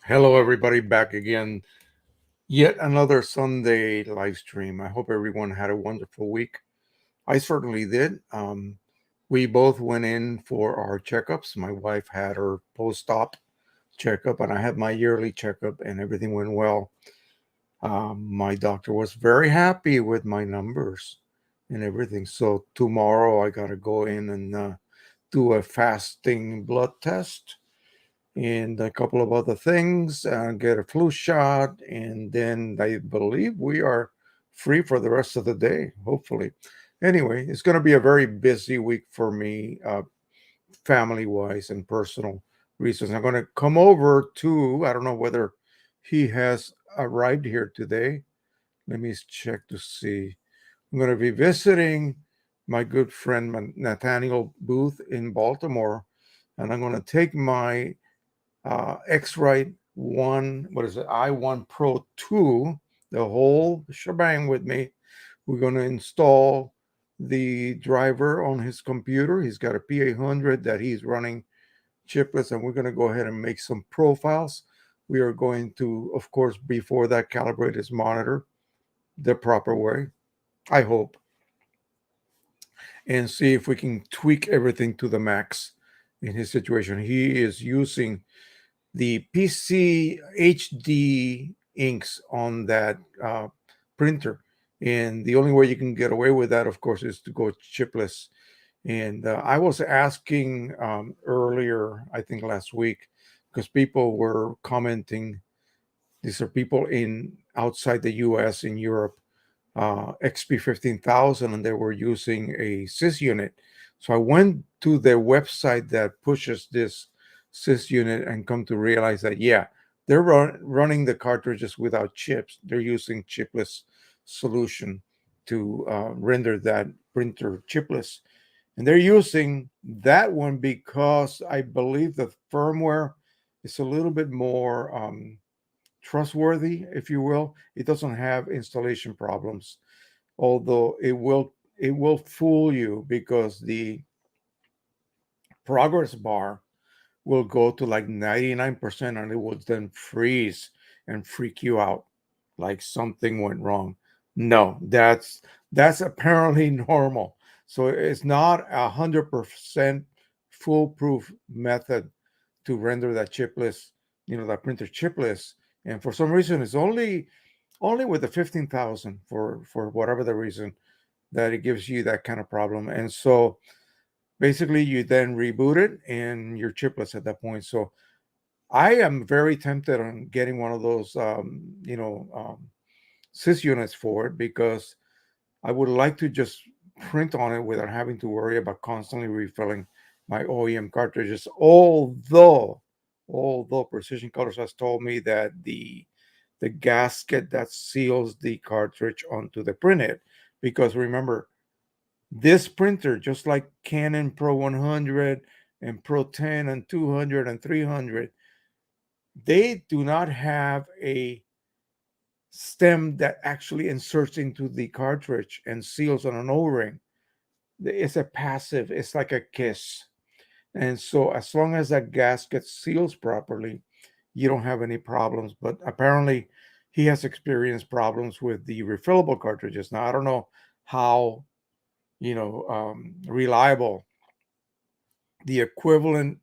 Hello, everybody, back again. Yet another Sunday live stream. I hope everyone had a wonderful week. I certainly did. We both went in for our checkups. My wife had her post-op checkup, and I had my yearly checkup, and everything went well. My doctor was very happy with my numbers and everything. So tomorrow I got to go in and do a fasting blood test and a couple of other things, get a flu shot, and then I believe we are free for the rest of the day, hopefully. Anyway, it's going to be a very busy week for me, family wise and personal reasons. I'm going to come over to, I don't know whether he has arrived here today. Let me check to see. I'm going to be visiting my good friend Nathaniel Booth in Baltimore, and I'm going to take my X-Rite One, what is it, i1 Pro 2, the whole shebang with me. We're going to install the driver on his computer. He's got a P800 that he's running chipless, and we're going to go ahead and make some profiles. We are going to, of course, before that, calibrate his monitor the proper way, I hope, and see if we can tweak everything to the max in his situation. He is using the PC HD inks on that printer. And the only way you can get away with that, of course, is to go chipless. And I was asking earlier, I think last week, because people were commenting. These are people in outside the U.S. in Europe, XP 15,000, and they were using a sys unit. So I went to their website that pushes this sys unit and come to realize that, yeah, they're running the cartridges without chips. They're using chipless solution to render that printer chipless. And they're using that one because I believe the firmware is a little bit more trustworthy, if you will. It doesn't have installation problems, although it will fool you because the progress bar will go to like 99% and it will then freeze and freak you out like something went wrong. No, that's apparently normal. So it's not 100% foolproof method to render that chipless, that printer chipless. And for some reason, it's only with the 15,000 for whatever the reason that it gives you that kind of problem. And so basically you then reboot it and you're chipless at that point. So I am very tempted on getting one of those sys units for it because I would like to just print on it without having to worry about constantly refilling my OEM cartridges. Although Precision Colors has told me that the gasket that seals the cartridge onto the printhead, because remember, this printer, just like Canon Pro-100 and Pro-10 and 200 and 300, they do not have a stem that actually inserts into the cartridge and seals on an O-ring. It's a passive, it's like a kiss. And so as long as that gasket seals properly, you don't have any problems. But apparently he has experienced problems with the refillable cartridges. Now I don't know how reliable the equivalent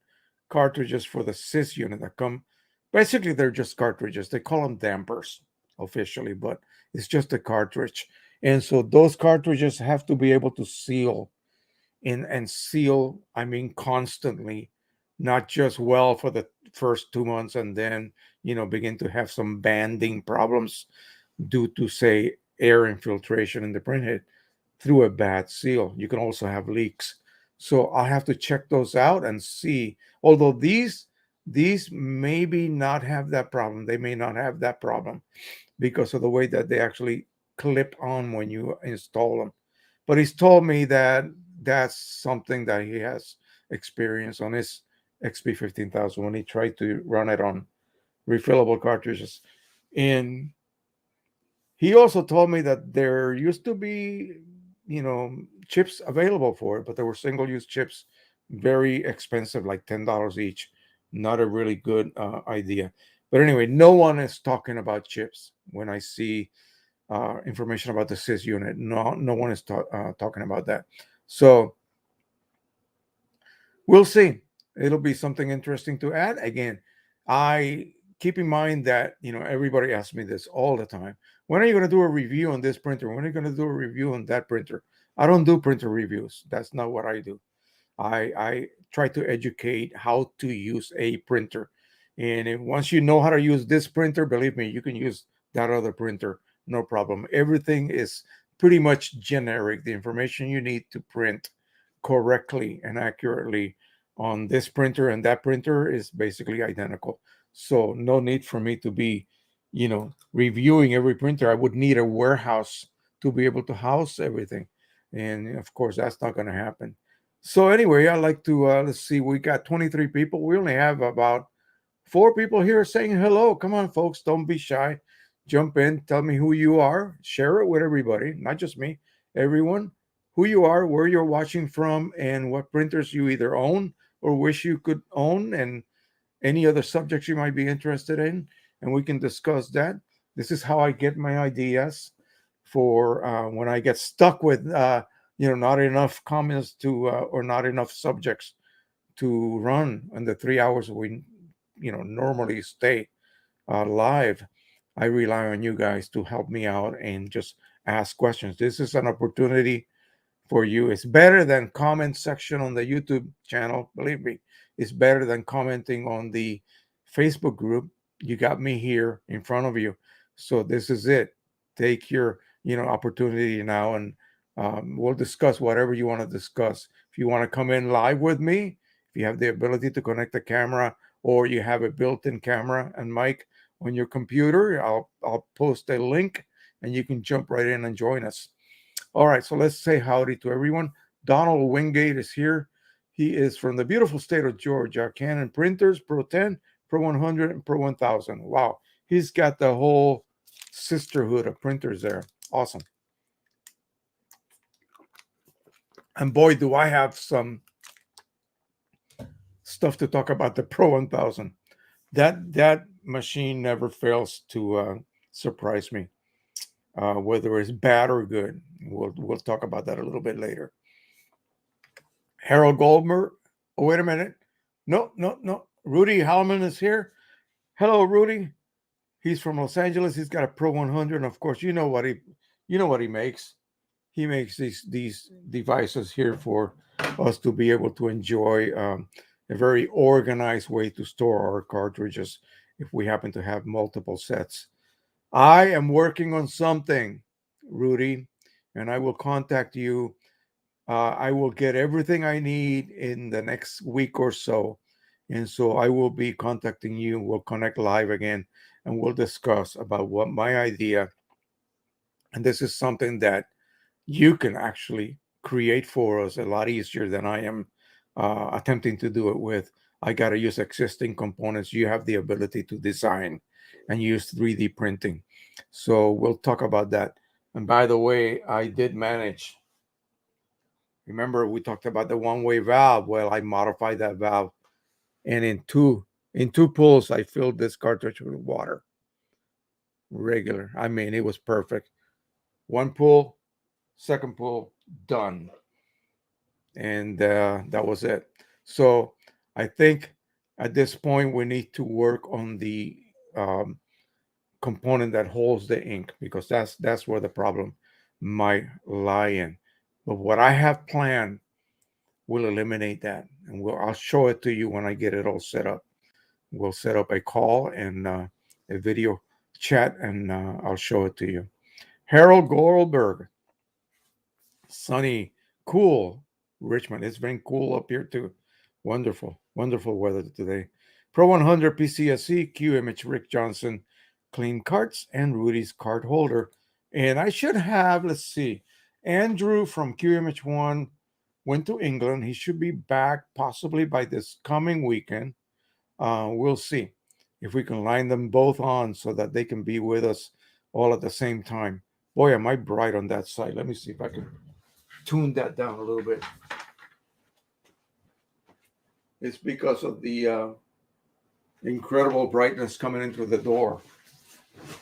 cartridges for the sys unit that come. Basically, they're just cartridges. They call them dampers officially, but it's just a cartridge. And so those cartridges have to be able to seal and seal, I mean, constantly, not just well for the first 2 months and then, begin to have some banding problems due to, say, air infiltration in the printhead through a bad seal. You can also have leaks. So I'll have to check those out and see. Although these maybe not have that problem. They may not have that problem because of the way that they actually clip on when you install them. But he's told me that that's something that he has experienced on his XP 15,000 when he tried to run it on refillable cartridges. And he also told me that there used to be, chips available for it, but there were single-use chips, very expensive, like $10 each. Not a really good idea. But anyway, no one is talking about chips when I see information about the sys unit. No one is talking about that. So we'll see. It'll be something interesting to add. Again, I keep in mind that, everybody asks me this all the time. When are you going to do a review on this printer? When are you going to do a review on that printer? I don't do printer reviews. That's not what I do. I try to educate how to use a printer. And once you know how to use this printer, believe me, you can use that other printer, no problem. Everything is pretty much generic. The information you need to print correctly and accurately on this printer and that printer is basically identical. So no need for me to be, reviewing every printer. I would need a warehouse to be able to house everything. And of course, that's not going to happen. So anyway, I'd like to, let's see, we got 23 people. We only have about 4 people here saying hello. Come on, folks, don't be shy. Jump in, tell me who you are, share it with everybody, not just me, everyone, who you are, where you're watching from, and what printers you either own or wish you could own, and any other subjects you might be interested in, and we can discuss that. This is how I get my ideas for when I get stuck with, not enough comments to, or not enough subjects to run in the 3 hours we, normally stay live. I rely on you guys to help me out and just ask questions. This is an opportunity for you. It's better than comment section on the YouTube channel. Believe me, it's better than commenting on the Facebook group. You got me here in front of you. So this is it. Take your, opportunity now, and we'll discuss whatever you want to discuss. If you want to come in live with me, if you have the ability to connect the camera or you have a built-in camera and mic on your computer, I'll post a link and you can jump right in and join us. All right, so let's say howdy to everyone. Donald Wingate is here. He is from the beautiful state of Georgia. Canon printers, Pro-10, Pro-100, and Pro-1000. Wow, he's got the whole sisterhood of printers there. Awesome. And boy, do I have some stuff to talk about the Pro-1000. That machine never fails to surprise me, whether it's bad or good. We'll talk about that a little bit later. Harold Goldberg. Oh, wait a minute. No. Rudy HALIMUN is here. Hello, Rudy. He's from Los Angeles. He's got a Pro-100, and of course, you know what he makes. He makes these devices here for us to be able to enjoy a very organized way to store our cartridges if we happen to have multiple sets. I am working on something, Rudy, and I will contact you. I will get everything I need in the next week or so. And so I will be contacting you. We'll connect live again and we'll discuss about what my idea. And this is something that you can actually create for us a lot easier than I am attempting to do it with. I got to use existing components. You have the ability to design and use 3D printing. So we'll talk about that. And by the way, I did manage. Remember, we talked about the one-way valve. Well, I modified that valve, and in two pulls, I filled this cartridge with water. Regular. I mean, it was perfect. One pull, second pull, done. And that was it. So I think at this point, we need to work on the component that holds the ink, because that's where the problem might lie in. But what I have planned will eliminate that, and I'll show it to you when I get it all set up. We'll set up a call and a video chat, and I'll show it to you. Harold Goldberg, sunny, cool Richmond. It's been cool up here too. Wonderful weather today. Pro-100 PCSE, Qimage Rick Johnson, Clean Carts, and Rudy's card holder. And I should have, let's see, Andrew from Qimage One went to England. He should be back possibly by this coming weekend. We'll see if we can line them both on so that they can be with us all at the same time. Boy, am I bright on that side. Let me see if I can tune that down a little bit. It's because of the incredible brightness coming into the door.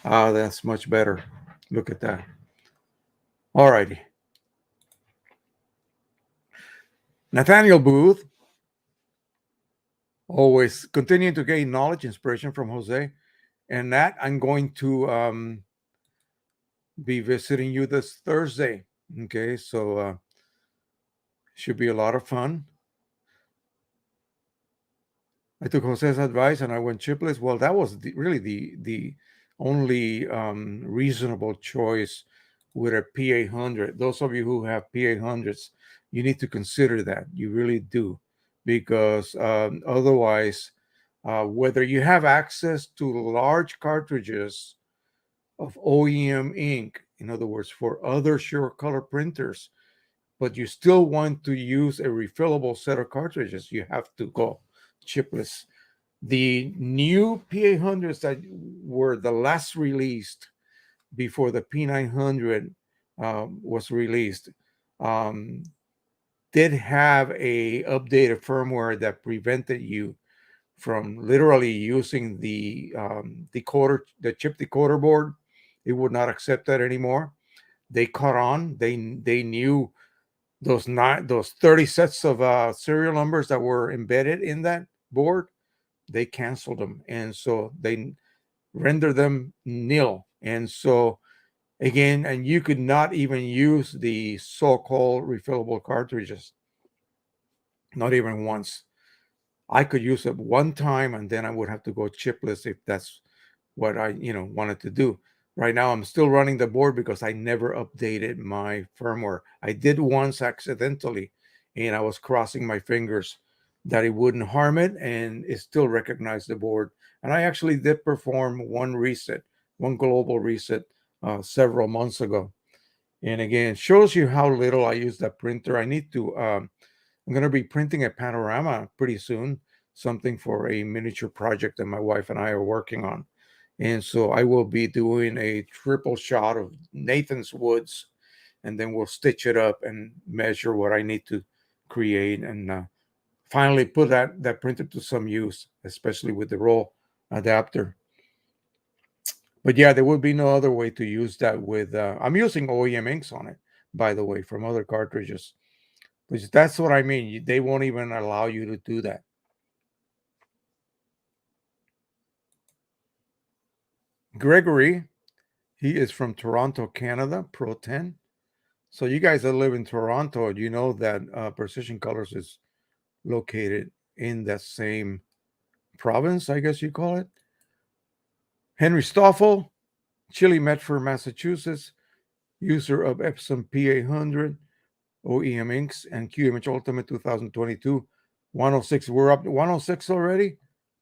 Ah, that's much better. Look at that. All righty. Nathaniel Booth, always continuing to gain knowledge, inspiration from Jose. And that I'm going to be visiting you this Thursday. Okay, so should be a lot of fun. I took Jose's advice and I went chipless. Well, that was really the only reasonable choice with a P800. Those of you who have P800s, you need to consider that. You really do, because otherwise, whether you have access to large cartridges of OEM ink, in other words, for other Sure Color printers, but you still want to use a refillable set of cartridges, you have to go chipless. The new P800s that were the last released before the P900 was released did have a updated firmware that prevented you from literally using the decoder, the chip decoder board. It would not accept that anymore. They caught on. They knew those 30 sets of serial numbers that were embedded in that board. They canceled them, and so they rendered them nil. And so again, and you could not even use the so-called refillable cartridges, not even once. I could use it one time, and then I would have to go chipless if that's what I wanted to do. Right now, I'm still running the board because I never updated my firmware. I did once accidentally, and I was crossing my fingers that it wouldn't harm it, and it still recognized the board. And I actually did perform one reset, one global reset several months ago. And again, it shows you how little I use that printer. I need to, I'm going to be printing a panorama pretty soon, something for a miniature project that my wife and I are working on. And so I will be doing a triple shot of Nathan's Woods, and then we'll stitch it up and measure what I need to create, and finally put that printer to some use, especially with the roll adapter. But yeah, there would be no other way to use that with, I'm using OEM inks on it, by the way, from other cartridges. Which that's what I mean. They won't even allow you to do that. Gregory, he is from Toronto, Canada, Pro-10. So you guys that live in Toronto, you know that Precisioncolors is located in that same province, I guess you call it. Henry Stoffel, Chile, Medford, Massachusetts, user of EPSON P800, OEM inks, and Qimage Ultimate 2022, 106. We're up to 106 already?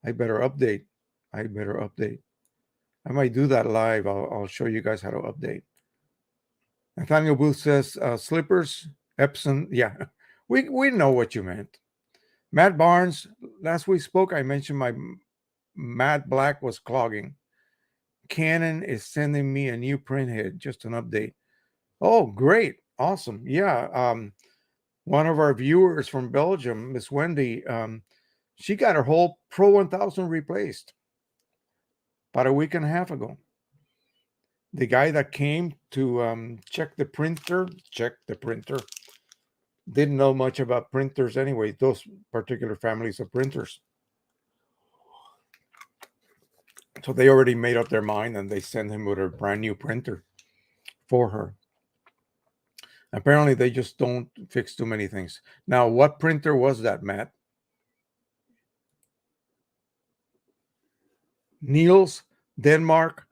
I better update. I might do that live. I'll show you guys how to update. Nathaniel Booth says, slippers, Epson. Yeah, we know what you meant. Matt Barnes, last we spoke, I mentioned my matte black was clogging. Canon is sending me a new printhead, just an update. Oh, great. Awesome. Yeah. One of our viewers from Belgium, Miss Wendy, she got her whole Pro-1000 replaced about a week and a half ago. The guy that came to check the printer, didn't know much about printers anyway, those particular families of printers. So they already made up their mind, and they sent him with a brand new printer for her. Apparently, they just don't fix too many things. Now, what printer was that, Matt? Niels, Denmark,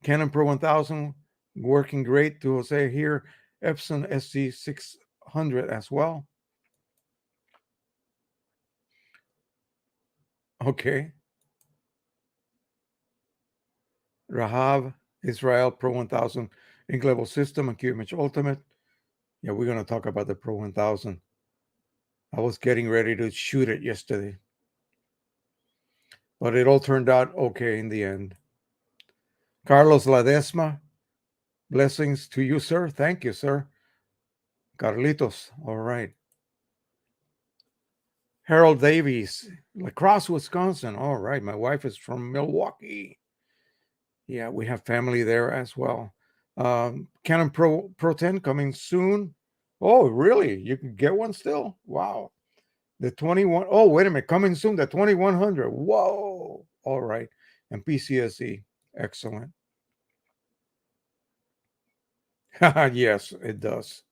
Canon Pro-1000, working great. To Jose here, Epson SC600 as well. Okay. Rahav, Israel, Pro-1000, ink level system, and Qimage Ultimate. Yeah, we're going to talk about the Pro-1000. I was getting ready to shoot it yesterday, but it all turned out okay in the end. Carlos Ladesma, blessings to you, sir. Thank you, sir. Carlitos, all right. Harold Davies, La Crosse, Wisconsin. All right. My wife is from Milwaukee. Yeah, we have family there as well. Canon Pro-10 coming soon. Oh, really? You can get one still? Wow. The 21. Oh, wait a minute. Coming soon. The 2100. Whoa. All right. And PCSE. Excellent. Yes, it does.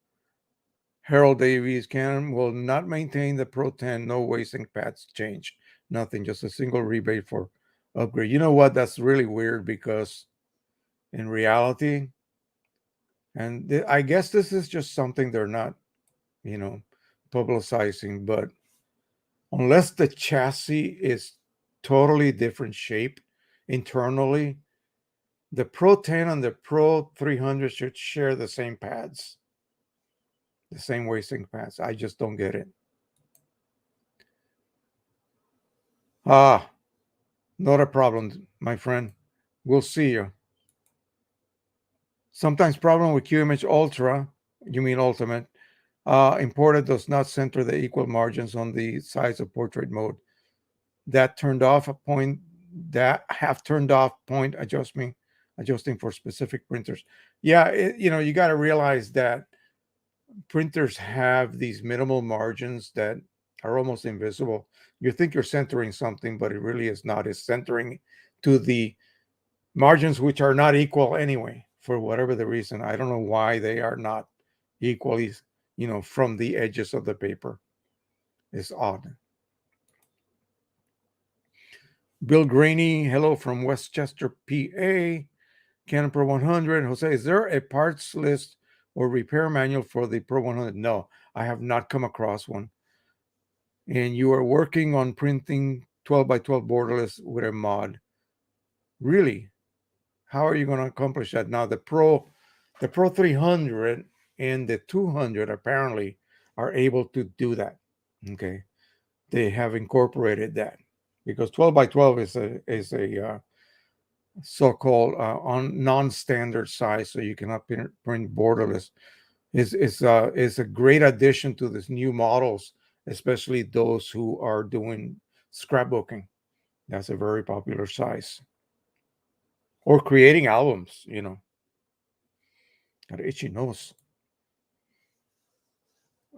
Harold Davies Canon will not maintain the Pro-10. No wasting pads change. Nothing. Just a single rebate for upgrade. You know what? That's really weird because in reality, and I guess this is just something they're not, publicizing, but unless the chassis is totally different shape internally, the Pro-10 and the Pro-300 should share the same pads, the same wasting pads. I just don't get it. Ah, not a problem, my friend. We'll see you. Sometimes problem with Qimage Ultra, you mean Ultimate, imported does not center the equal margins on the sides of portrait mode. That turned off a point, that have turned off point adjusting for specific printers. Yeah, you got to realize that printers have these minimal margins that are almost invisible. You think you're centering something, but it really is not. It's centering to the margins which are not equal anyway, for whatever the reason. I don't know why they are not equally, from the edges of the paper. It's odd. Bill Graney, hello from Westchester, PA. Canon Pro 100. Jose, is there a parts list or repair manual for the Pro 100? No, I have not come across one. And you are working on printing 12 by 12 borderless with a mod. Really? How are you going to accomplish that? Now, the Pro 300 and the 200 apparently are able to do that. Okay. They have incorporated that because 12 by 12 is a so-called on non-standard size, so you cannot print borderless. Is a great addition to these new models, especially those who are doing scrapbooking. That's a very popular size. Or creating albums, Got an itchy nose.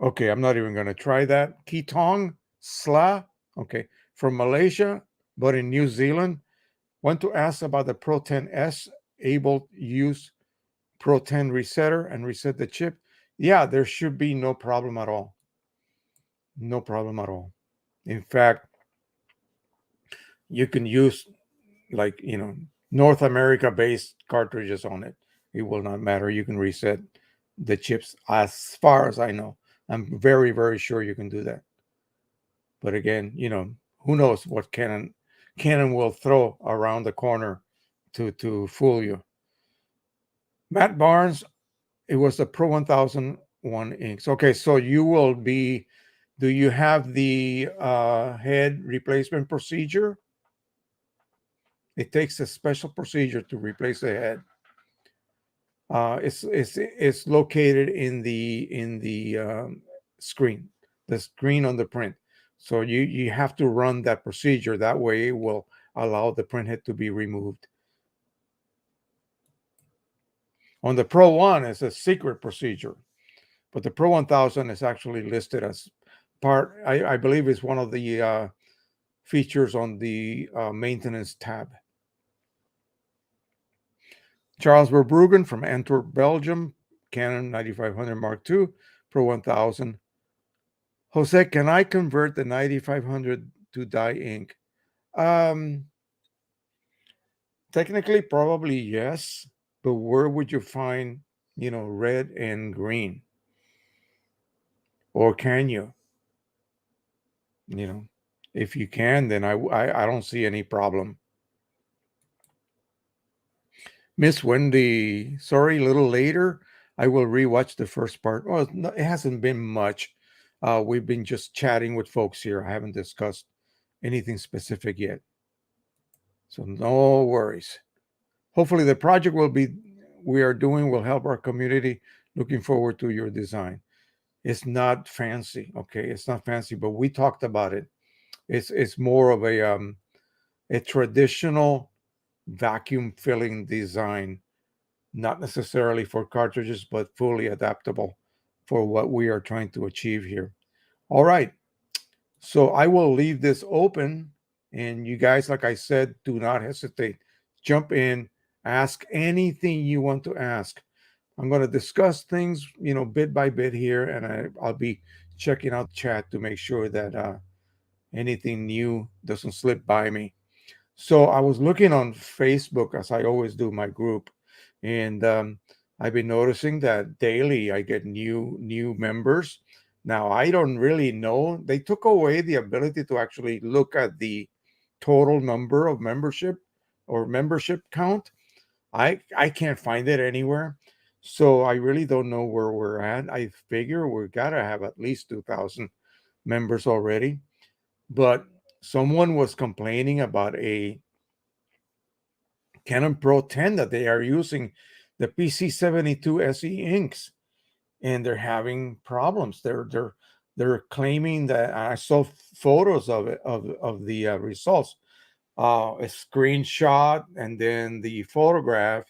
Okay, I'm not even going to try that. Kitong Sla, okay, from Malaysia, but in New Zealand. Want to ask about the Pro 10S able to use Pro 10 resetter and reset the chip. Yeah, there should be no problem at all. No problem at all. In fact, you can use North America based cartridges on it. It will not matter. You can reset the chips as far as I know. I'm very, very sure you can do that. But again, who knows what Canon will throw around the corner to fool you. Matt Barnes, it was the Pro 1000 inks. Okay, so you will be, do you have the head replacement procedure? It takes a special procedure to replace the head. It's located in the screen, the screen on the print. So you have to run that procedure. That way it will allow the print head to be removed. On the Pro 1, it's a secret procedure, but the Pro 1000 is actually listed as part, I believe is one of the features on the maintenance tab. Charles Verbruggen from Antwerp, Belgium, Canon 9500 Mark II, Pro 1000. Jose, can I convert the 9500 to dye ink? Technically, probably yes, but where would you find, red and green? Or can you? If you can, then I don't see any problem. Miss Wendy, sorry, a little later. I will rewatch the first part. Well, no, it hasn't been much. We've been just chatting with folks here. I haven't discussed anything specific yet. So no worries. Hopefully the project we are doing will help our community. Looking forward to your design. It's not fancy, okay? It's not fancy, but we talked about it. It's more of a traditional vacuum filling design, not necessarily for cartridges, but fully adaptable for what we are trying to achieve here. All right. So I will leave this open, and you guys, like I said, do not hesitate. Jump in, ask anything you want to ask. I'm going to discuss things, bit by bit here, and I'll be checking out chat to make sure that anything new doesn't slip by me. So I was looking on Facebook, as I always do, my group, and I've been noticing that daily I get new members. Now I don't really know. They took away the ability to actually look at the total number of membership or membership count. I can't find it anywhere. So I really don't know where we're at. I figure we gotta have at least 2,000 members already. But someone was complaining about a Canon Pro-10 that they are using the PC72 SE inks, and they're having problems. They're claiming that I saw photos of it of the results, a screenshot and then the photograph,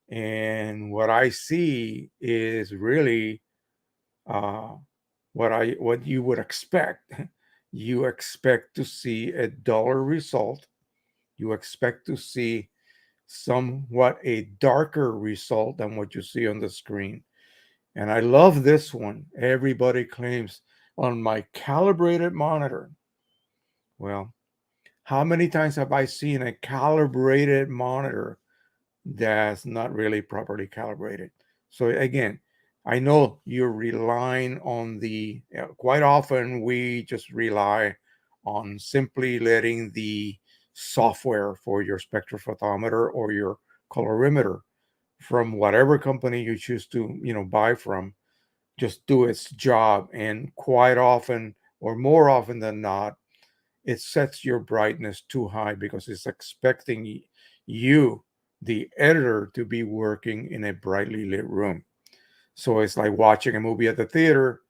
and what I see is really uh, what you would expect. You expect to see a duller result. You expect to see somewhat a darker result than what you see on the screen. And I love this one. Everybody claims on my calibrated monitor. Well, how many times have I seen a calibrated monitor that's not really properly calibrated? So again, I know you're relying on quite often we just rely on simply letting the software for your spectrophotometer or your colorimeter from whatever company you choose to, buy from, just do its job. And quite often, or more often than not, it sets your brightness too high because it's expecting you, the editor, to be working in a brightly lit room. So it's like watching a movie at the theater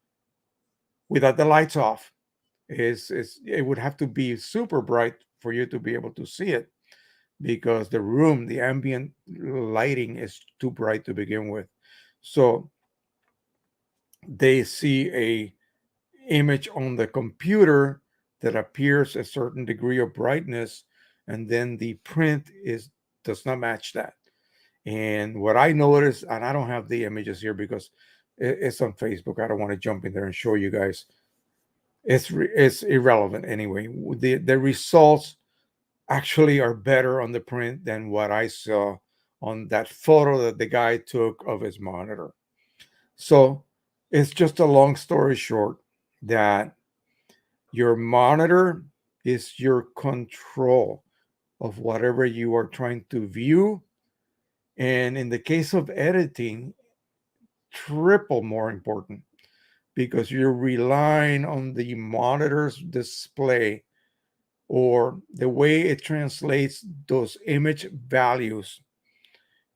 without the lights off. It would have to be super bright for you to be able to see it because the ambient lighting is too bright to begin with. So they see a image on the computer that appears a certain degree of brightness, and then the print does not match that. And what I noticed, and I don't have the images here because it's on Facebook. I don't want to jump in there and show you guys. It's irrelevant anyway. The results actually are better on the print than what I saw on that photo that the guy took of his monitor. So it's just a long story short that your monitor is your control of whatever you are trying to view. And in the case of editing, triple more important because you're relying on the monitor's display or the way it translates those image values.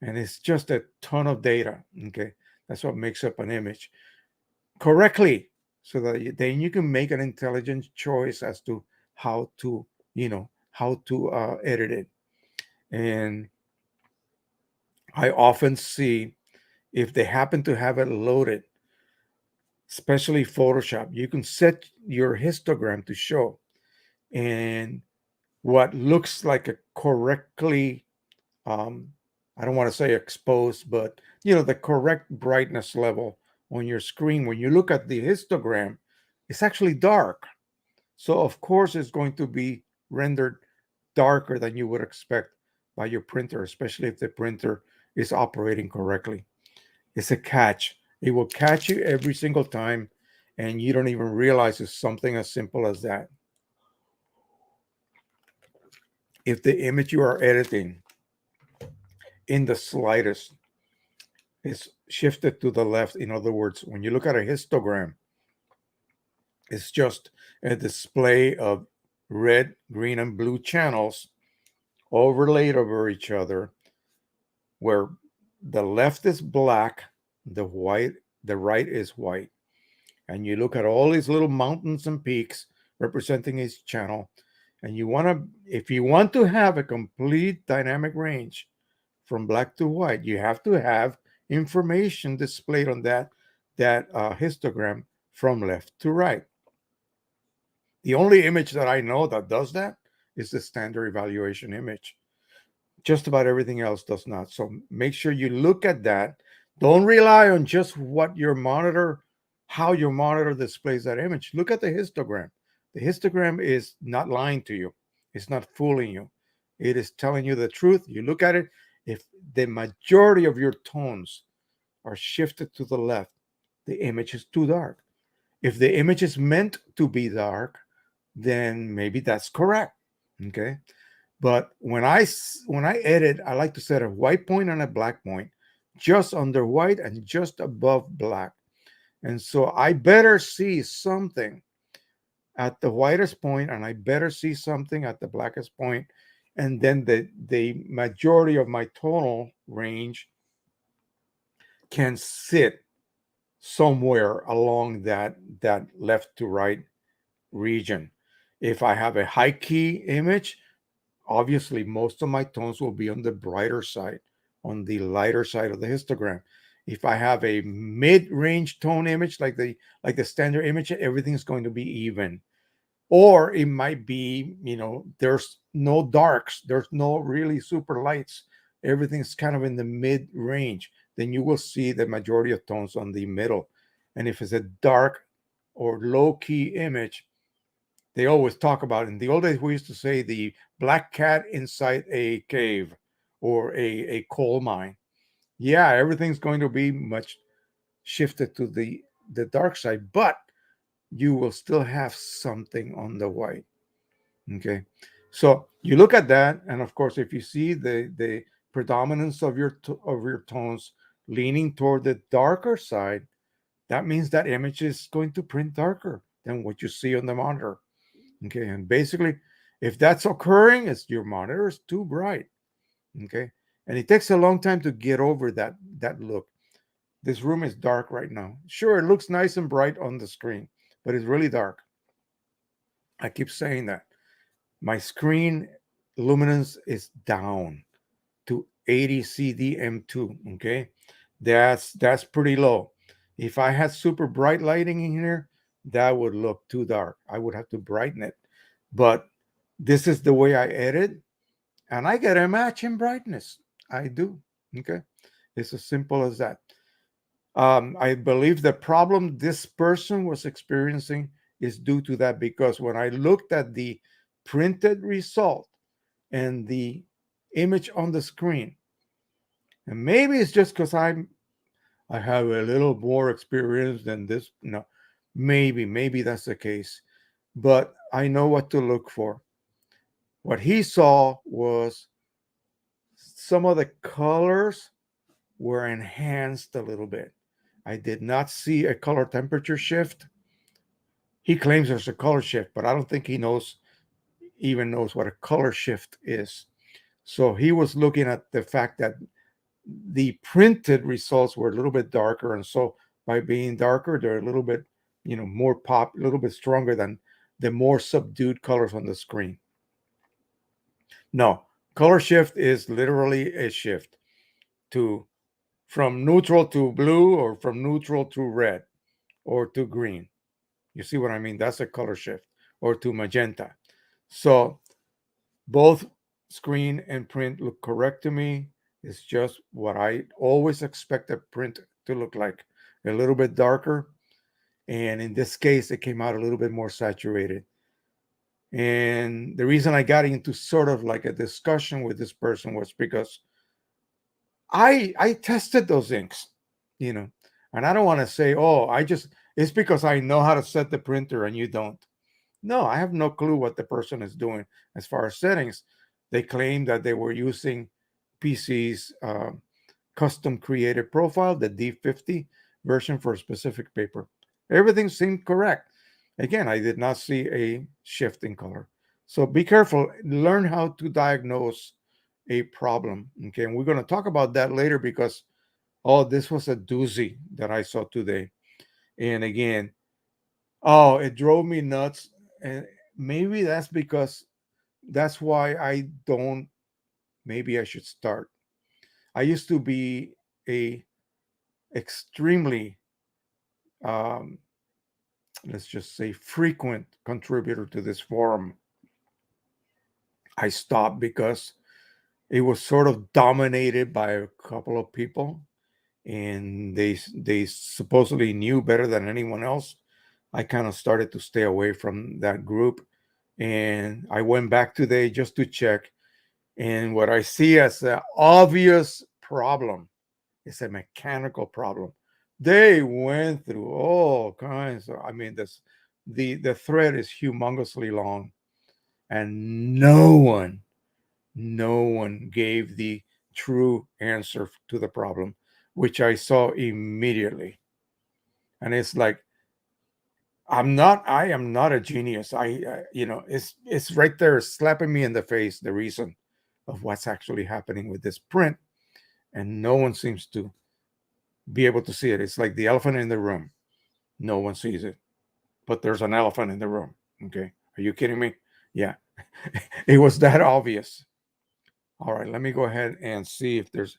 And it's just a ton of data. Okay. That's what makes up an image correctly, so that then you can make an intelligent choice as to how to, edit it. And I often see if they happen to have it loaded, especially Photoshop, you can set your histogram to show. And what looks like a correctly, um, I don't want to say exposed, but the correct brightness level on your screen, when you look at the histogram, it's actually dark. So of course it's going to be rendered darker than you would expect by your printer, especially if the printer is operating correctly. It's a catch. It will catch you every single time, and you don't even realize it's something as simple as that. If the image you are editing in the slightest is shifted to the left, in other words, when you look at a histogram, it's just a display of red, green, and blue channels overlaid over each other, where the left is black, the right is white. and you look at all these little mountains and peaks representing each channel, and you want to, if you want to have a complete dynamic range from black to white, you have to have information displayed on that histogram from left to right. The only image that I know that does that is the standard evaluation image. Just about everything else does not. So make sure you look at that. Don't rely on just what your monitor, how your monitor displays that image. Look at the histogram. The histogram is not lying to you. It's not fooling you. It is telling you the truth. You look at it. If the majority of your tones are shifted to the left, the image is too dark. If the image is meant to be dark, then maybe that's correct. Okay. But when I edit, I like to set a white point and a black point, just under white and just above black. And so I better see something at the whitest point, and I better see something at the blackest point, and then the majority of my tonal range can sit somewhere along that left to right region. If I have a high key image, obviously most of my tones will be on the brighter side, on the lighter side of the histogram. If I have a mid-range tone image like the standard image, everything's going to be even. Or it might be, there's no darks, there's no really super lights, everything's kind of in the mid-range. Then you will see the majority of tones on the middle. And if it's a dark or low-key image, they always talk about, in the old days we used to say, the black cat inside a cave or a coal mine. Yeah, everything's going to be much shifted to the dark side, but you will still have something on the white. Okay, so you look at that, and of course, if you see the predominance of your tones leaning toward the darker side, that means that image is going to print darker than what you see on the monitor. Okay, and basically, if that's occurring, it's your monitor is too bright. Okay, and it takes a long time to get over that look. This room is dark right now. Sure, it looks nice and bright on the screen, but it's really dark. I keep saying that. My screen luminance is down to 80 CDM2. Okay, that's pretty low. If I had super bright lighting in here, that would look too dark. I would have to brighten it. But this is the way I edit, and I get a match in brightness. I do. Okay, it's as simple as that. I believe the problem this person was experiencing is due to that, because when I looked at the printed result and the image on the screen, and maybe it's just because I have a little more experience than this. No, maybe that's the case, but I know what to look for. What he saw was some of the colors were enhanced a little bit. I did not see a color temperature shift. He claims there's a color shift, but I don't think he even knows what a color shift is. So he was looking at the fact that the printed results were a little bit darker, and so by being darker, they're a little bit, more pop, a little bit stronger than the more subdued colors on the screen. No, color shift is literally a shift from neutral to blue, or from neutral to red, or to green. You see what I mean? That's a color shift, or to magenta. So both screen and print look correct to me. It's just what I always expect a print to look like, a little bit darker. And in this case, it came out a little bit more saturated. And the reason I got into sort of like a discussion with this person was because I tested those inks, and I don't want to say, oh, it's because I know how to set the printer and you don't. No, I have no clue what the person is doing as far as settings. They claim that they were using PC's custom created profile, the D50 version, for a specific paper. Everything seemed correct. Again, I did not see a shift in color. So be careful. Learn how to diagnose a problem. Okay, and we're going to talk about that later, because this was a doozy that I saw today. And again, Oh, it drove me nuts. And maybe that's why I don't, maybe I should start. I used to be a extremely, um, let's just say, frequent contributor to this forum. I stopped because it was sort of dominated by a couple of people, and they supposedly knew better than anyone else. I kind of started to stay away from that group, and I went back today just to check. And what I see as an obvious problem is a mechanical problem. They went through all kinds of, I mean, the thread is humongously long, and no one gave the true answer to the problem, which I saw immediately. And it's like, I am not a genius. It's right there slapping me in the face, the reason of what's actually happening with this print. And no one seems to be able to see it. It's like the elephant in the room. No one sees it, but there's an elephant in the room. Okay. Are you kidding me? Yeah. It was that obvious. All right. Let me go ahead and see if there's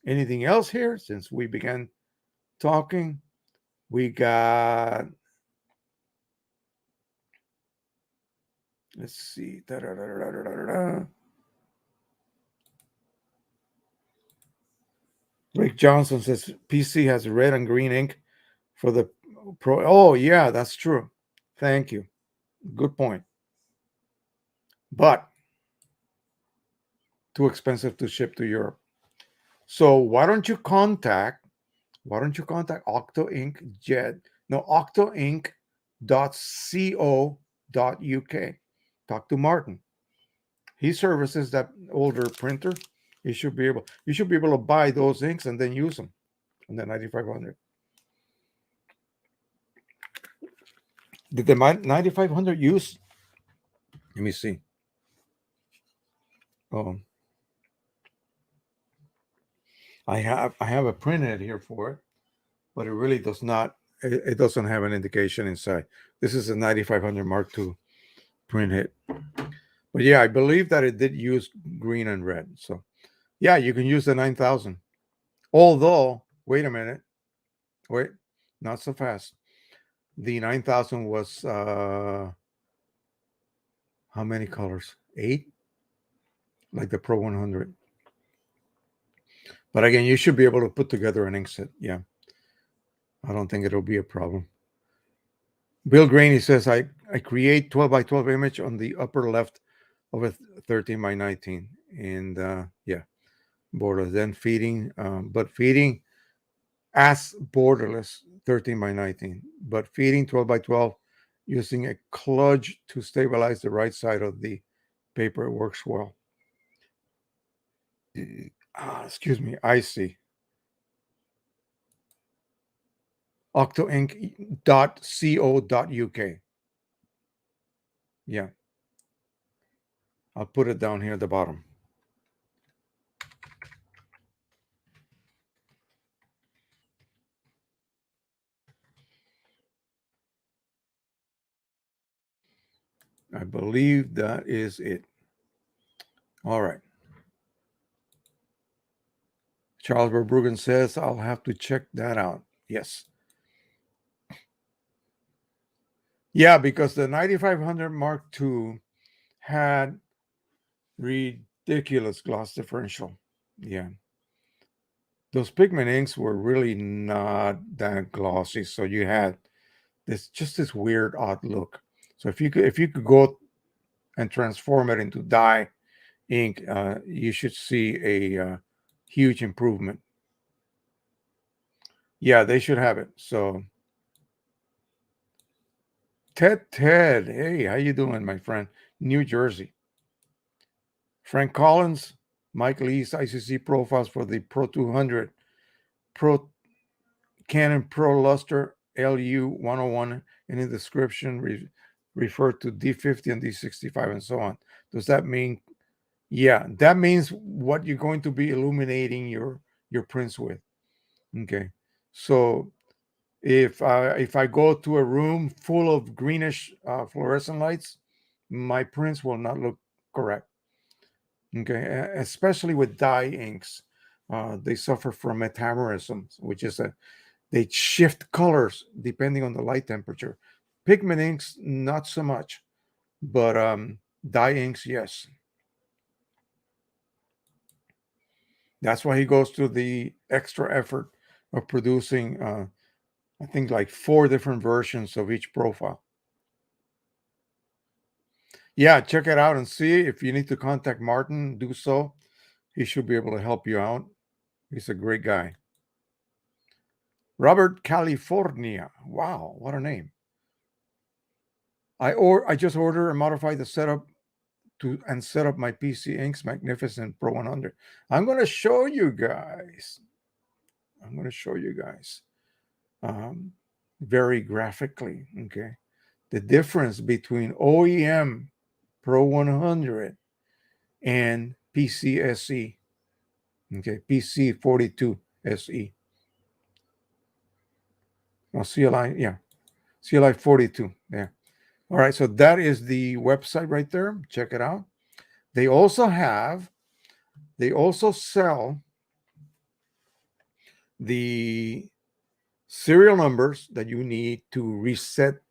anything else here since we began talking. We got, let's see. Rick Johnson says PC has red and green ink for the Pro. Oh, yeah, that's true. Thank you. Good point. But too expensive to ship to Europe. So why don't you contact Octo Ink Jet? No, octoink.co.uk. Talk to Martin. He services that older printer. You should be able to buy those inks and then use them on the 9500. Did the 9500 use? Let me see. Oh, I have a printhead here for it, but it really does not. It doesn't have an indication inside. This is a 9500 Mark II printhead. But yeah, I believe that it did use green and red. So yeah, you can use the 9000. Although, wait a minute, wait, not so fast. The 9000 was how many colors? 8, like the Pro 100. But again, you should be able to put together an ink set. Yeah, I don't think it'll be a problem. Bill Graney says I create 12 by 12 image on the upper left of a 13 by 19, and yeah, border. Then feeding, but feeding as borderless 13 by 19, but feeding 12 by 12 using a kludge to stabilize the right side of the paper. It works well. Excuse me, I see. octoink.co.uk. Yeah, I'll put it down here at the bottom. I believe that is it. All right. Charles Verbruggen says I'll have to check that out. Yes. Yeah, because the 9500 Mark II had ridiculous gloss differential. Yeah. Those pigment inks were really not that glossy. So you had this weird odd look. So if you could go and transform it into dye ink, you should see a huge improvement. Yeah, they should have it. So Ted, hey, how you doing, my friend? New Jersey. Frank Collins, Mike Lee's ICC profiles for the Pro 200, Pro Canon Pro Luster LU 101 in the description refer to D50 and D65 and so on. Does that mean? Yeah, that means what you're going to be illuminating your prints with. Okay, so If I go to a room full of greenish fluorescent lights, my prints will not look correct. Okay, especially with dye inks, they suffer from metamerism, which is they shift colors depending on the light temperature. Pigment inks, not so much, but dye inks, yes. That's why he goes to the extra effort of producing, I think, like 4 different versions of each profile. Yeah, check it out and see. If you need to contact Martin, do so. He should be able to help you out. He's a great guy. Robert, California. Wow, what a name. I just ordered and modified the setup and set up my PC Inks Magnificent Pro 100. I'm going to show you guys. Very graphically, okay, the difference between OEM Pro 100 and PC SE, okay, PC 42 SE. Oh, CLI, yeah, CLI 42. Yeah. All right, so that is the website right there. Check it out. They also sell the serial numbers that you need to reset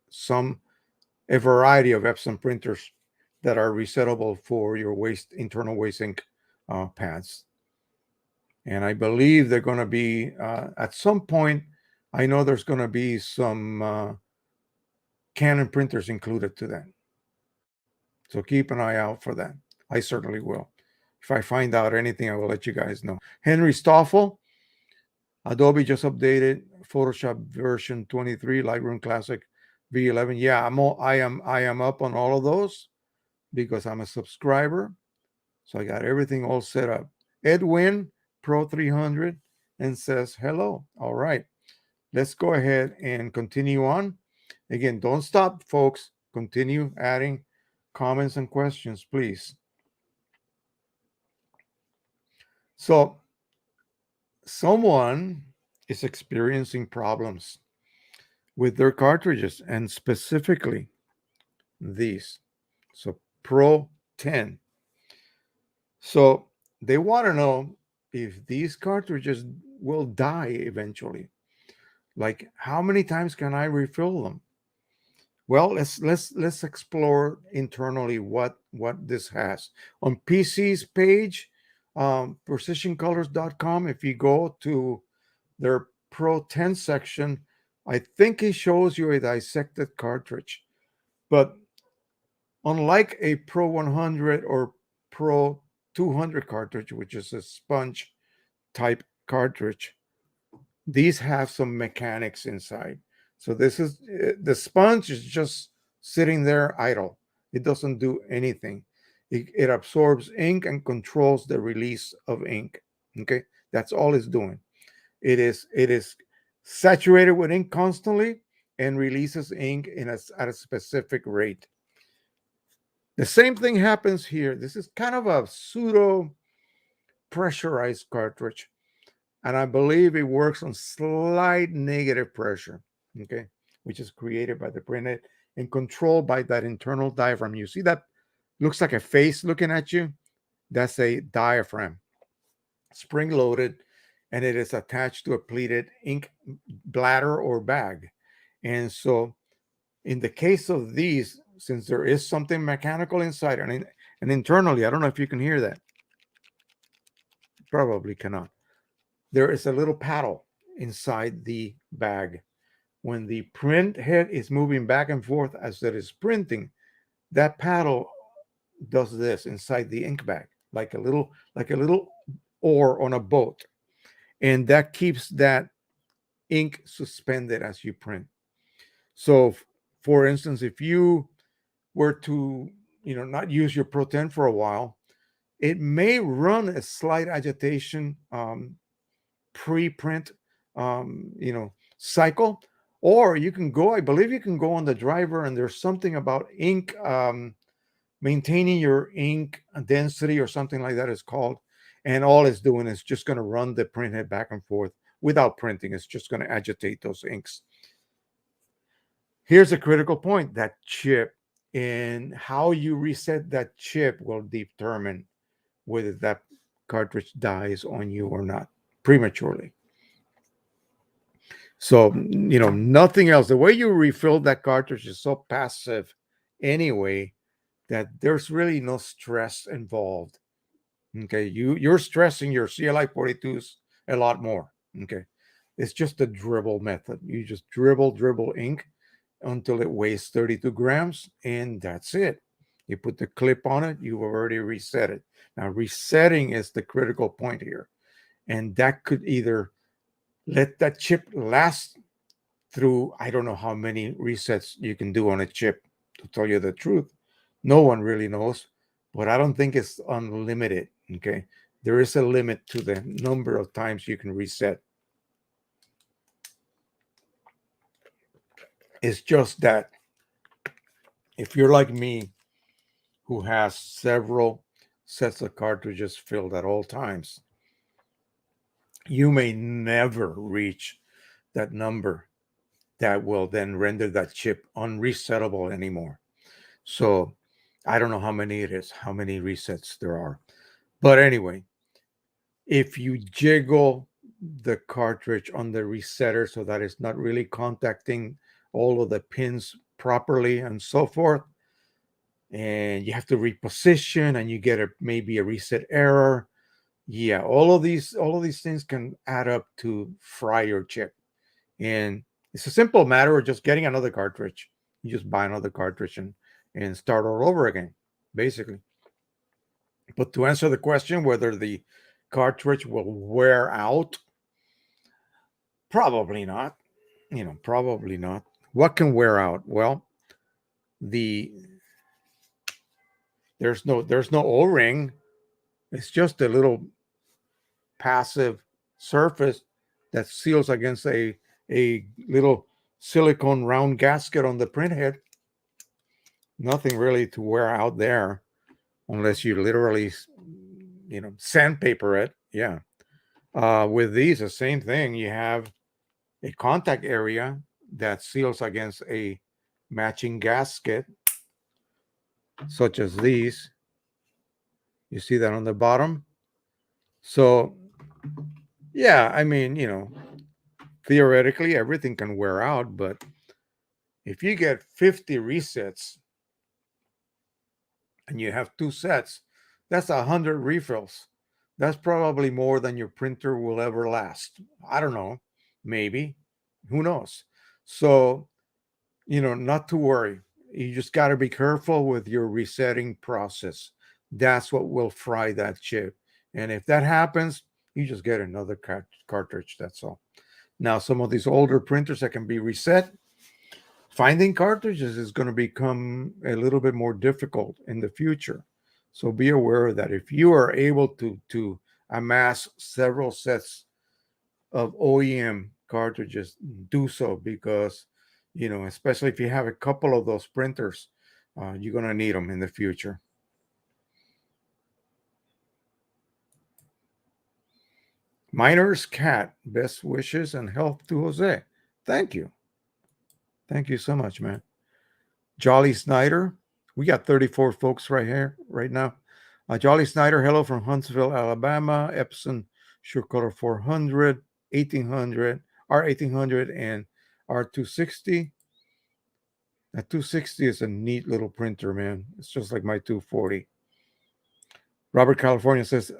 a variety of EPSON printers that are resettable for your internal waste ink pads. And I believe they're going to be at some point. I know there's going to be some Canon printers included to that. So keep an eye out for that. I certainly will. If I find out anything, I will let you guys know. Henry Stoffel, Adobe just updated Photoshop version 23, Lightroom Classic V11. Yeah, I am up on all of those because I'm a subscriber. So I got everything all set up. Edwin Pro 300 and says hello. All right. Let's go ahead and continue on. Again, don't stop, folks. Continue adding comments and questions, please. So someone is experiencing problems with their cartridges, and specifically these. So Pro 10. So they want to know if these cartridges will die eventually. Like, how many times can I refill them? Well, let's explore internally what this has. On PC's page, precisioncolors.com, if you go to their Pro 10 section, I think it shows you a dissected cartridge. But unlike a Pro 100 or Pro 200 cartridge, which is a sponge type cartridge, these have some mechanics inside. So this is the sponge is just sitting there idle. It doesn't do anything. It absorbs ink and controls the release of ink. Okay, that's all it's doing. It is saturated with ink constantly and releases ink at a specific rate. The same thing happens here. This is kind of a pseudo pressurized cartridge, and I believe it works on slight negative pressure, okay, which is created by the printhead and controlled by that internal diaphragm. You see that looks like a face looking at you? That's a diaphragm, spring loaded, and it is attached to a pleated ink bladder or bag. And so in the case of these, since there is something mechanical inside and internally, I don't know if you can hear that. Probably cannot. There is a little paddle inside the bag. When the print head is moving back and forth as it is printing, that paddle does this inside the ink bag, like a little oar on a boat. And that keeps that ink suspended as you print. So for instance, if you were to, not use your Pro 10 for a while, it may run a slight agitation pre-print cycle, or you can go, I believe you can go on the driver, and there's something about ink maintaining your ink density or something like that is called, and all it's doing is just going to run the printhead back and forth without printing. It's just going to agitate those inks. Here's a critical point: that chip, and how you reset that chip will determine whether that cartridge dies on you or not prematurely. So, nothing else. The way you refill that cartridge is so passive anyway that there's really no stress involved. Okay, you're stressing your CLI-42s a lot more. Okay, it's just a dribble method. You just dribble ink until it weighs 32 grams, and that's it. You put the clip on it, you've already reset it. Now, resetting is the critical point here, and that could either let that chip last through, I don't know how many resets you can do on a chip, to tell you the truth. No one really knows, but I don't think it's unlimited. Okay, there is a limit to the number of times you can reset. It's just that if you're like me, who has several sets of cartridges filled at all times, you may never reach that number that will then render that chip unresettable anymore. So I don't know how many it is, how many resets there are. But anyway, if you jiggle the cartridge on the resetter so that it's not really contacting all of the pins properly and so forth, and you have to reposition and you get maybe a reset error, yeah, all of these things can add up to fry your chip. And it's a simple matter of just getting another cartridge. You just buy another cartridge and start all over again, basically. But to answer the question whether the cartridge will wear out, probably not. Probably not. What can wear out? Well, there's no O-ring. It's just a little passive surface that seals against a little silicone round gasket on the print head. Nothing really to wear out there, unless you literally, sandpaper it. Yeah. With these, the same thing. You have a contact area that seals against a matching gasket, such as these. You see that on the bottom? So, yeah, I mean, theoretically, everything can wear out, but if you get 50 resets and you have 2 sets, that's 100 refills. That's probably more than your printer will ever last. I don't know, maybe, who knows? So, not to worry. You just got to be careful with your resetting process. That's what will fry that chip. And if that happens, you just get another cartridge. That's all. Now, some of these older printers that can be reset, finding cartridges is going to become a little bit more difficult in the future. So be aware that if you are able to amass several sets of OEM cartridges, do so, because especially if you have a couple of those printers, you're going to need them in the future. Miner's Cat, best wishes and health to Jose. Thank you so much, man. Jolly Snyder, we got 34 folks right here right now. Jolly Snyder, hello from Huntsville, Alabama. Epson SureColor 400, 1800, R1800, and R260. That 260 is a neat little printer, man. It's just like my 240. Robert California says,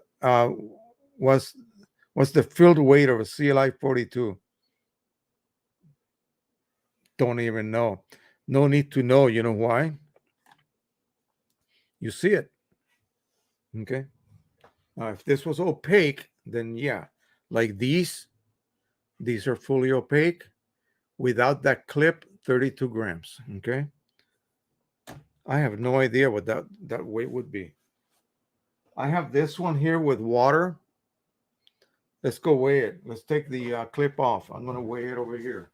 what's the filled weight of a CLI-42? Don't even know. No need to know. You know why? You see it. Okay. If this was opaque, then yeah. Like these are fully opaque. Without that clip, 32 grams. Okay. I have no idea what that weight would be. I have this one here with water. Let's go weigh it. Let's take the clip off. I'm going to weigh it over here.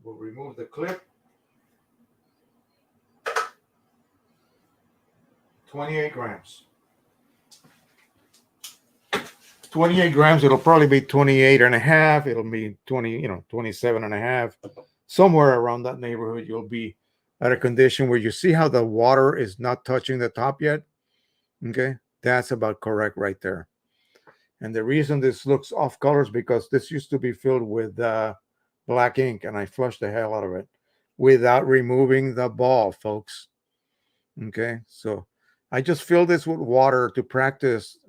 We'll remove the clip. 28 grams. 28 grams, it'll probably be 28 and a half. It'll be 20, 27 and a half. Somewhere around that neighborhood, you'll be at a condition where you see how the water is not touching the top yet. Okay, that's about correct right there. And the reason this looks off color is because this used to be filled with black ink, and I flushed the hell out of it without removing the ball, folks. Okay, so I just filled this with water to practice,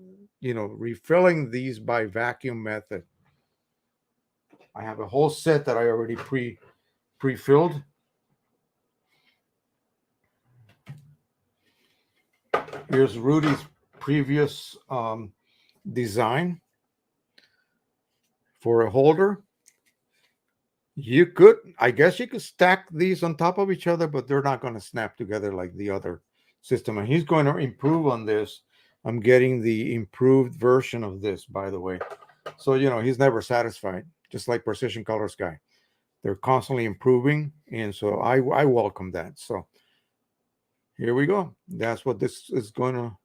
refilling these by vacuum method. I have a whole set that I already pre-filled. Here's Rudy's previous design for a holder. I guess you could stack these on top of each other, but they're not going to snap together like the other system. And he's going to improve on this. I'm getting the improved version of this, by the way. So, he's never satisfied, just like Precisioncolors guy. They're constantly improving. And so I welcome that. So here we go. That's what this is going to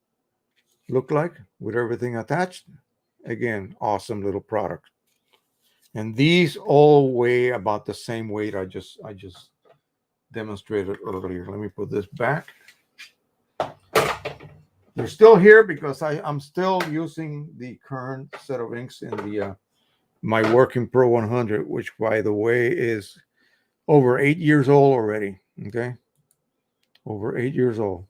look like with everything attached. Again, awesome little product. And these all weigh about the same weight I just demonstrated earlier. Let me put this back. They're still here because I'm still using the current set of inks in the my working Pro 100, which, by the way, is over 8 years old already. Okay, over 8 years old,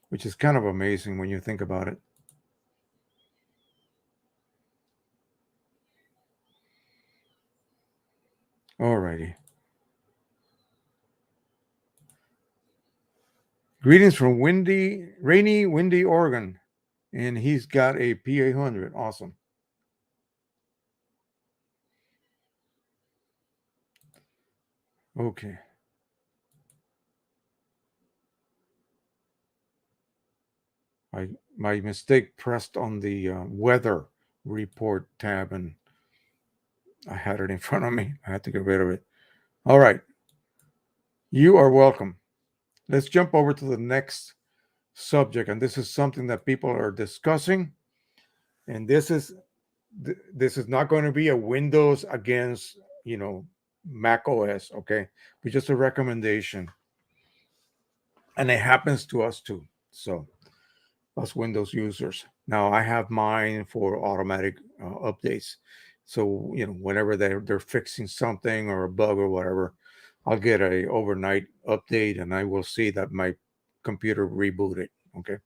which is kind of amazing when you think about it. Alrighty. Greetings from rainy, windy Oregon. And he's got a P800. Awesome. Okay. My mistake pressed on the weather report tab, and I had it in front of me. I had to get rid of it. All right. You are welcome. Let's jump over to the next subject, and this is something that people are discussing. And this is not going to be a Windows against, Mac OS, okay? But just a recommendation. And it happens to us too. So, us Windows users. Now, I have mine for automatic updates. So, whenever they're fixing something or a bug or whatever, I'll get a overnight update and I will see that my computer rebooted. Okay.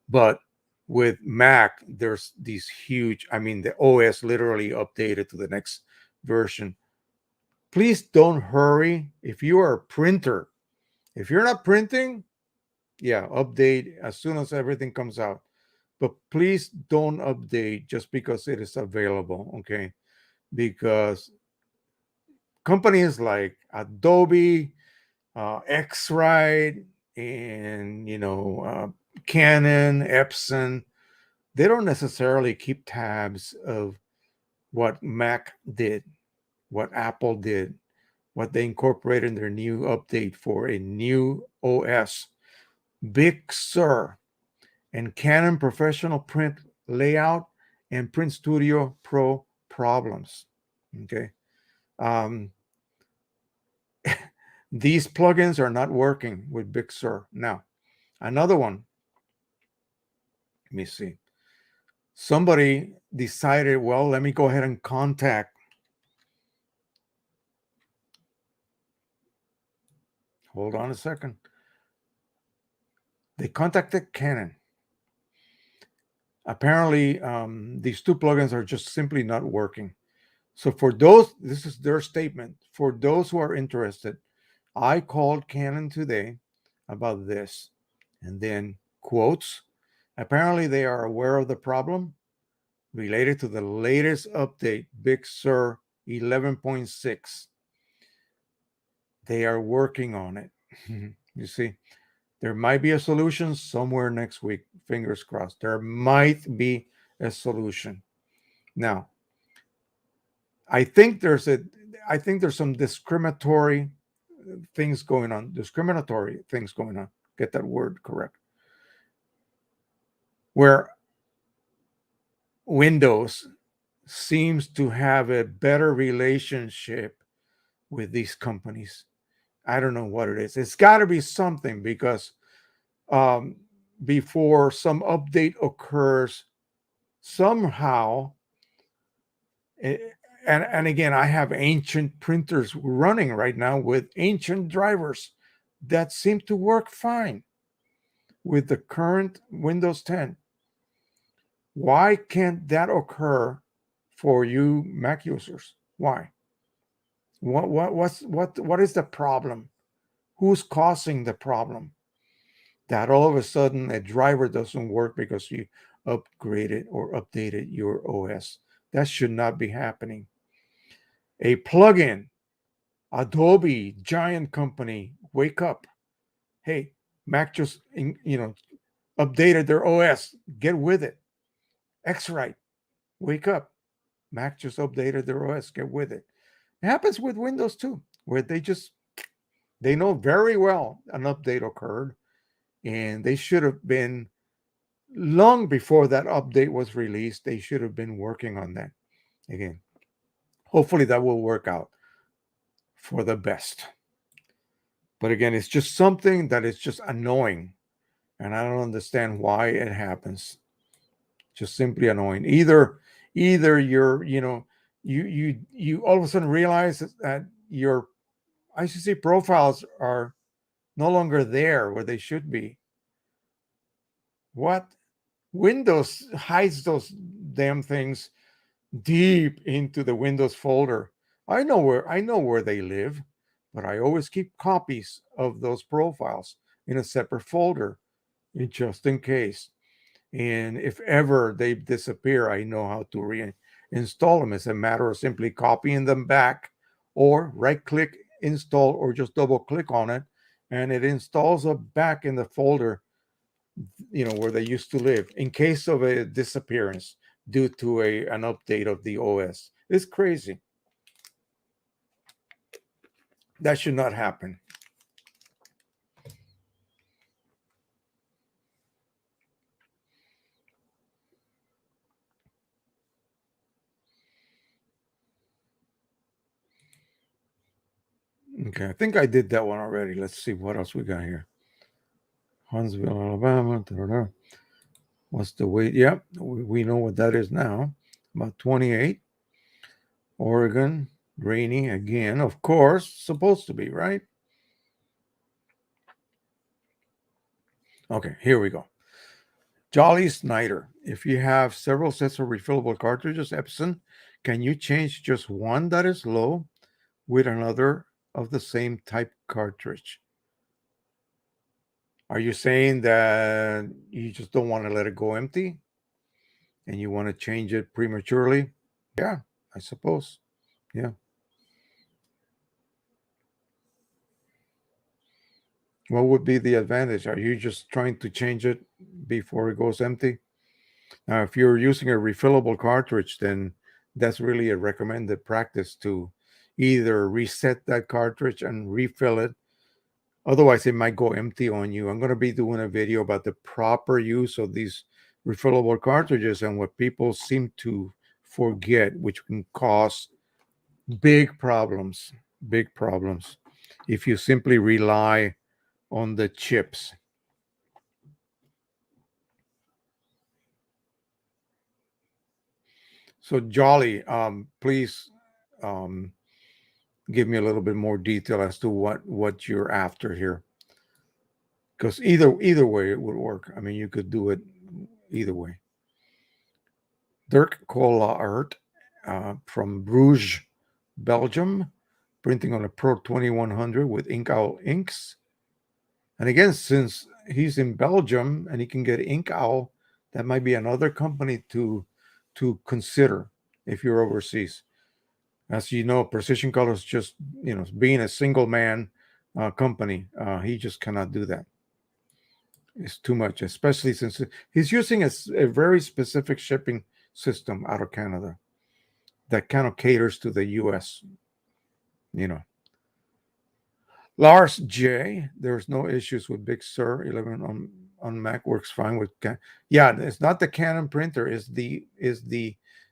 But with Mac, there's these huge, the OS literally updated to the next version. Please don't hurry. If you are a printer, if you're not printing, yeah, update as soon as everything comes out. But please don't update just because it is available, okay? Because companies like Adobe, X-Rite, and Canon, EPSON, they don't necessarily keep tabs of what Mac did, what Apple did, what they incorporated in their new update for a new OS. Big Sur and Canon Professional Print Layout and Print Studio Pro problems. Okay. These plugins are not working with Big Sur. Now, another one. Let me see. Somebody decided, well, let me go ahead and contact. Hold on a second. They contacted Canon. Apparently, these two plugins are just simply not working. So for those, this is their statement. For those who are interested, I called Canon today about this. And then quotes. Apparently, they are aware of the problem related to the latest update, Big Sur 11.6. They are working on it. You see, there might be a solution somewhere next week. Fingers crossed. There might be a solution. Now, I think there's some discriminatory things going on. Get that word correct. Where Windows seems to have a better relationship with these companies. I don't know what it is. It's got to be something, because um, before some update occurs, somehow, eh, and again, I have ancient printers running right now with ancient drivers that seem to work fine with the current Windows 10. Why can't that occur for you Mac users? Why? What is the problem? Who's causing the problem? That all of a sudden a driver doesn't work because you upgraded or updated your OS. That should not be happening. A plugin, Adobe, giant company, wake up. Hey, Mac just updated their OS. Get with it. X-Rite, wake up. Mac just updated their OS. Get with it. It happens with Windows too, where they know very well an update occurred, and they should have been, long before that update was released, they should have been working on that. Again, hopefully that will work out for the best. But again, it's just something that is just annoying, and I don't understand why it happens. Just simply annoying. Either you're, you all of a sudden realize that your ICC profiles are no longer there where they should be. What? Windows hides those damn things deep into the Windows folder. I know where they live, but I always keep copies of those profiles in a separate folder, just in case. And if ever they disappear, I know how to reinstall them. It's a matter of simply copying them back, or right-click install, or just double-click on it, and it installs them back in the folder, where they used to live, in case of a disappearance due to an update of the OS. It's crazy. That should not happen. Okay, I think I did that one already. Let's see what else we got here. Huntsville, Alabama. What's the weight? Yep, we know what that is now. About 28. Oregon, rainy again, of course. Supposed to be, right? Okay, here we go. Jolly Snyder. If you have several sets of refillable cartridges, Epson, can you change just one that is low with another of the same type cartridge? Are you saying that you just don't want to let it go empty and you want to change it prematurely? Yeah, I suppose. Yeah. What would be the advantage? Are you just trying to change it before it goes empty? Now, if you're using a refillable cartridge, then that's really a recommended practice to either reset that cartridge and refill it. Otherwise, it might go empty on you. I'm going to be doing a video about the proper use of these refillable cartridges and what people seem to forget, which can cause big problems, if you simply rely on the chips. So Jolly, please give me a little bit more detail as to what you're after here, because either way it would work. I mean, you could do it either way. Dirk Collard from Bruges, Belgium, printing on a Pro 2100 with Ink Owl inks. And again, since he's in Belgium and he can get Ink Owl, that might be another company to consider if you're overseas. As you know, Precisioncolors, just being a single man company, he just cannot do that. It's too much, especially since he's using a very specific shipping system out of Canada that kind of caters to the U.S. Lars J. There's no issues with Big Sur 11 on on Mac works fine with yeah, it's not the Canon printer, is the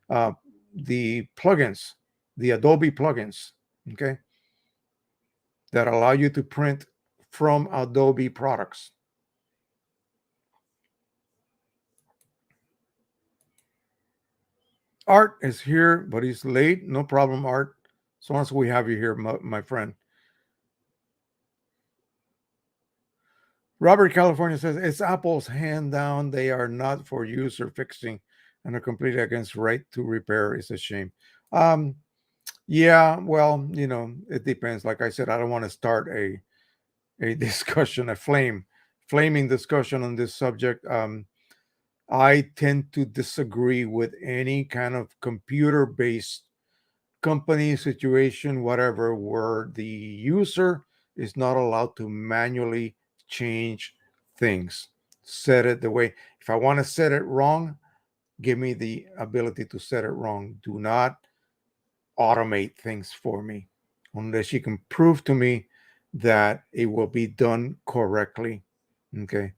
plugins, the Adobe plugins, okay, that allow you to print from Adobe products. Art is here, but he's late. No problem, Art. So long as we have you here, my friend. Robert California says it's Apple's hand down. They are not for user fixing and are completely against right to repair. It's a shame. Yeah, well, it depends. Like I said, I don't want to start a discussion, a flaming discussion on this subject. I tend to disagree with any kind of computer-based company situation, whatever, where the user is not allowed to manually change things, set it the way. If I want to set it wrong, give me the ability to set it wrong. Do not automate things for me unless you can prove to me that it will be done correctly. Okay.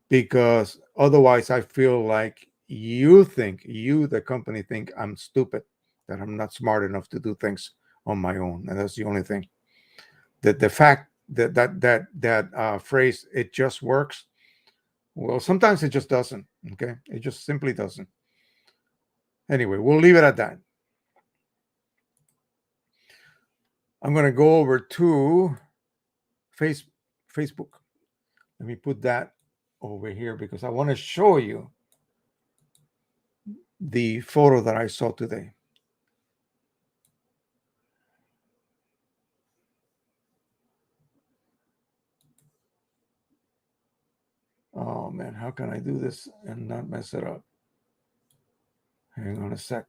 Because otherwise I feel like you, the company, think I'm stupid, that I'm not smart enough to do things on my own. And that's the only thing. That the fact that phrase, it just works, well, sometimes it just doesn't. Okay. It just simply doesn't. Anyway, we'll leave it at that. I'm going to go over to Facebook. Let me put that over here because I want to show you the photo that I saw today. Oh man, how can I do this and not mess it up? Hang on a sec.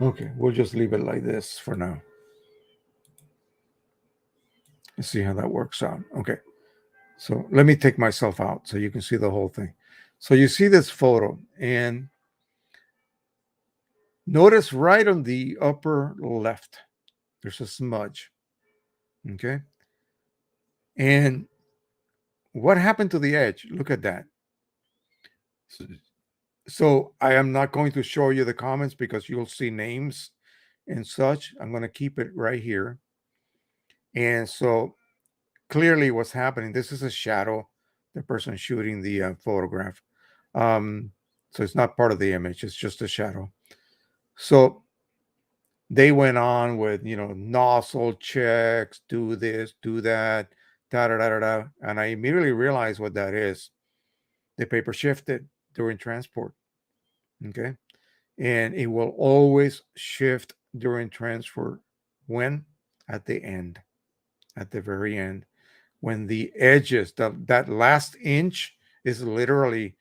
Okay, we'll just leave it like this for now. Let's see how that works out. Okay, so let me take myself out so you can see the whole thing. So you see this photo, and notice right on the upper left, there's a smudge. Okay, and what happened to the edge? Look at that. So I am not going to show you the comments because you'll see names and such. I'm going to keep it right here. And so clearly what's happening, this is a shadow, the person shooting the photograph. So it's not part of the image, it's just a shadow. So they went on with, nozzle checks, do this, do that, da da da da da. And I immediately realized what that is. The paper shifted during transport. Okay. And it will always shift during transfer. When? At the end, at the very end, when the edges, that last inch is literally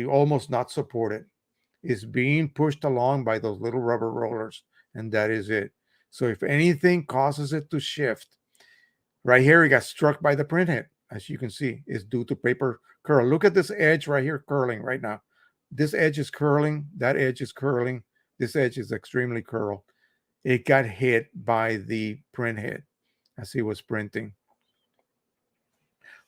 almost not supported, is being pushed along by those little rubber rollers, and that is it. So if anything causes it to shift, right here, it got struck by the printhead, as you can see, is due to paper curl. Look at this edge right here curling right now. This edge is curling, that edge is curling, this edge is extremely curled. It got hit by the printhead as he was printing.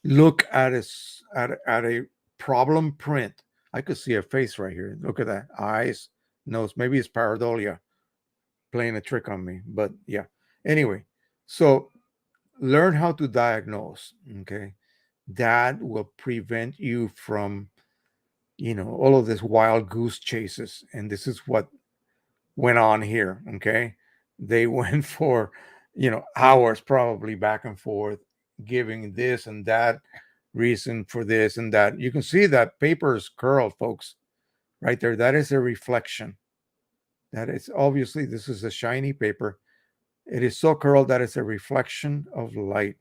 Look at a problem print. I could see a face right here. Look at that. Eyes, nose. Maybe it's pareidolia playing a trick on me. But yeah. Anyway, so learn how to diagnose. Okay. That will prevent you from, all of this wild goose chases. And this is what went on here. Okay. They went for, hours probably back and forth, giving this and that reason for this and that. You can see that paper is curled, folks, right there. That is a reflection. That is obviously, this is a shiny paper. It is so curled that it's a reflection of light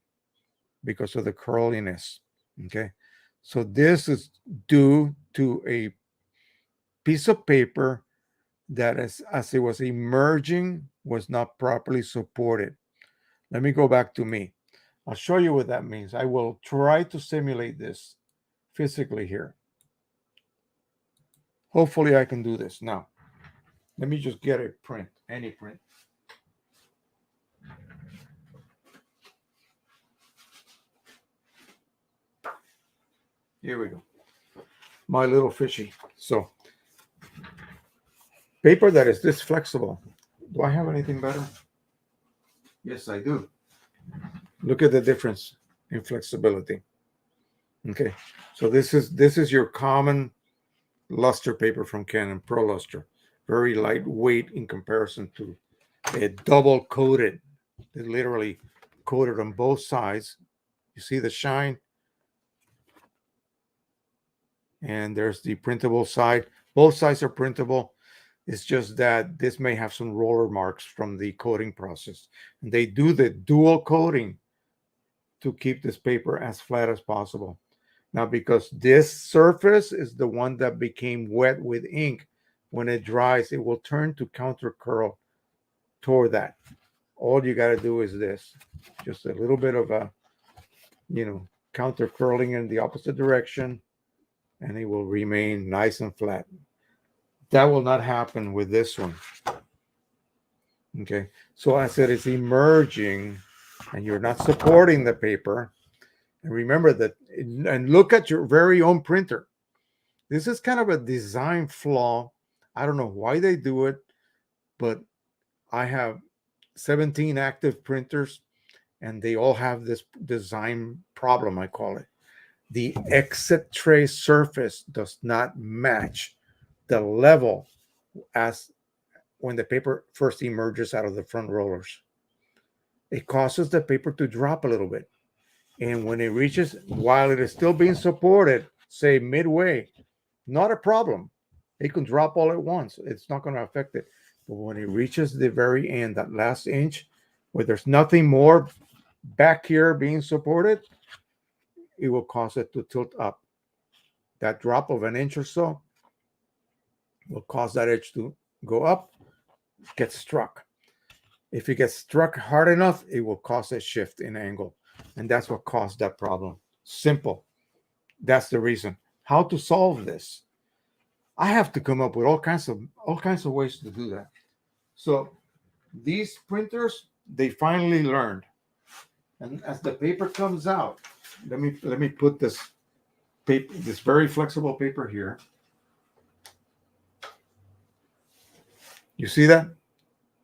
because of the curliness. Okay. So this is due to a piece of paper that, as it was emerging, was not properly supported. Let me go back to me. I'll show you what that means. I will try to simulate this physically here. Hopefully I can do this. Now, let me just get a print, any print. Here we go. My little fishy. So, paper that is this flexible. Do I have anything better? Yes, I do. Look at the difference in flexibility. Okay, so this is your common luster paper from Canon, Pro Luster. Very lightweight in comparison to a double coated. They literally coated on both sides. You see the shine? And there's the printable side. Both sides are printable. It's just that this may have some roller marks from the coating process. And they do the dual coating to keep this paper as flat as possible. Now, because this surface is the one that became wet with ink, when it dries, it will turn to counter curl toward that. All you got to do is this, just a little bit of a, counter curling in the opposite direction, and it will remain nice and flat. That will not happen with this one. Okay, so as it is emerging and you're not supporting the paper, and remember that, and look at your very own printer. This is kind of a design flaw. I don't know why they do it, but I have 17 active printers, and they all have this design problem, I call it. The exit tray surface does not match the level as when the paper first emerges out of the front rollers. It causes the paper to drop a little bit. And when it reaches, while it is still being supported, say midway, not a problem. It can drop all at once. It's not going to affect it. But when it reaches the very end, that last inch, where there's nothing more back here being supported, it will cause it to tilt up. That drop of an inch or so will cause that edge to go up, get struck. If it gets struck hard enough, it will cause a shift in angle. And that's what caused that problem. Simple. That's the reason. How to solve this? I have to come up with all kinds of ways to do that. So these printers, they finally learned. And as the paper comes out, let me put this paper, this very flexible paper here. You see that?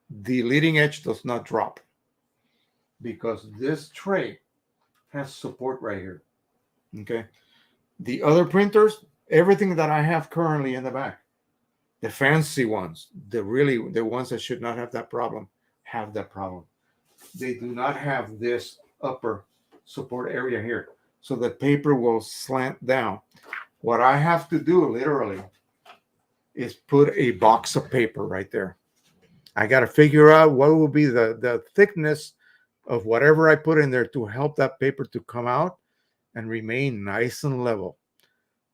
The leading edge does not drop because this tray has support right here. Okay. The other printers, everything that I have currently in the back, the fancy ones, the ones that should not have that problem, have that problem. They do not have this upper support area here. So the paper will slant down. What I have to do literally is put a box of paper right there. I got to figure out what will be the thickness of whatever I put in there to help that paper to come out and remain nice and level,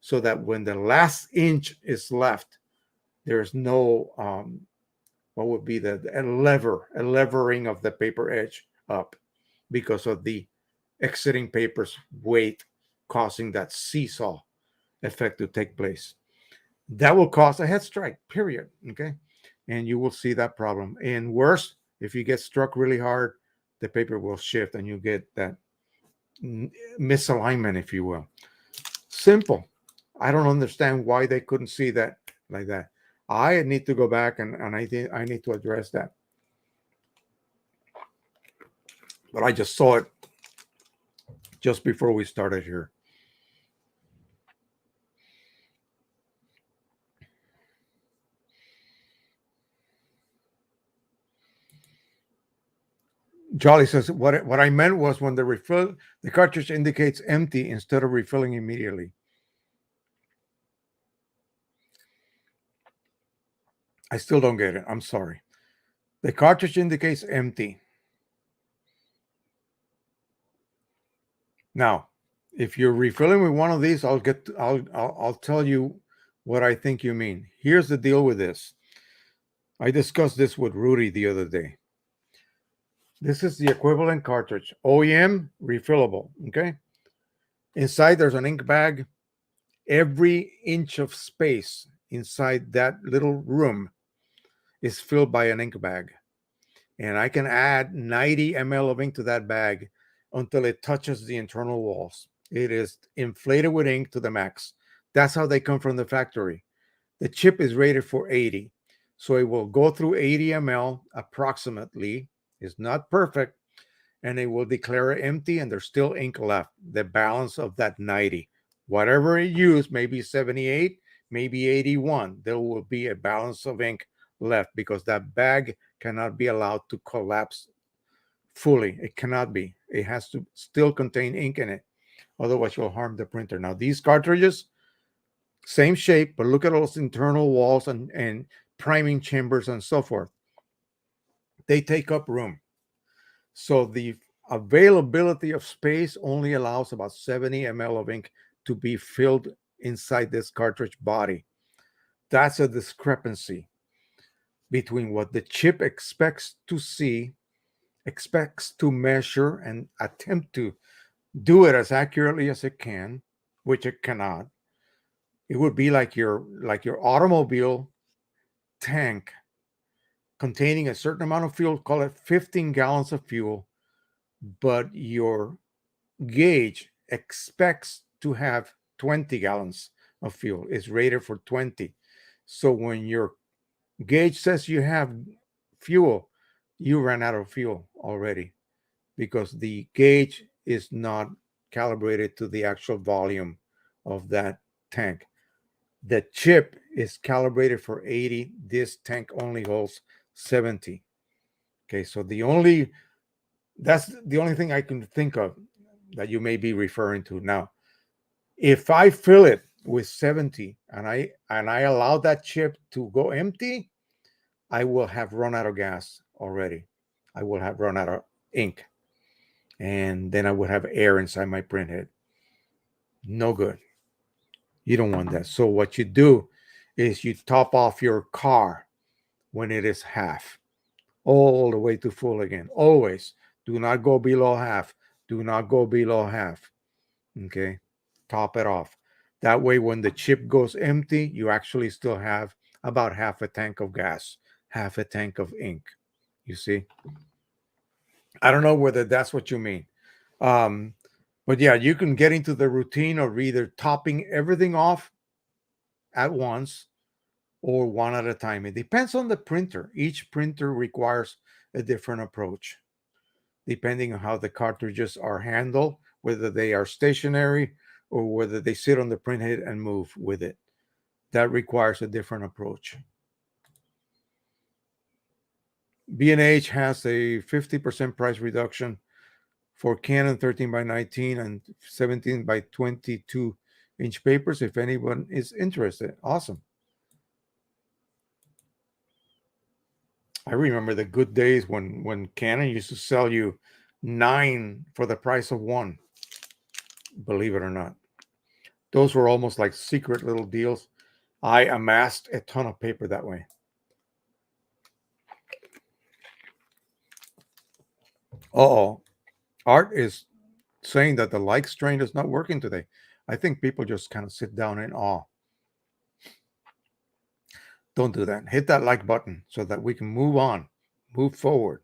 so that when the last inch is left, there's no what would be a levering of the paper edge up because of the exiting paper's weight causing that seesaw effect to take place. That will cause a head strike, period. Okay. And you will see that problem. And worse, if you get struck really hard, the paper will shift and you get that misalignment, if you will. Simple. I don't understand why they couldn't see that like that. I need to go back and I need to address that. But I just saw it just before we started here. Jolly says, what I meant was when the cartridge indicates empty instead of refilling immediately. I still don't get it. I'm sorry. The cartridge indicates empty. Now, if you're refilling with one of these, I'll tell you what I think you mean. Here's the deal with this. I discussed this with Rudy the other day. This is the equivalent cartridge, OEM refillable. Okay. Inside there's an ink bag. Every inch of space inside that little room is filled by an ink bag. And I can add 90 ml of ink to that bag until it touches the internal walls. It is inflated with ink to the max. That's how they come from the factory. The chip is rated for 80. So it will go through 80 ml approximately. It's not perfect. And it will declare it empty and there's still ink left. The balance of that 90. Whatever it used, maybe 78, maybe 81. There will be a balance of ink left because that bag cannot be allowed to collapse fully. It cannot be. It has to still contain ink in it. Otherwise, you'll harm the printer. Now, these cartridges, same shape, but look at all those internal walls and priming chambers and so forth. They take up room. So the availability of space only allows about 70 ml of ink to be filled inside this cartridge body. That's a discrepancy between what the chip expects to see, expects to measure, and attempt to do it as accurately as it can, which it cannot. It would be like your automobile tank containing a certain amount of fuel, call it 15 gallons of fuel, but your gauge expects to have 20 gallons of fuel. It's rated for 20. So when your gauge says you have fuel, you ran out of fuel already because the gauge is not calibrated to the actual volume of that tank. The chip is calibrated for 80. This tank only holds 70. Okay, so that's the only thing I can think of that you may be referring to. Now, if I fill it with 70 and I allow that chip to go empty, I will have run out of gas already. I will have run out of ink. And then I would have air inside my printhead. No good. You don't want that. So what you do is you top off your car when it is half, all the way to full again. Always do not go below half. Do not go below half. Okay, top it off. That way, when the chip goes empty, you actually still have about half a tank of gas, half a tank of ink. You see? I don't know whether that's what you mean. But yeah, you can get into the routine of either topping everything off at once or one at a time. It depends on the printer. Each printer requires a different approach, depending on how the cartridges are handled, whether they are stationary or whether they sit on the printhead and move with it. That requires a different approach. B&H has a 50% price reduction for Canon 13 by 19 and 17 by 22 inch papers if anyone is interested. Awesome. I remember the good days when Canon used to sell you 9 for the price of 1. Believe it or not. Those were almost like secret little deals. I amassed a ton of paper that way. Uh-oh. Art is saying that the like strain is not working today. I think people just kind of sit down in awe. Don't do that. Hit that like button so that we can move on, move forward.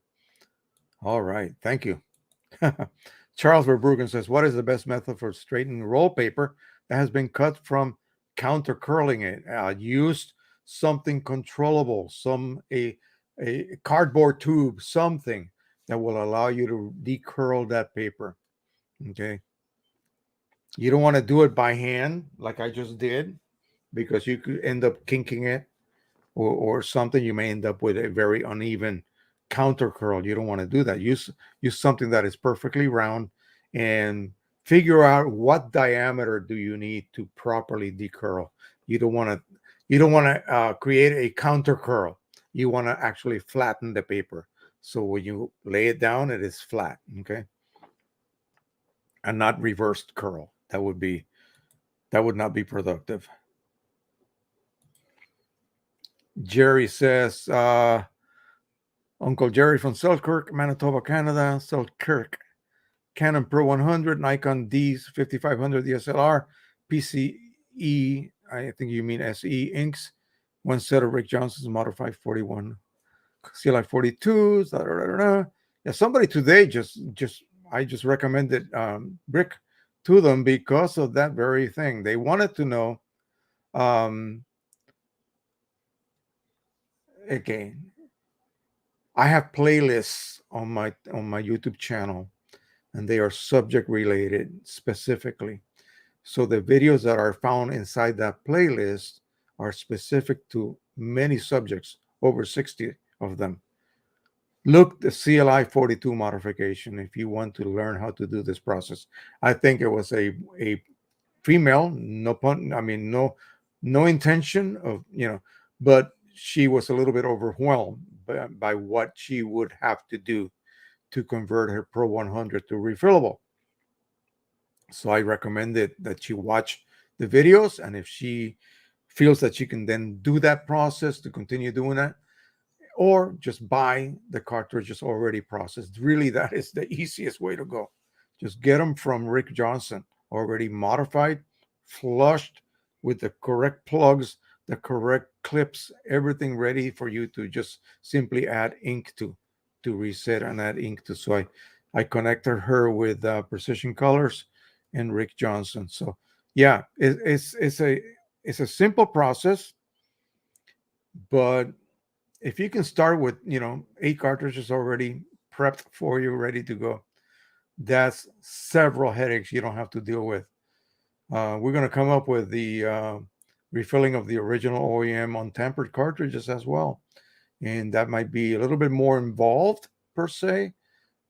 All right. Thank you. Charles Verbruggen says, what is the best method for straightening roll paper that has been cut from counter curling it? Use something controllable, a cardboard tube, something that will allow you to decurl that paper. Okay. You don't want to do it by hand like I just did because you could end up kinking it or something. You may end up with a very uneven counter curl. You don't want to do that. Use something that is perfectly round and figure out what diameter do you need to properly decurl. You don't want to create a counter curl. You want to actually flatten the paper. So when you lay it down, it is flat, okay? And not reversed curl. That would not be productive. Jerry says, Uncle Jerry from Selkirk, Manitoba, Canada. Selkirk. Canon Pro-1000, Nikon D5500 DSLR, PCE, I think you mean SE inks, one set of Rick Johnson's Modified 41 CLI-42s. Yeah, somebody today I just recommended Rick to them because of that very thing. They wanted to know, again, I have playlists on my YouTube channel, and they are subject related specifically. So the videos that are found inside that playlist are specific to many subjects, over 60 of them. Look, the CLI-42 modification, if you want to learn how to do this process. I think it was a female, no pun, I mean, no intention of, but she was a little bit overwhelmed by what she would have to do to convert her Pro 100 to refillable. So I recommended that she watch the videos, and if she feels that she can then do that process to continue doing that, or just buy the cartridges already processed. Really, that is the easiest way to go. Just get them from Rick Johnson, already modified, flushed with the correct plugs, the correct clips, everything ready for you to just simply add ink to reset and add ink to. So I connected her with Precisioncolors and Rick Johnson. So yeah, it's a simple process, but if you can start with 8 cartridges already prepped for you, ready to go, that's several headaches you don't have to deal with. We're going to come up with the refilling of the original OEM untampered cartridges as well, and that might be a little bit more involved per se,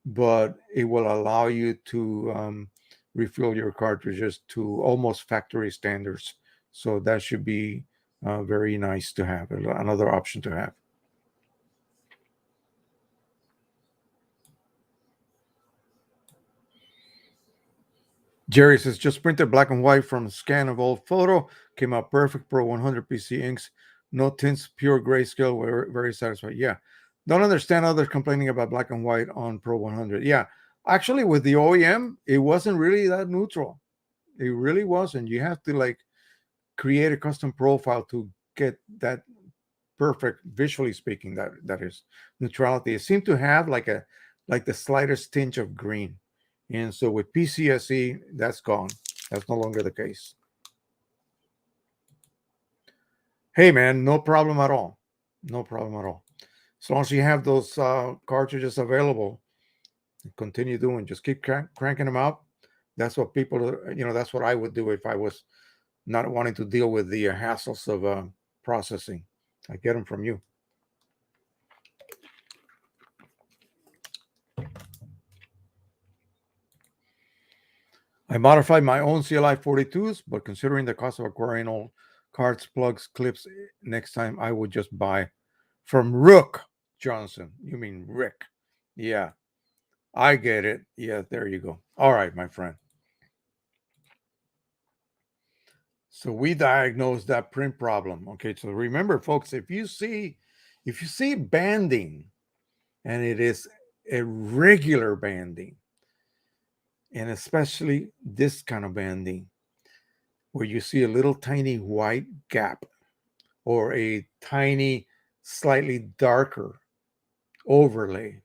but it will allow you to refill your cartridges to almost factory standards. So that should be very nice to have, another option to have. Jerry says, just printed black and white from a scan of old photo. Came out perfect. Pro 100 PC inks. No tints, pure grayscale. We're very satisfied. Yeah. Don't understand others complaining about black and white on Pro 100. Yeah. Actually, with the OEM, it wasn't really that neutral. It really wasn't. You have to create a custom profile to get that perfect, visually speaking, that is neutrality. It seemed to have like the slightest tinge of green. And so with PCSE, that's gone. That's no longer the case. Hey, man, no problem at all. No problem at all. As long as you have those cartridges available, continue doing. Just keep cranking them out. That's what people, that's what I would do if I was not wanting to deal with the hassles of processing. I get them from you. I modified my own CLI-42s, but considering the cost of acquiring all carts, plugs, clips, next time I would just buy from Rook Johnson. You mean Rick? Yeah, I get it. Yeah, there you go. All right, my friend. So we diagnosed that print problem. Okay, so remember, folks, if you see banding, and it is irregular banding, and especially this kind of banding, where you see a little tiny white gap or a tiny, slightly darker overlay,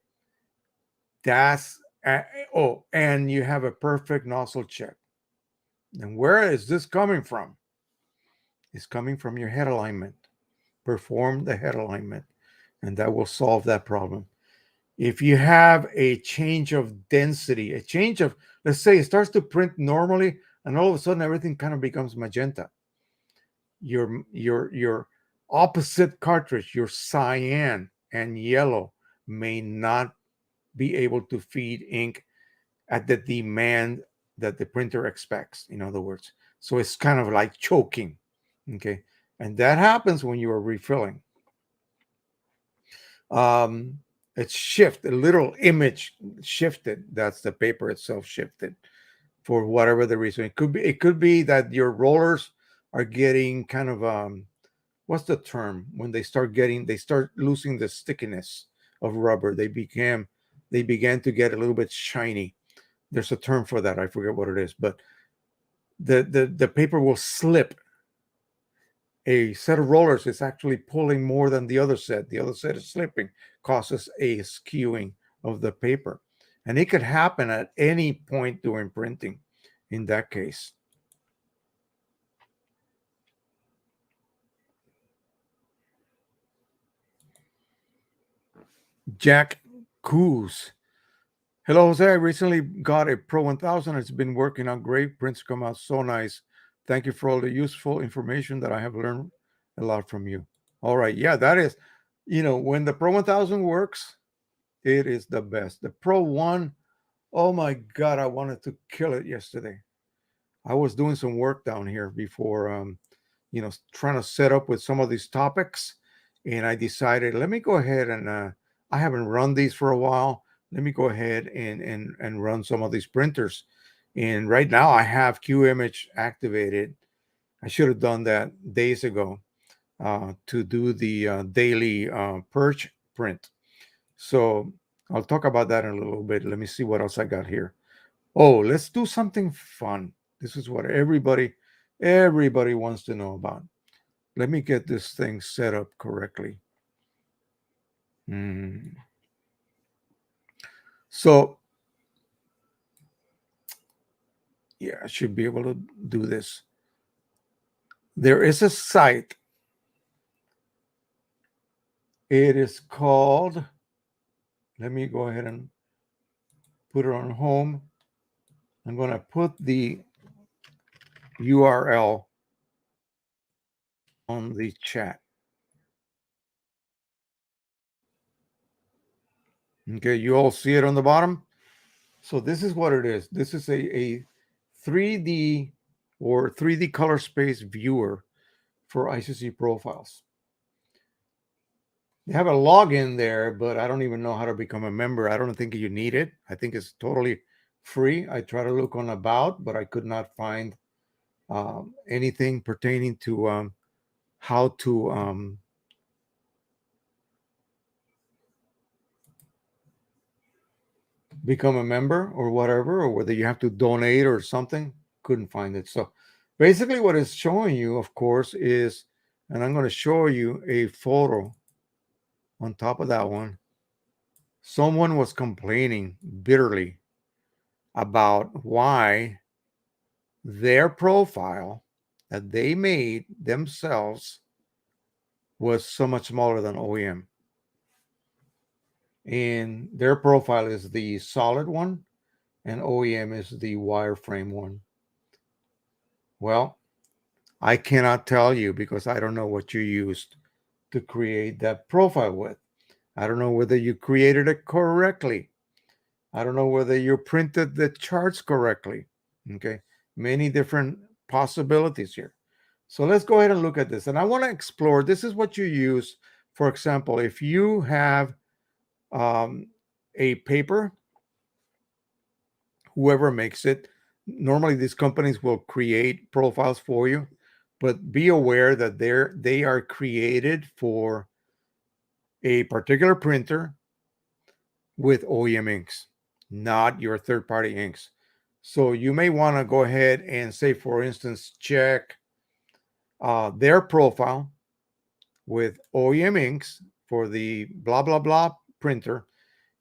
that's and you have a perfect nozzle check. And where is this coming from? It's coming from your head alignment. Perform the head alignment, and that will solve that problem. If you have a change of density, a change of, let's say it starts to print normally, and all of a sudden everything kind of becomes magenta. Your opposite cartridge, your cyan and yellow, may not be able to feed ink at the demand that the printer expects, in other words. So it's kind of like choking, okay? And that happens when you are refilling. It's shift, a little image shifted. That's the paper itself shifted for whatever the reason. It could be that your rollers are getting kind of what's the term when they start losing the stickiness of rubber. They began to get a little bit shiny. There's a term for that. I forget what it is, but the paper will slip. A set of rollers is actually pulling more than the other set. The other set is slipping, causes a skewing of the paper. And it could happen at any point during printing. in that case. Jack Coos. Hello, Jose. I recently got a Pro 1000. It's been working out great. Prints come out so nice. Thank you for all the useful information that I have learned a lot from you. All right. Yeah, that is, when the Pro 1000 works, it is the best. The Pro 1, oh my God, I wanted to kill it yesterday. I was doing some work down here before, trying to set up with some of these topics. And I decided, let me go ahead and I haven't run these for a while. Let me go ahead and run some of these printers. And right now I have Qimage activated. I should have done that days ago to do the daily purge print. So I'll talk about that in a little bit. Let me see what else I got here. Oh, let's do something fun. This is what everybody wants to know about. Let me get this thing set up correctly. So, yeah, I should be able to do this. There is a site. It is called, let me go ahead and put it on home. I'm going to put the URL on the chat. Okay, you all see it on the bottom? So this is what it is. This is a 3D or 3D color space viewer for ICC profiles. They have a login there, but I don't even know how to become a member. I don't think you need it. I think it's totally free. I tried to look on About, but I could not find anything pertaining to how to become a member or whatever, or whether you have to donate or something. Couldn't find it. So basically what it's showing you, of course, is, and I'm going to show you a photo on top of that one. Someone was complaining bitterly about why their profile that they made themselves was so much smaller than OEM. And their profile is the solid one, and OEM is the wireframe one. Well, I cannot tell you because I don't know what you used to create that profile with. I don't know whether you created it correctly. I don't know whether you printed the charts correctly. Okay, many different possibilities here. So let's go ahead and look at this. And I want to explore, this is what you use. For example, if you have a paper, whoever makes it, normally these companies will create profiles for you, but be aware that they are created for a particular printer with OEM inks, not your third-party inks. So you may want to go ahead and say, for instance, check their profile with OEM inks for the blah, blah, blah printer.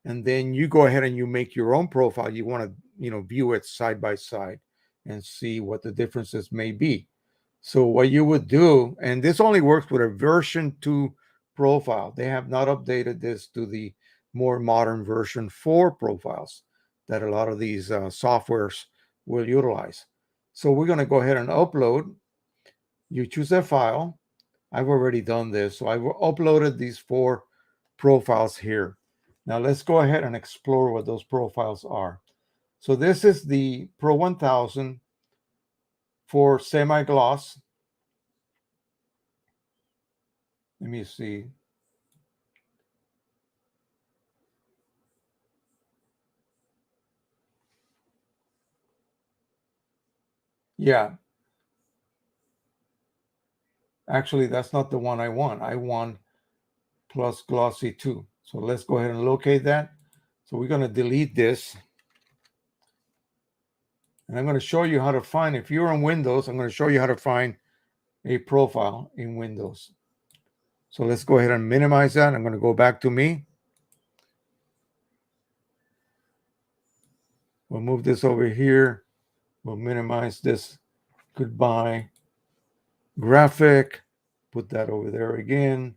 And then you go ahead and you make your own profile. You want to, view it side by side and see what the differences may be. So what you would do, and this only works with a version 2 profile. They have not updated this to the more modern version 4 profiles that a lot of these softwares will utilize. So we're going to go ahead and upload. You choose a file. I've already done this. So I've uploaded these 4 profiles here. Now let's go ahead and explore what those profiles are. So this is the Pro 1000 for semi-gloss. Let me see. Yeah. Actually, that's not the one I want. I want plus glossy 2. So let's go ahead and locate that. So we're going to delete this. And I'm going to show you how to find, if you're on Windows, I'm going to show you how to find a profile in Windows. So let's go ahead and minimize that. I'm going to go back to me. We'll move this over here We'll minimize this goodbye graphic. Put that over there again.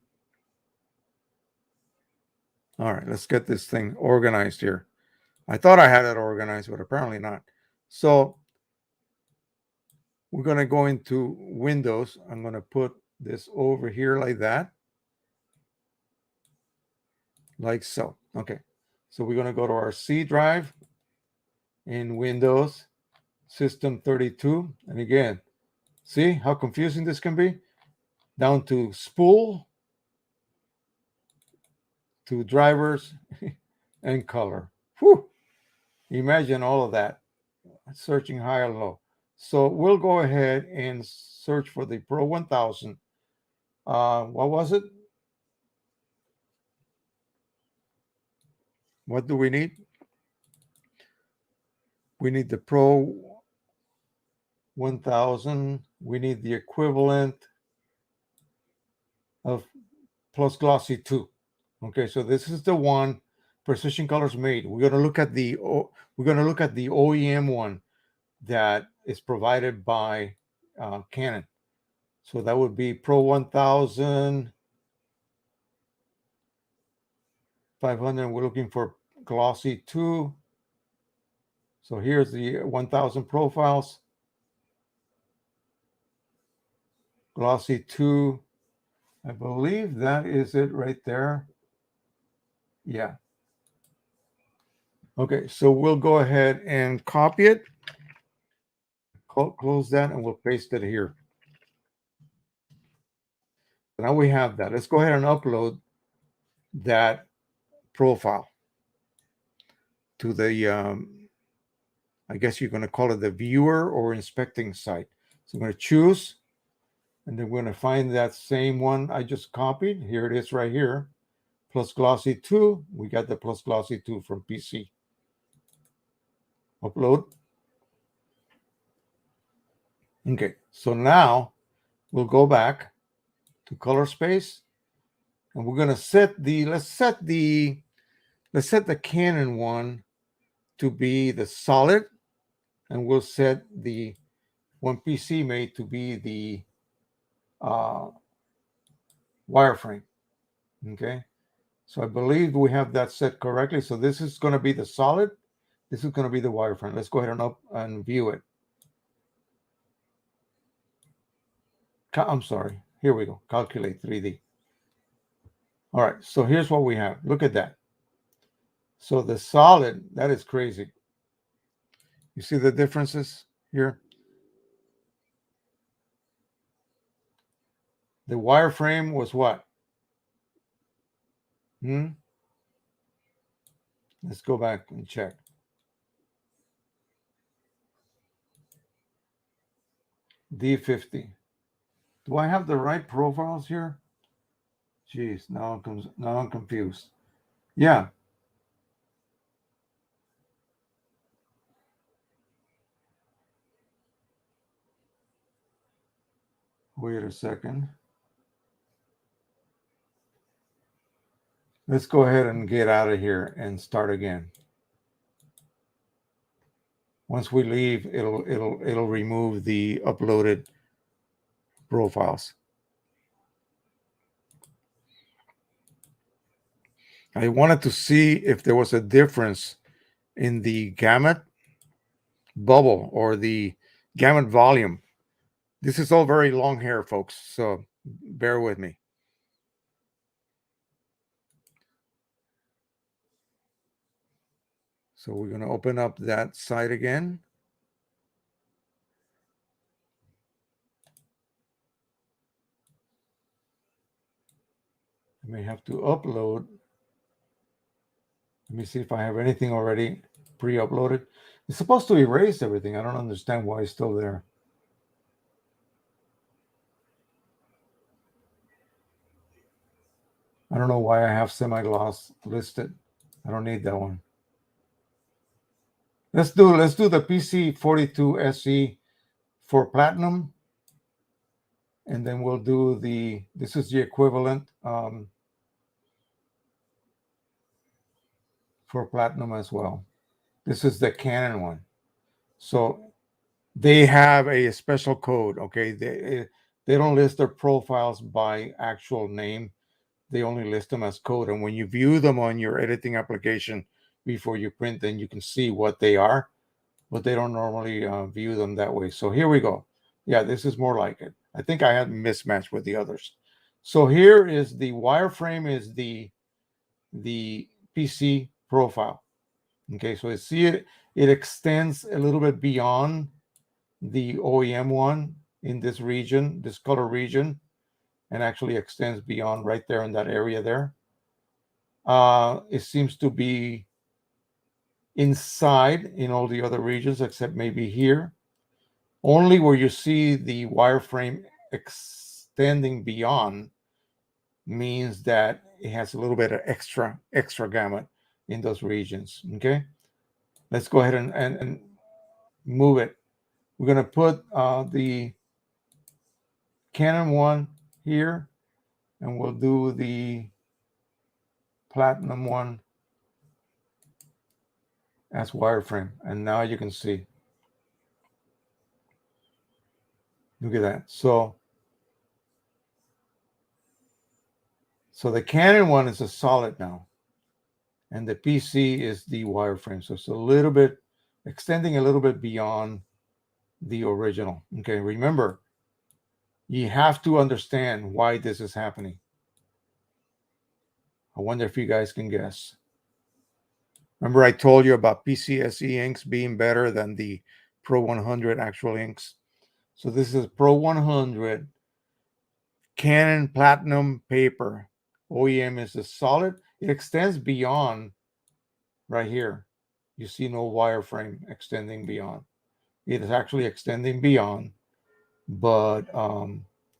All right, let's get this thing organized here. I thought I had it organized, but apparently not. So we're going to go into Windows. I'm going to put this over here like that. Like so. Okay. So we're going to go to our C drive in Windows, System 32. And again, see how confusing this can be? Down to spool, to drivers, and color. Whew. Imagine all of that. Searching high or low. So we'll go ahead and search for the Pro 1000. What was it? What do we need? We need the Pro 1000. We need the equivalent of plus glossy 2. Okay, so this is the one Precisioncolors made. We're going to look at the OEM one that is provided by Canon. So that would be Pro 1000 500. We're looking for glossy 2. So here's the 1000 profiles. Glossy 2. I believe that is it right there. Yeah. Okay, so we'll go ahead and copy it. Close that and we'll paste it here. Now we have that. Let's go ahead and upload that profile to the, I guess you're going to call it the viewer or inspecting site. So I'm going to choose, and then we're going to find that same one I just copied. Here it is right here. Plus glossy 2. We got the plus glossy 2 from PC. Upload. Okay, so now we'll go back to color space, and we're going to set the, let's set the Canon one to be the solid, and we'll set the one PC made to be the wireframe. Okay, so I believe we have that set correctly. So this is going to be the solid. This is going to be the wireframe. Let's go ahead and view it. I'm sorry. Here we go. Calculate 3D. All right. So here's what we have. Look at that. So the solid, that is crazy. You see the differences here? The wireframe was what? Let's go back and check. D50. Do I have the right profiles here? Jeez, now I'm confused. Yeah. Wait a second. Let's go ahead and get out of here and start again. Once we leave, it'll remove the uploaded profiles. I wanted to see if there was a difference in the gamut bubble or the gamut volume. This is all very long hair, folks, so bear with me. So we're going to open up that site again. I may have to upload. Let me see if I have anything already pre-uploaded. It's supposed to erase everything. I don't understand why it's still there. I don't know why I have semi-gloss listed. I don't need that one. Let's do the PC-42 SE for platinum, and then we'll do this is the equivalent for platinum as well. This is the Canon one. So they have a special code. Okay, they don't list their profiles by actual name. They only list them as code, and when you view them on your editing application before you print, then you can see what they are, but they don't normally view them that way. So here we go. Yeah, this is more like it. I think I had mismatched with the others. So here is the wireframe, is the PC profile. Okay, so you see it extends a little bit beyond the OEM one in this region, this color region, and actually extends beyond right there in that area there. It seems to be inside in all the other regions except maybe here. Only where you see the wireframe extending beyond means that it has a little bit of extra gamut in those regions. Okay, let's go ahead and move it. We're going to put the Canon one here, and we'll do the Platinum one as wireframe. And now you can see, look at that. So the Canon one is a solid now, and the PC is the wireframe. So it's a little bit extending a little bit beyond the original. Okay, remember, you have to understand why this is happening. I wonder if you guys can guess. Remember I told you about PCSE inks being better than the Pro 100 actual inks. So this is Pro 100 Canon Platinum paper. OEM is a solid. It extends beyond right here. You see no wireframe extending beyond. It is actually extending beyond, but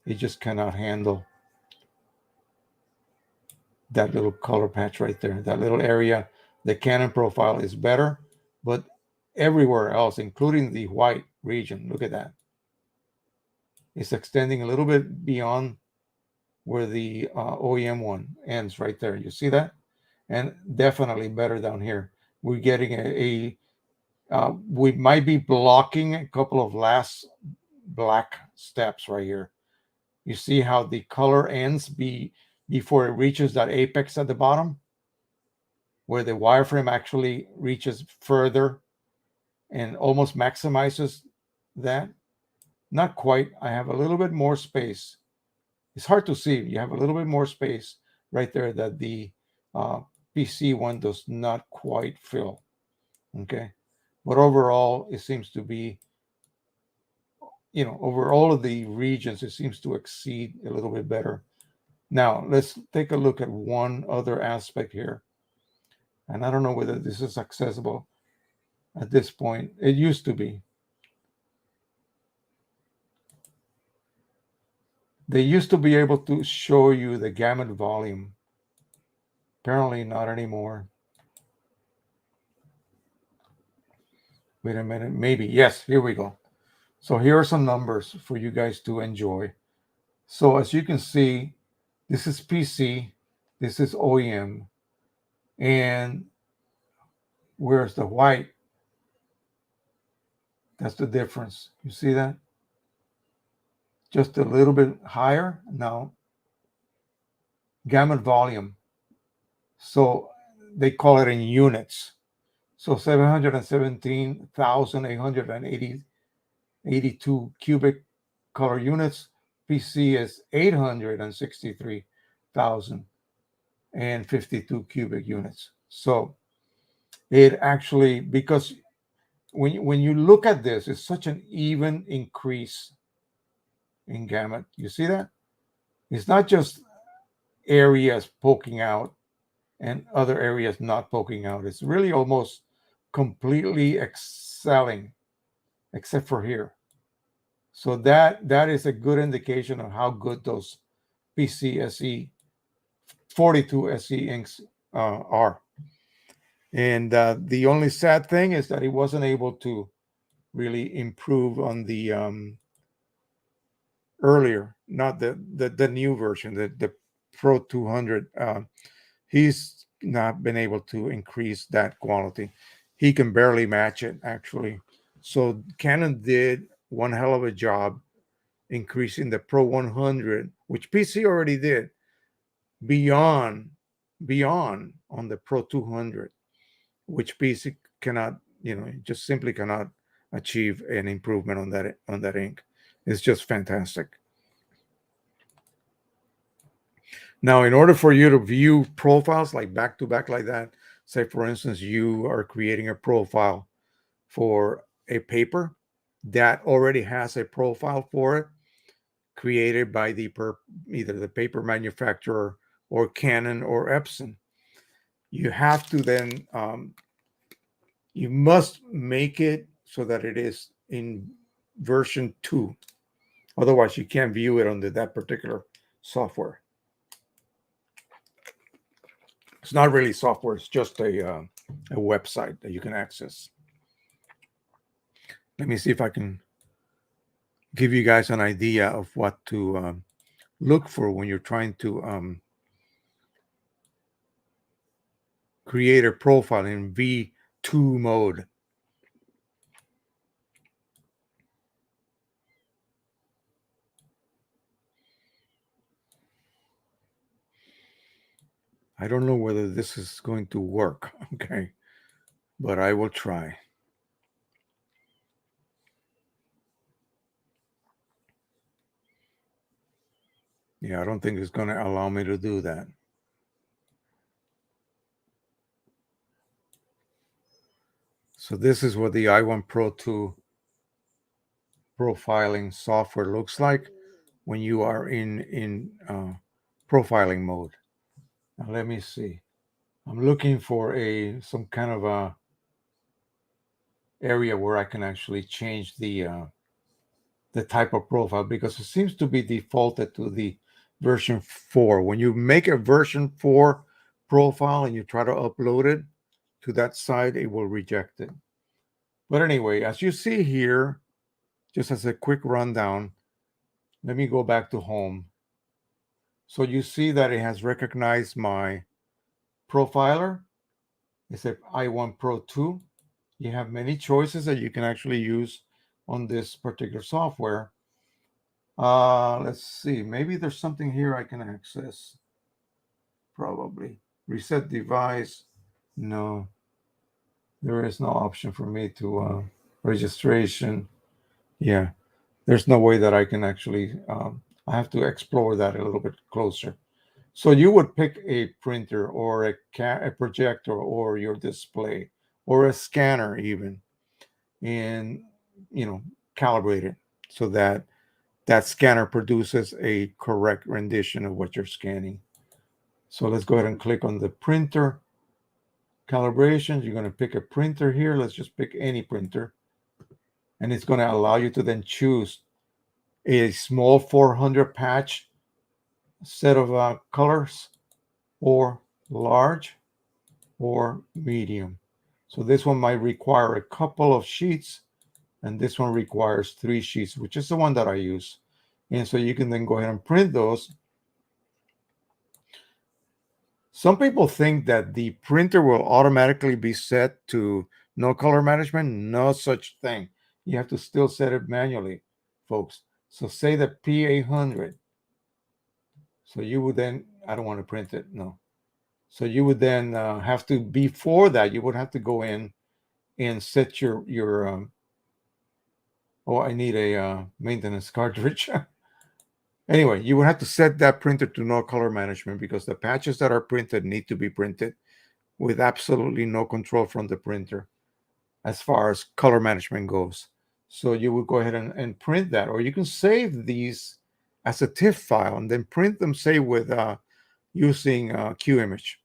it just cannot handle that little color patch right there, that little area. The Canon profile is better, but everywhere else, including the white region, look at that. It's extending a little bit beyond where the OEM one ends right there. You see that? And definitely better down here. We're getting we might be blocking a couple of last black steps right here. You see how the color ends before it reaches that apex at the bottom, where the wireframe actually reaches further and almost maximizes that? Not quite. I have a little bit more space. It's hard to see. You have a little bit more space right there that the PC one does not quite fill. Okay. But overall, it seems to be, over all of the regions, it seems to exceed a little bit better. Now, let's take a look at one other aspect here. And I don't know whether this is accessible at this point. It used to be. They used to be able to show you the gamut volume. Apparently not anymore. Wait a minute. Maybe. Yes, here we go. So here are some numbers for you guys to enjoy. So as you can see, this is PC, this is OEM, and where's the white? That's the difference. You see that? Just a little bit higher. Now, gamut volume. So they call it in units. So 717,882 cubic color units. PC is 863,052 cubic units. So it actually, because when you look at this, it's such an even increase in gamut. You see that? It's not just areas poking out and other areas not poking out. It's really almost completely excelling, except for here. So that is a good indication of how good those PCSE 42 SE inks are. And the only sad thing is that it wasn't able to really improve on the earlier, not the new version, the Pro 200. He's not been able to increase that quality. He can barely match it, actually. So Canon did one hell of a job increasing the Pro 100, which PC already did, beyond on the Pro 200, which PC cannot, just simply cannot achieve an improvement on that ink. It's just fantastic. Now, in order for you to view profiles like back to back like that, say for instance you are creating a profile for a paper that already has a profile for it created by either the paper manufacturer or Canon or Epson. You have to then you must make it so that it is in version 2. Otherwise, you can't view it under that particular software. It's not really software. It's just a website that you can access. Let me see if I can give you guys an idea of what to look for when you're trying to create a profile in V2 mode. I don't know whether this is going to work, okay, but I will try. Yeah, I don't think it's going to allow me to do that. So this is what the i1 Pro 2 profiling software looks like when you are in profiling mode. Now let me see. I'm looking for some kind of a area where I can actually change the type of profile, because it seems to be defaulted to the version 4. When you make a version 4 profile and you try to upload it to that site, it will reject it. But anyway, as you see here, just as a quick rundown, let me go back to home. So you see that it has recognized my profiler. It's a i1 Pro 2. You have many choices that you can actually use on this particular software. Let's see. Maybe there's something here I can access. Probably. Reset device. No. There is no option for me to registration. Yeah. There's no way that I can actually I have to explore that a little bit closer. So you would pick a printer or a projector or your display or a scanner even, and calibrate it so that that scanner produces a correct rendition of what you're scanning. So let's go ahead and click on the printer calibration. You're going to pick a printer here. Let's just pick any printer. And it's going to allow you to then choose a small 400 patch set of colors, or large, or medium. So this one might require a couple of sheets, and this one requires 3 sheets, which is the one that I use. And so you can then go ahead and print those. Some people think that the printer will automatically be set to no color management. No such thing. You have to still set it manually, folks. So say the P800. So you would then, I don't want to print it, no. So you would then have to, before that, you would have to go in and set your oh, I need a maintenance cartridge. Anyway, you would have to set that printer to no color management, because the patches that are printed need to be printed with absolutely no control from the printer as far as color management goes. So you would go ahead and print that, or you can save these as a TIFF file and then print them, say, with using Qimage,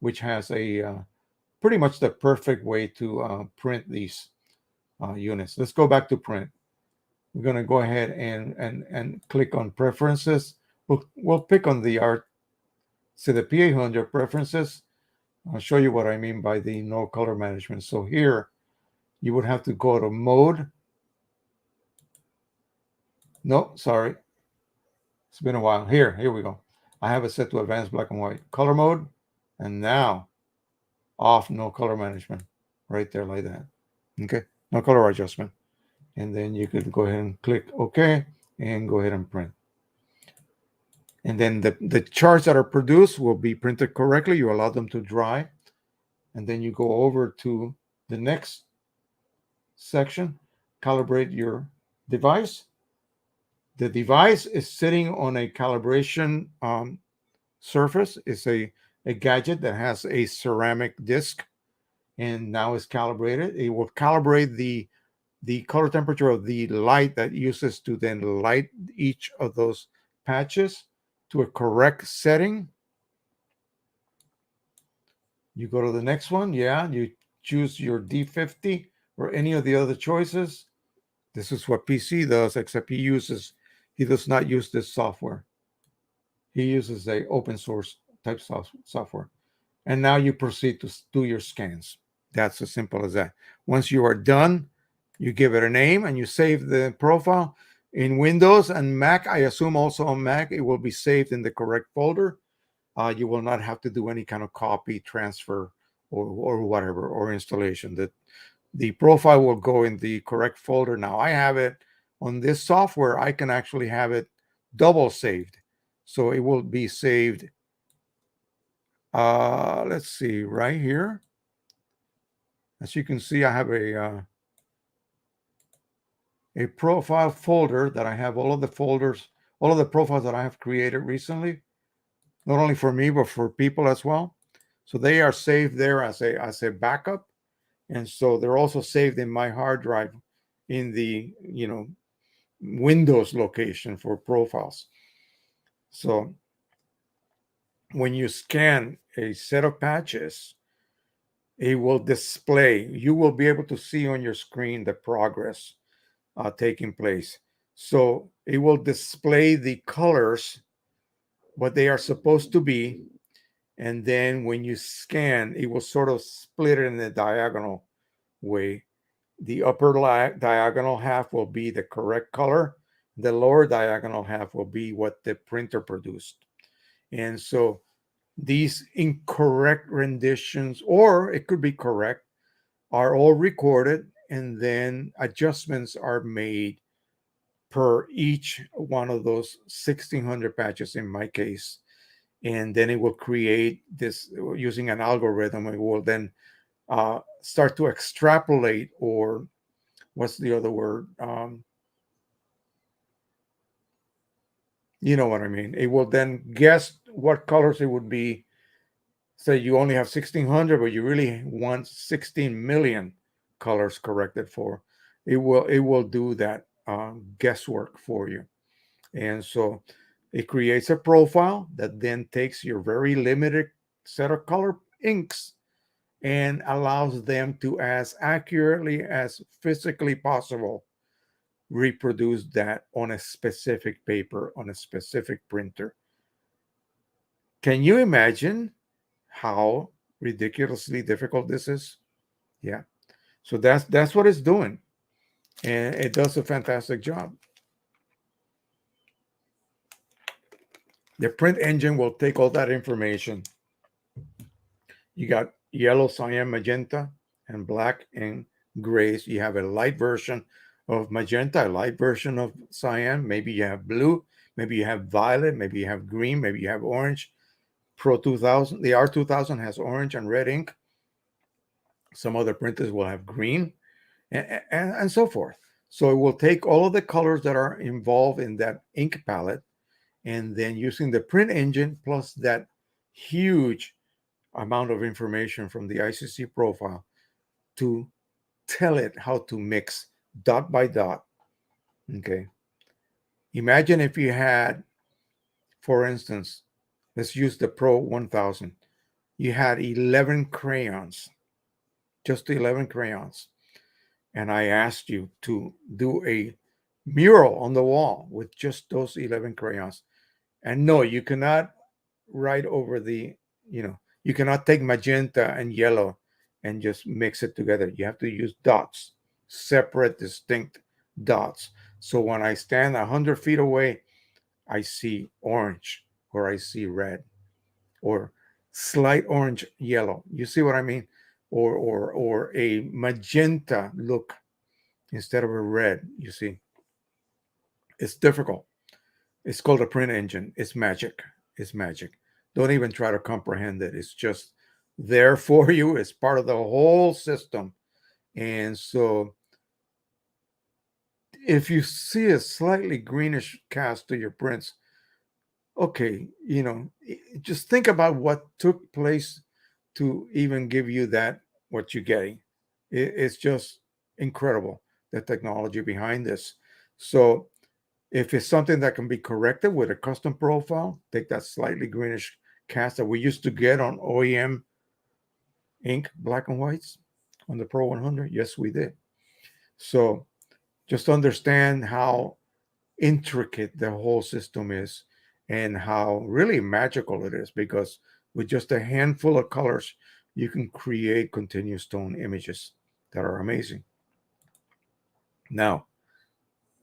which has a pretty much the perfect way to print these units. Let's go back to print. We're going to go ahead and click on preferences. We'll pick on the art. So the P800 preferences. I'll show you what I mean by the no color management. So here you would have to go to mode. No, sorry. It's been a while. Here we go. I have it set to advanced black and white. Color mode. And now off no color management. Right there like that. Okay. No color adjustment. And then you could go ahead and click OK and go ahead and print. And then the charts that are produced will be printed correctly. You allow them to dry. And then you go over to the next section, calibrate your device. The device is sitting on a calibration surface. It's a gadget that has a ceramic disc, and now it's calibrated. It will calibrate the color temperature of the light that uses to then light each of those patches to a correct setting. You go to the next one. Yeah, you choose your D50 or any of the other choices. This is what PC does, except he does not use this software. He uses a open source type software. And now you proceed to do your scans. That's as simple as that. Once you are done, you give it a name and you save the profile. In Windows and Mac, I assume also on Mac, it will be saved in the correct folder. You will not have to do any kind of copy, transfer, or whatever, or installation. The profile will go in the correct folder. Now I have it on this software. I can actually have it double saved. So it will be saved. Let's see, right here. As you can see, I have a profile folder that I have all of the folders, all of the profiles that I have created recently, not only for me, but for people as well. So they are saved there as a backup. And so they're also saved in my hard drive in the, Windows location for profiles. So when you scan a set of patches, it will display, you will be able to see on your screen the progress taking place. So it will display the colors, what they are supposed to be. And then when you scan, it will sort of split it in a diagonal way. The upper diagonal half will be the correct color. The lower diagonal half will be what the printer produced. And so these incorrect renditions, or it could be correct, are all recorded, and then adjustments are made per each one of those 1,600 patches in my case. And then it will create this using an algorithm. It will then start to extrapolate, or what's the other word? You know what I mean. It will then guess what colors it would be. Say you only have 1,600, but you really want 16 million colors corrected for. It will do that guesswork for you. And so it creates a profile that then takes your very limited set of color inks and allows them to, as accurately as physically possible, reproduce that on a specific paper, on a specific printer. Can you imagine how ridiculously difficult this is? Yeah. So that's what it's doing. And it does a fantastic job. The print engine will take all that information. You got yellow, cyan, magenta, and black and grays. You have a light version of magenta, a light version of cyan. Maybe you have blue. Maybe you have violet. Maybe you have green. Maybe you have orange. Pro-1000, the R2000 has orange and red ink. Some other printers will have green, and so forth. So it will take all of the colors that are involved in that ink palette, and then using the print engine plus that huge amount of information from the ICC profile to tell it how to mix dot by dot. Okay. Imagine if you had, for instance, let's use the Pro 1000. You had 11 crayons, just 11 crayons. And I asked you to do a mural on the wall with just those 11 crayons. And no, you cannot write over you cannot take magenta and yellow and just mix it together. You have to use dots, separate, distinct dots. So when I stand 100 feet away, I see orange, or I see red, or slight orange yellow. You see what I mean? Or a magenta look instead of a red. You see, it's difficult. It's called a print engine. It's magic. It's magic. Don't even try to comprehend it. It's just there for you. It's part of the whole system. And so if you see a slightly greenish cast to your prints, okay, just think about what took place to even give you that, what you're getting. It's just incredible, the technology behind this. So if it's something that can be corrected with a custom profile, take that slightly greenish cast that we used to get on OEM ink black and whites on the Pro 100. Yes, we did. So just understand how intricate the whole system is and how really magical it is, because with just a handful of colors, you can create continuous tone images that are amazing. Now,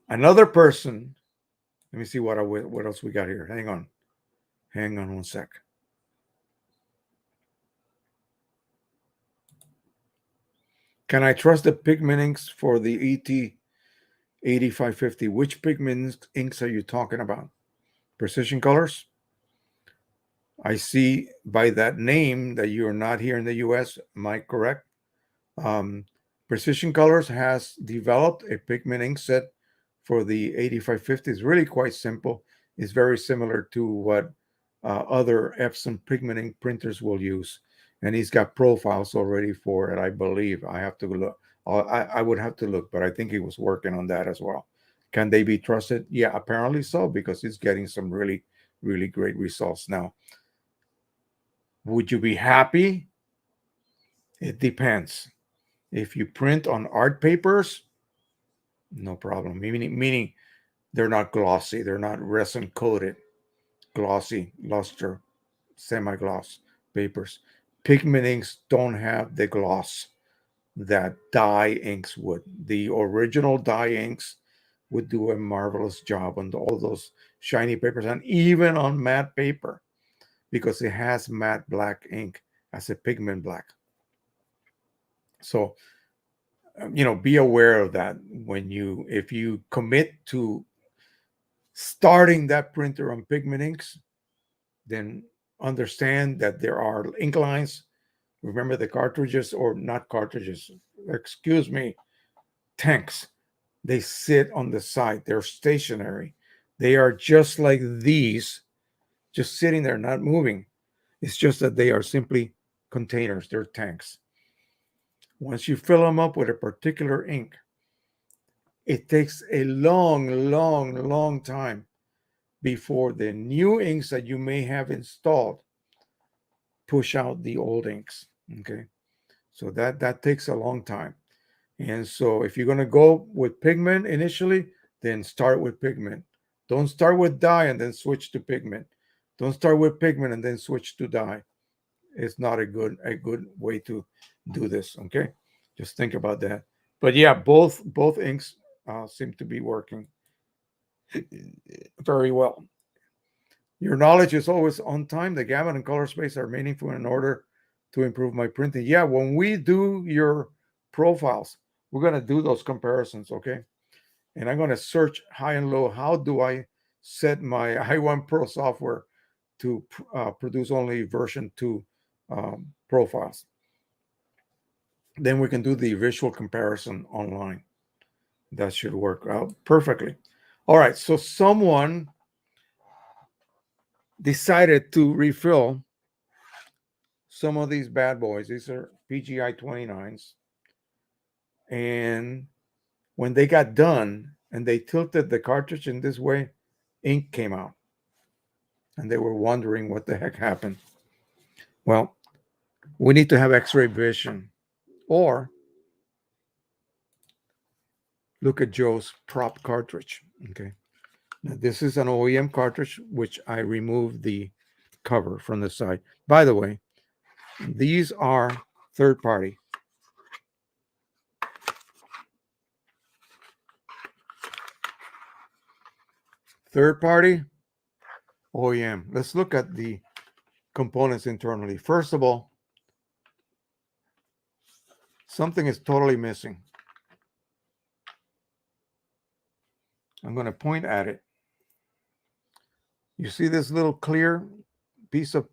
another person, let me see what else we got here. Hang on one sec. Can I trust the pigment inks for the ET8550? Which pigment inks are you talking about? Precisioncolors? I see by that name that you're not here in the US. Am I correct? Precisioncolors has developed a pigment ink set for the 8550. It's really quite simple. It's very similar to what other Epson pigment ink printers will use. And he's got profiles already for it, I believe. I have to look. I would have to look, but I think he was working on that as well. Can they be trusted? Yeah, apparently so, because he's getting some really, really great results now. Would you be happy? It depends. If you print on art papers, no problem. Meaning they're not glossy. They're not resin coated, glossy, luster, semi-gloss papers. Pigment inks don't have the gloss that dye inks would. The original dye inks would do a marvelous job on all those shiny papers and even on matte paper, because it has matte black ink as a pigment black. So, be aware of that if you commit to starting that printer on pigment inks, then understand that there are ink lines. Remember the cartridges, or not cartridges, excuse me, tanks. They sit on the side. They're stationary. They are just like these, just sitting there, not moving. It's just that they are simply containers. They're tanks. Once you fill them up with a particular ink, it takes a long, long, long time before the new inks that you may have installed push out the old inks. Okay, so that takes a long time. And so if you're going to go with pigment initially, then start with pigment. Don't start with dye and then switch to pigment. Don't start with pigment and then switch to dye. It's not a good way to do this. Okay, just think about that. But yeah, both inks seem to be working very well. Your knowledge is always on time. The gamut and color space are meaningful in order to improve my printing. Yeah, when we do your profiles, we're going to do those comparisons, okay? And I'm going to search high and low. How do I set my i1 Pro software to produce only version 2 profiles? Then we can do the visual comparison online. That should work out perfectly. All right, so someone decided to refill some of these bad boys. These are PGI 29s. And when they got done and they tilted the cartridge in this way, ink came out. And they were wondering what the heck happened. Well, we need to have x-ray vision. Or look at Joe's prop cartridge. Okay. Now, this is an OEM cartridge, which I removed the cover from the side. By the way, these are third party. Third party, OEM. Let's look at the components internally. First of all, something is totally missing. I'm going to point at it. You see this little clear piece of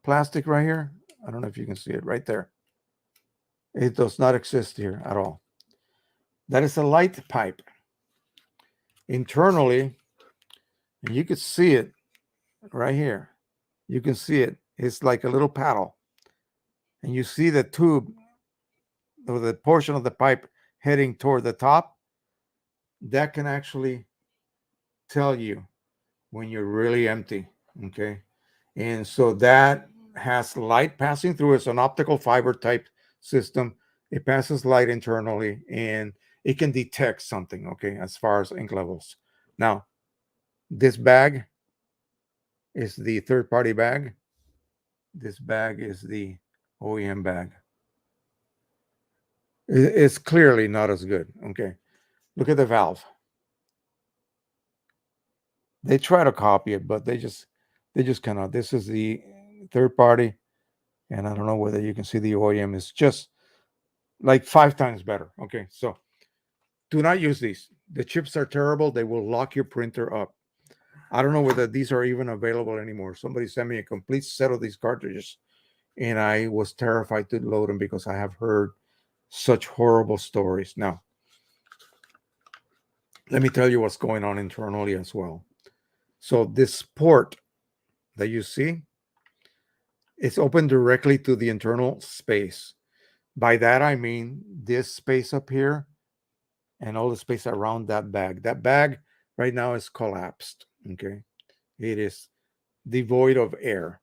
plastic right here? I don't know if you can see it right there. It does not exist here at all. That is a light pipe. Internally, and you can see it right here. You can see it. It's like a little paddle. And you see the tube, or the portion of the pipe heading toward the top. That can actually tell you when you're really empty. Okay. And so that has light passing through. It's an optical fiber type system. It passes light internally and it can detect something, okay, as far as ink levels. Now, this bag is the third-party bag. This bag is the OEM bag. It's clearly not as good, okay? Look at the valve. They try to copy it, but they just cannot. This is the third-party, and I don't know whether you can see the OEM is just like 5 times better, okay? So do not use these. The chips are terrible. They will lock your printer up. I don't know whether these are even available anymore. Somebody sent me a complete set of these cartridges, and I was terrified to load them because I have heard such horrible stories. Now, let me tell you what's going on internally as well. So this port that you see, it's open directly to the internal space. By that, I mean this space up here and all the space around that bag. That bag right now is collapsed, okay? It is devoid of air.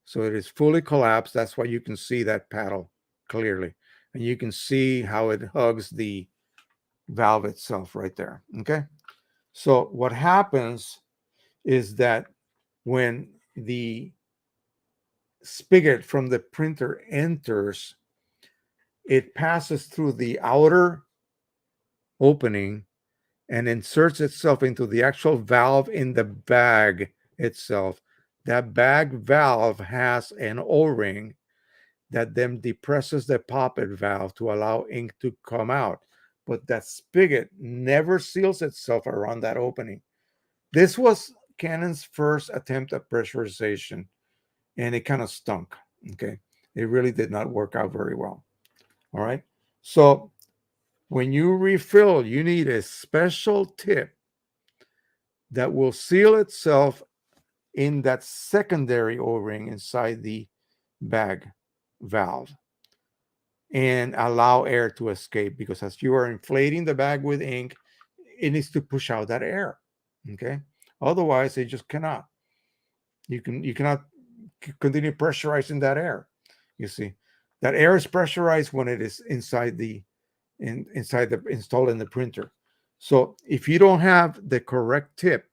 So it is fully collapsed. That's why you can see that paddle clearly. And you can see how it hugs the valve itself right there, okay? So what happens is that when the spigot from the printer enters, it passes through the outer opening and inserts itself into the actual valve in the bag itself. That bag valve has an O-ring that then depresses the poppet valve to allow ink to come out. But that spigot never seals itself around that opening. This was Canon's first attempt at pressurization, and it kind of stunk. Okay. It really did not work out very well. All right. So when you refill, you need a special tip that will seal itself in that secondary O-ring inside the bag valve and allow air to escape, because as you are inflating the bag with ink, it needs to push out that air. Okay. Otherwise, it just cannot. You cannot continue pressurizing that air. You see, that air is pressurized when it is inside the installed in the printer. So if you don't have the correct tip,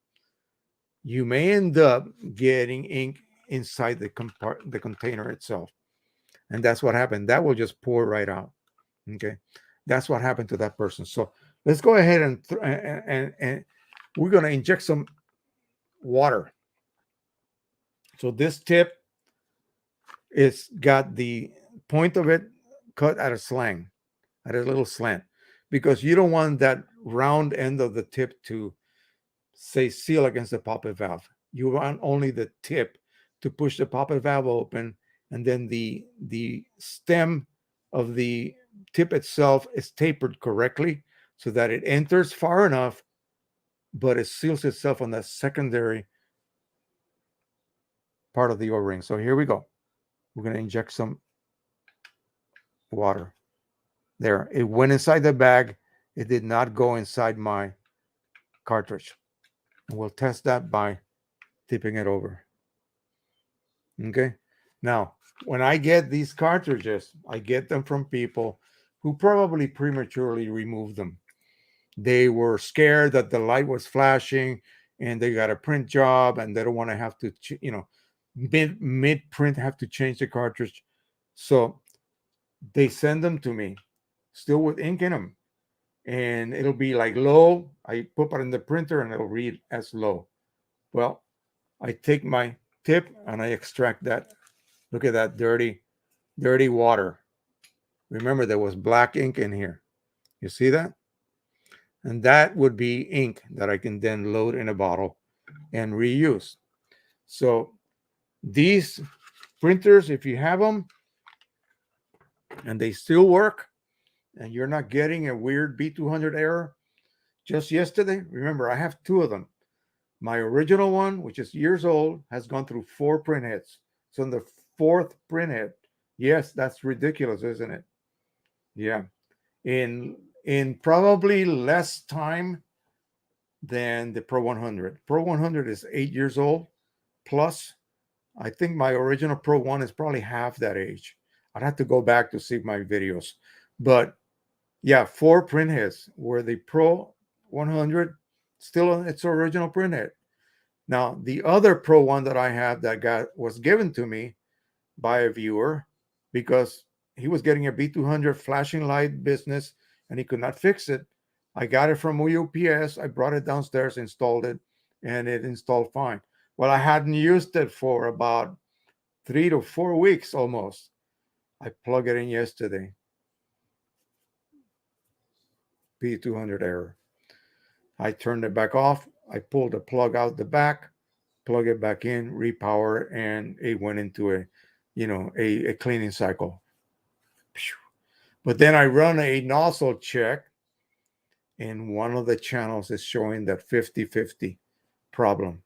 you may end up getting ink inside the container itself, and that's what happened. That will just pour right out. Okay, that's what happened to that person. So let's go ahead and we're going to inject some water. So this tip is got the point of it cut at a slant, at a little slant, because you don't want that round end of the tip to, say, seal against the poppet valve. You want only the tip to push the poppet valve open, and then the stem of the tip itself is tapered correctly so that it enters far enough, but it seals itself on that secondary part of the O-ring. So here we go. We're going to inject some water. There, it went inside the bag. It did not go inside my cartridge. And we'll test that by tipping it over. Okay. Now, when I get these cartridges, I get them from people who probably prematurely removed them. They were scared that the light was flashing and they got a print job and they don't want to have to, mid print have to change the cartridge. So they send them to me still with ink in them. And it'll be like low. I put it in the printer and it'll read as low. Well, I take my tip and I extract that. Look at that dirty water. Remember, there was black ink in here. You see that? And that would be ink that I can then load in a bottle and reuse. So these printers, if you have them and they still work and you're not getting a weird B200 error, just yesterday, remember, I have two of them. My original one, which is years old, has gone through 4 print heads. So in the 4th print head, yes, that's ridiculous, isn't it? Yeah. In probably less time than the Pro 100. Pro 100 is 8 years old plus. I think my original Pro 1 is probably half that age. I'd have to go back to see my videos. But yeah, 4 print heads, where the Pro 100 still on its original print head. Now, the other Pro 1 that I have that was given to me by a viewer because he was getting a B200 flashing light business and he could not fix it. I got it from UPS. I brought it downstairs, installed it, and it installed fine. Well, I hadn't used it for about 3 to 4 weeks almost. I plugged it in yesterday. B200 error. I turned it back off. I pulled the plug out the back, plug it back in, repower, and it went into a cleaning cycle. But then I run a nozzle check, and one of the channels is showing that 50-50 problem.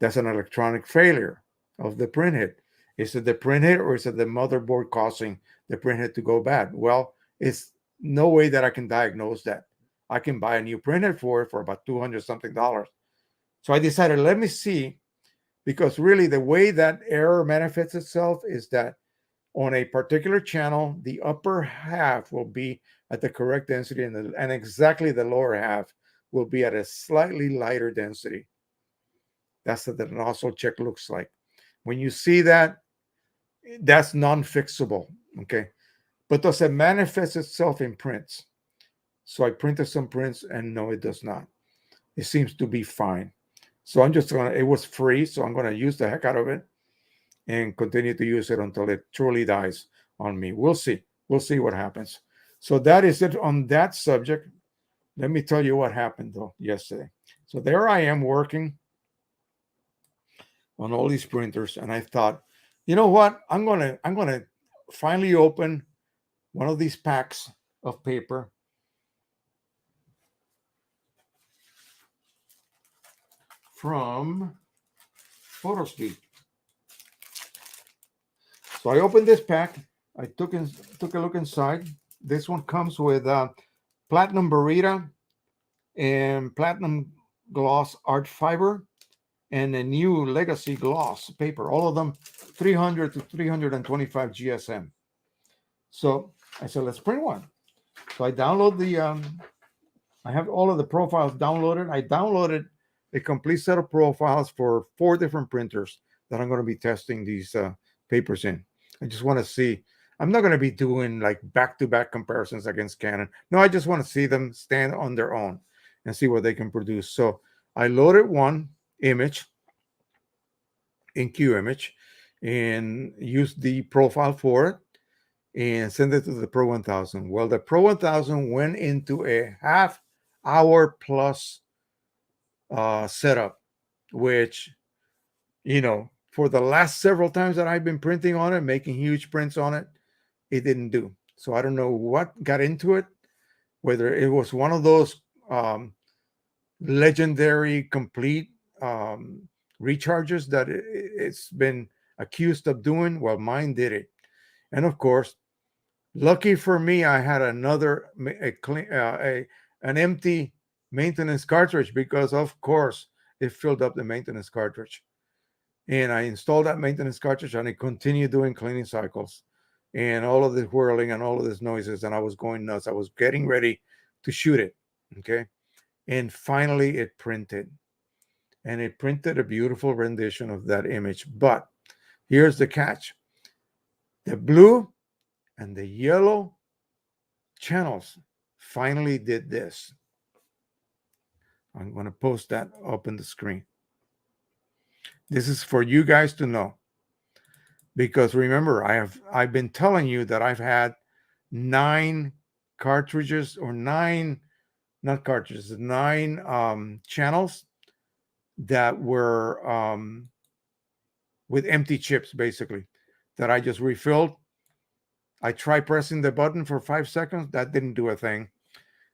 That's an electronic failure of the printhead. Is it the printhead or is it the motherboard causing the printhead to go bad? Well, it's no way that I can diagnose that. I can buy a new printhead for it for about $200 something. So I decided, let me see, because really the way that error manifests itself is that on a particular channel, the upper half will be at the correct density and exactly the lower half will be at a slightly lighter density. That's what the nozzle check looks like. When you see that, that's non-fixable, okay? But does it manifest itself in prints? So I printed some prints and no, it does not. It seems to be fine. So I'm just gonna, it was free, so I'm gonna use the heck out of it and continue to use it until it truly dies on me. We'll see. We'll see what happens. So that is it on that subject. Let me tell you what happened though yesterday. So there I am working on all these printers, and I thought, you know what? I'm gonna finally open one of these packs of paper from PhotoSpeed. So I opened this pack. I took a look inside. This one comes with platinum Berita and platinum gloss art fiber and a new legacy gloss paper. All of them 300 to 325 GSM. So I said, let's print one. So I download I have all of the profiles downloaded. I downloaded a complete set of profiles for 4 different printers that I'm going to be testing these papers in. I just want to see. I'm not going to be doing like back-to-back comparisons against Canon. No, I just want to see them stand on their own and see what they can produce. So I loaded one image in Qimage and used the profile for it and send it to the Pro 1000. Well, the Pro 1000 went into a half-hour plus setup, which, for the last several times that I've been printing on it, making huge prints on it, it didn't do. So I don't know what got into it, whether it was one of those legendary complete recharges that it's been accused of doing. Well, mine did it. And of course, lucky for me, I had an empty maintenance cartridge because, of course, it filled up the maintenance cartridge. And I installed that maintenance cartridge and I continued doing cleaning cycles and all of this whirling and all of these noises. And I was going nuts. I was getting ready to shoot it. Okay. And finally it printed. And it printed a beautiful rendition of that image. But here's the catch. The blue and the yellow channels finally did this. I'm going to post that up in the screen. This is for you guys to know. Because remember, I've been telling you that I've had 9 cartridges or 9 not cartridges, 9 channels that were with empty chips, basically, that I just refilled. I tried pressing the button for 5 seconds. That didn't do a thing.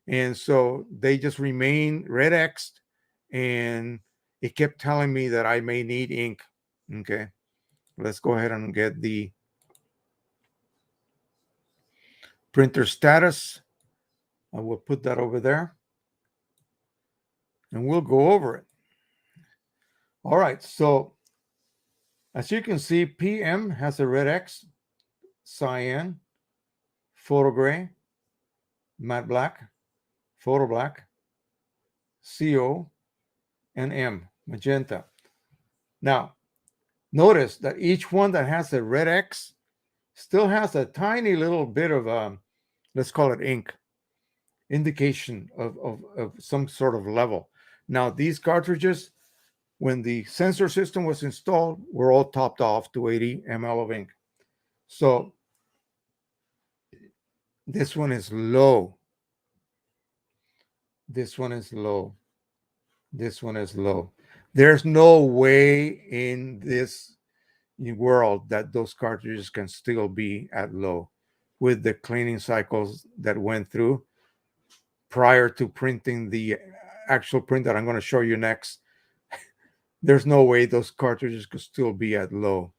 And so they just remain red X'd, and it kept telling me that I may need ink. Okay, let's go ahead and get the printer status. I will put that over there, and we'll go over it. All right, so as you can see, PM has a red X, cyan, photo gray, matte black, photo black, CO, and M, magenta. Now, notice that each one that has a red X still has a tiny little bit of, let's call it ink, indication of some sort of level. Now, these cartridges, when the sensor system was installed, were all topped off to 80 ml of ink. So this one is low. This one is low. This one is low. There's no way in this world that those cartridges can still be at low with the cleaning cycles that went through prior to printing the actual print that I'm going to show you next. There's no way those cartridges could still be at low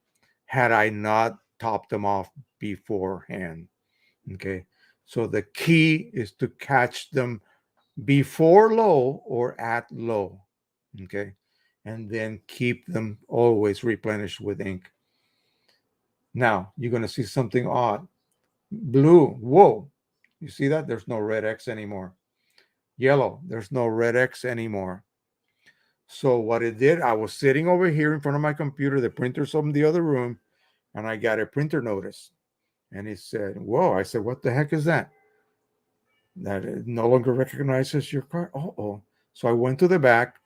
had I not topped them off beforehand. Okay, so the key is to catch them before low or at low. Okay, and then keep them always replenished with ink. Now you're going to see something odd. Blue, whoa, you see that? There's no red X anymore. Yellow, there's no red X anymore. So what it did, I was sitting over here in front of my computer, the printer's in the other room, and I got a printer notice. And it said, whoa. I said, what the heck is that? That it no longer recognizes your card. Uh-oh. So I went to the back,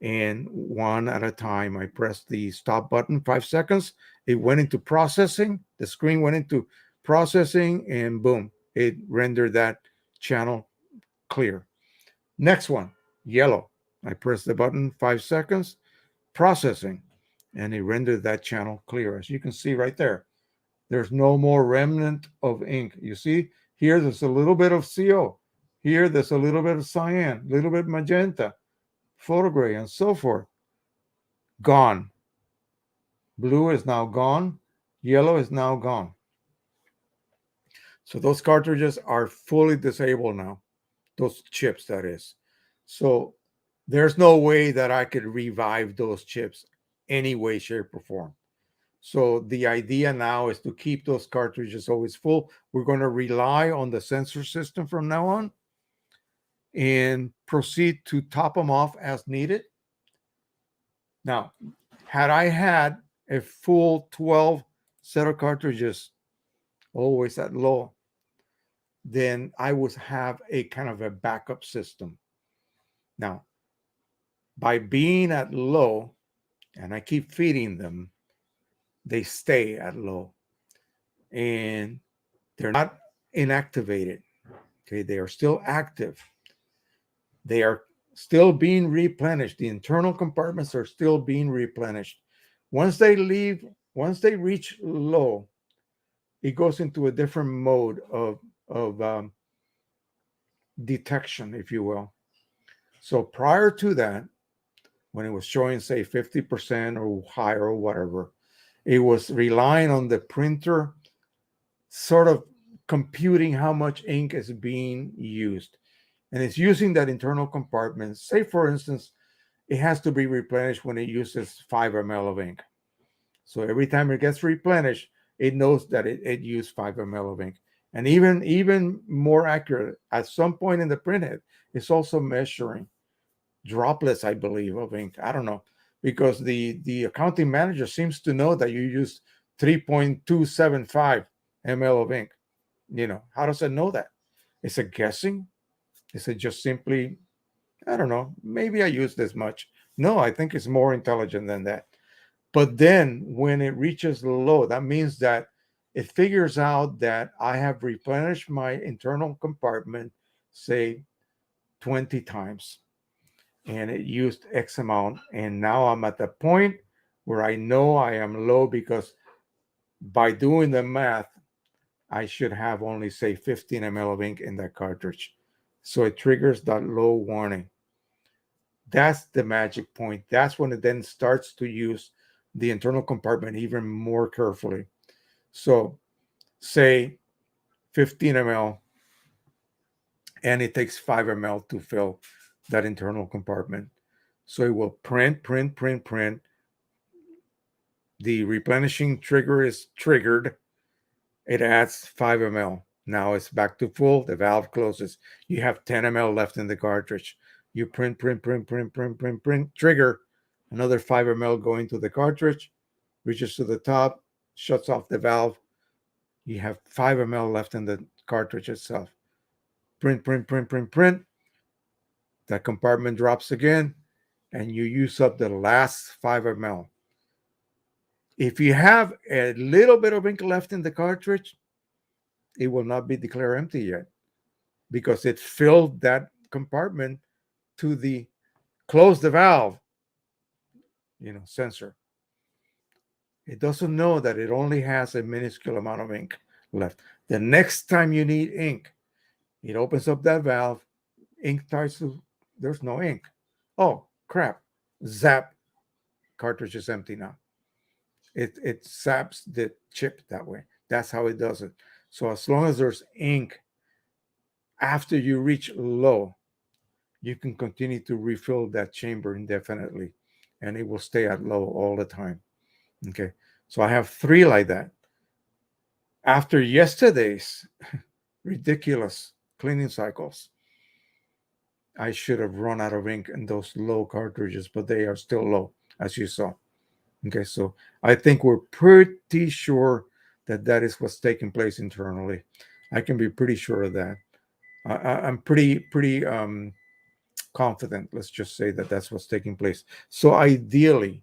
and one at a time, I pressed the stop button, 5 seconds. It went into processing. The screen went into processing, and boom, it rendered that channel clear. Next one, yellow. I pressed the button, 5 seconds, processing, and it rendered that channel clear. As you can see right there, there's no more remnant of ink. You see here, there's a little bit of CO. Here, there's a little bit of cyan, a little bit magenta, photo gray, and so forth. Gone. Blue is now gone. Yellow is now gone. So those cartridges are fully disabled now. Those chips, that is. So there's no way that I could revive those chips any way, shape, or form. So the idea now is to keep those cartridges always full. We're going to rely on the sensor system from now on and proceed to top them off as needed. Now, had I had a full 12 set of cartridges always at low, then I would have a kind of a backup system. Now, by being at low, and I keep feeding them, they stay at low. And they're not inactivated. Okay, they are still active. They are still being replenished. The internal compartments are still being replenished. Once they reach low, it goes into a different mode of detection, if you will. So prior to that, when it was showing, say, 50% or higher or whatever, it was relying on the printer sort of computing how much ink is being used. And it's using that internal compartment. Say, for instance, it has to be replenished when it uses 5 ml of ink. So every time it gets replenished, it knows that it used 5 ml of ink. And even more accurate, at some point in the printhead, it's also measuring droplets, I believe, of ink. I don't know, because the accounting manager seems to know that you used 3.275 ml of ink. You know, how does it know that? Is it guessing? Is it just simply, I don't know, maybe I use this much? No, I think it's more intelligent than that. But then when it reaches low, that means that it figures out that I have replenished my internal compartment, say 20 times, and it used X amount. And now I'm at the point where I know I am low, because by doing the math, I should have only, say, 15 ml of ink in that cartridge. So it triggers that low warning. That's the magic point. That's when it then starts to use the internal compartment even more carefully. So say 15 ml, and it takes 5 ml to fill that internal compartment. So it will print. The replenishing trigger is triggered. It adds 5 ml. Now it's back to full. The valve closes. You have 10 ml left in the cartridge. You print, trigger. Another 5 ml going to the cartridge, reaches to the top, shuts off the valve. You have 5 ml left in the cartridge itself. Print. That compartment drops again, and you use up the last 5 ml. If you have a little bit of ink left in the cartridge, it will not be declared empty yet, because it filled that compartment to the close the valve, sensor. It doesn't know that it only has a minuscule amount of ink left. The next time you need ink, it opens up that valve, ink starts to, there's no ink. Oh, crap. Zap, cartridge is empty now. It zaps the chip that way. That's how it does it. So as long as there's ink after you reach low, you can continue to refill that chamber indefinitely, and it will stay at low all the time. Okay, so I have 3 like that. After yesterday's ridiculous cleaning cycles, I should have run out of ink in those low cartridges, but they are still low, as you saw. Okay, so I think we're pretty sure that that is what's taking place internally. I can be pretty sure of that. I'm pretty confident. Let's just say that that's what's taking place. So ideally,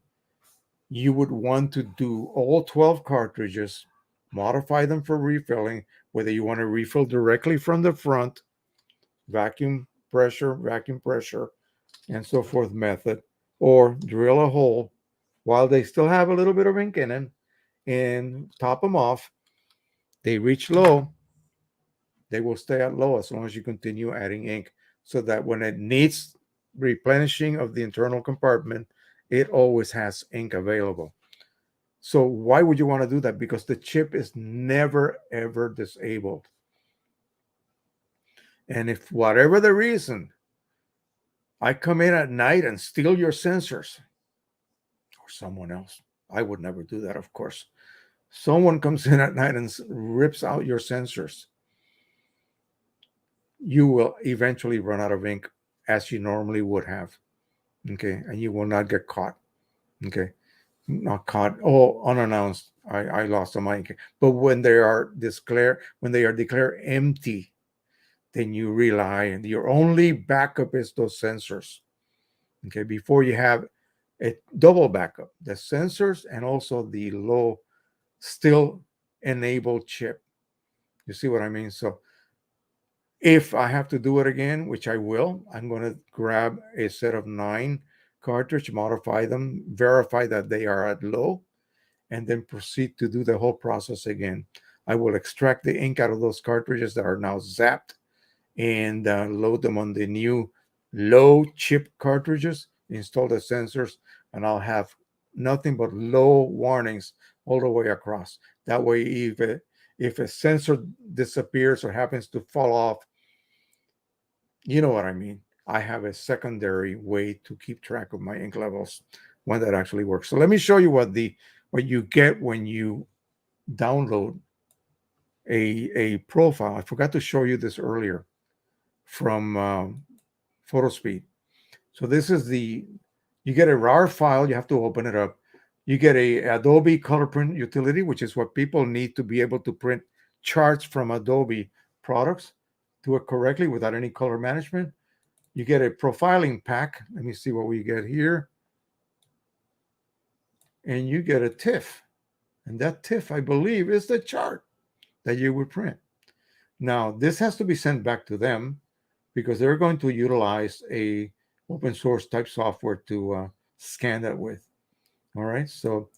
you would want to do all 12 cartridges, modify them for refilling, whether you want to refill directly from the front, vacuum pressure, and so forth method, or drill a hole while they still have a little bit of ink in them and top them off. They reach low, they will stay at low as long as you continue adding ink, so that when it needs replenishing of the internal compartment, it always has ink available. So why would you want to do that? Because the chip is never, ever disabled. And if whatever the reason, I come in at night and steal your sensors, or someone else, I would never do that, of course. Someone comes in at night and rips out your sensors, you will eventually run out of ink, as you normally would have. Okay, and you will not get caught. Okay, not caught. Oh, unannounced. I lost some ink. But when they are declared empty, then you rely, and your only backup is those sensors. Okay, before you have a double backup, the sensors and also the low still enabled chip. You see what I mean? So if I have to do it again, which I will, I'm going to grab a set of 9 cartridge, modify them, verify that they are at low, and then proceed to do the whole process again. I will extract the ink out of those cartridges that are now zapped and load them on the new low chip cartridges, install the sensors, and I'll have nothing but low warnings all the way across. That way, if a sensor disappears or happens to fall off, you know what I mean. I have a secondary way to keep track of my ink levels, one that actually works. So let me show you what you get when you download a profile. I forgot to show you this earlier from PhotoSpeed. So this is you get a RAR file, you have to open it up. You get a Adobe color print utility, which is what people need to be able to print charts from Adobe products, do it correctly without any color management. You get a profiling pack. Let me see what we get here. And you get a TIFF. And that TIFF, I believe, is the chart that you would print. Now, this has to be sent back to them, because they're going to utilize a open source type software to scan that with. All right, so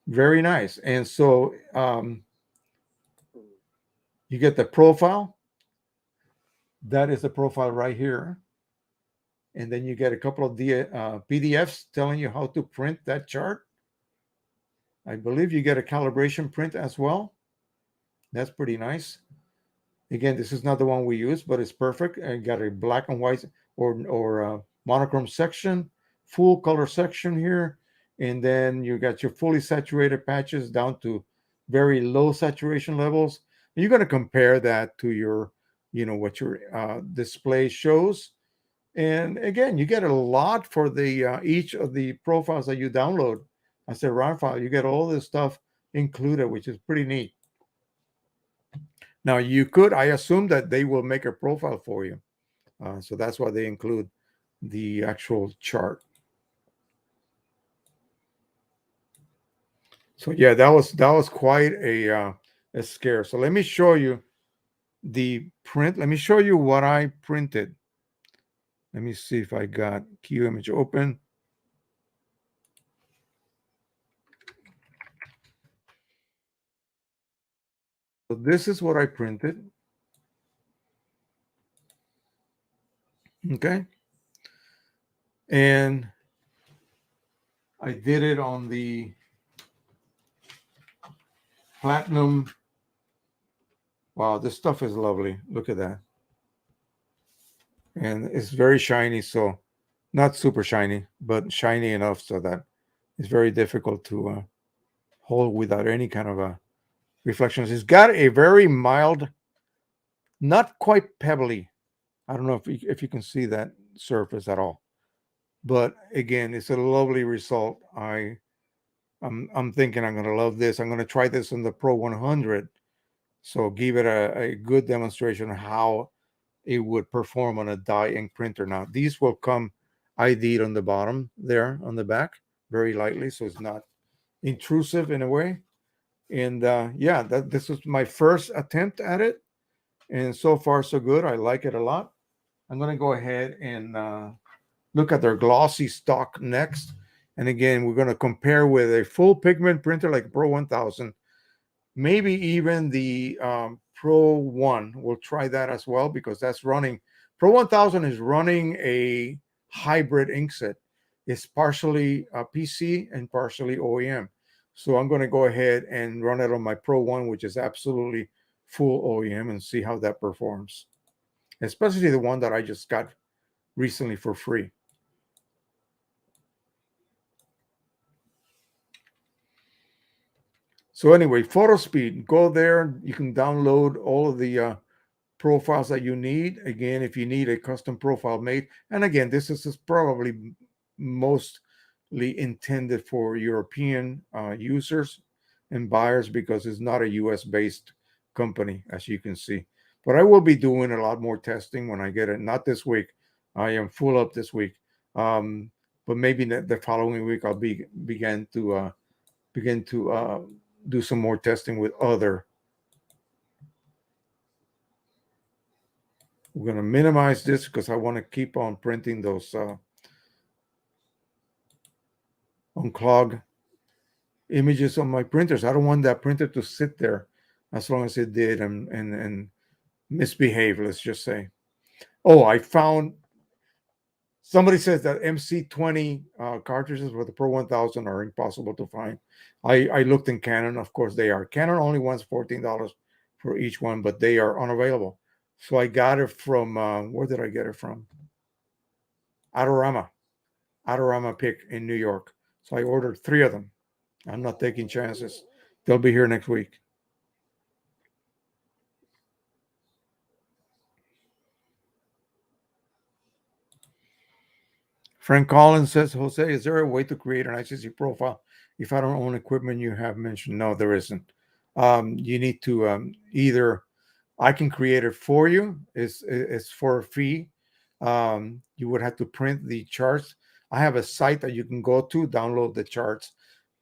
very nice. And so you get the profile. That is the profile right here. And then you get a couple of PDFs telling you how to print that chart. I believe you get a calibration print as well. That's pretty nice. Again, this is not the one we use, but it's perfect. I got a black and white or monochrome section, full color section here, and then you got your fully saturated patches down to very low saturation levels. And you're going to compare that to your, what your display shows. And again, you get a lot for the each of the profiles that you download as a RAR file. You get all this stuff included, which is pretty neat. Now, I assume that they will make a profile for you. So that's why they include the actual chart. So yeah, that was quite a scare. So let me show you the print. Let me show you what I printed. Let me see if I got Qimage open. So this is what I printed. Okay. And I did it on the platinum. Wow, this stuff is lovely. Look at that. And it's very shiny, so not super shiny, but shiny enough so that it's very difficult to hold without any kind of a reflections. It's got a very mild, not quite pebbly. I don't know if you can see that surface at all, but again, it's a lovely result. I'm thinking I'm going to love this. I'm going to try this on the Pro 100. So give it a good demonstration of how it would perform on a die ink printer. Now, these will come ID'd on the bottom there on the back, very lightly, so it's not intrusive in a way. And yeah, this was my first attempt at it. And so far, so good. I like it a lot. I'm going to go ahead and look at their glossy stock next. And again, we're going to compare with a full pigment printer like Pro 1000, maybe even the Pro 1. We'll try that as well because that's running. Pro 1000 is running a hybrid inkset. It's partially PC and partially OEM. So I'm going to go ahead and run it on my Pro 1, which is absolutely full OEM, and see how that performs, especially the one that I just got recently for free. So anyway, PhotoSpeed, go there. You can download all of the profiles that you need. Again, if you need a custom profile made, and again, this is probably mostly intended for European users and buyers because it's not a US-based company, as you can see. But I will be doing a lot more testing when I get it. Not this week. I am full up this week. But maybe the following week I'll begin to do some more testing with other. We're going to minimize this because I want to keep on printing those unclog images on my printers. I don't want that printer to sit there as long as it did and misbehave, let's just say. Oh, I found somebody says that MC20 cartridges with the Pro 1000 are impossible to find. I looked in Canon. Of course, they are. Canon only wants $14 for each one, but they are unavailable. So I got it from, where did I get it from? Adorama Pick in New York. So I ordered 3 of them. I'm not taking chances. They'll be here next week. Frank Collins says, Jose, is there a way to create an ICC profile if I don't own equipment you have mentioned? No, there isn't. You need to either, I can create it for you. It's for a fee. You would have to print the charts. I have a site that you can go to, download the charts,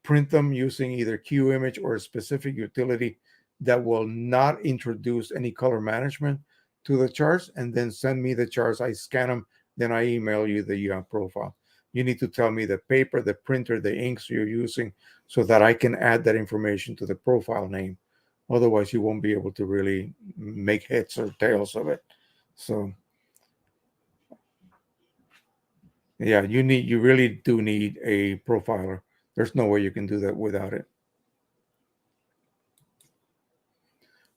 print them using either Qimage or a specific utility that will not introduce any color management. to the charts and then send me the charts. I scan them, then I email you the profile. You need to tell me the paper, the printer, the inks you're using so that I can add that information to the profile name. Otherwise, you won't be able to really make heads or tails of it. So, yeah, you really do need a profiler. There's no way you can do that without it.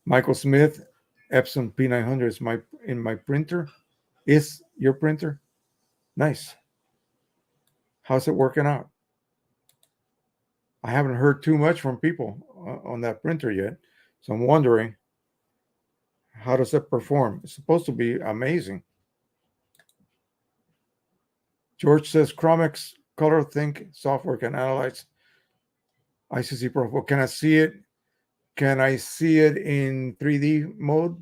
Michael Smith, Epson P900 is in my printer. Is your printer? Nice. How's it working out? I haven't heard too much from people on that printer yet. So I'm wondering, how does it perform? It's supposed to be amazing. George says Chromex Color Think software can analyze ICC profile. Can I see it? Can I see it in 3D mode?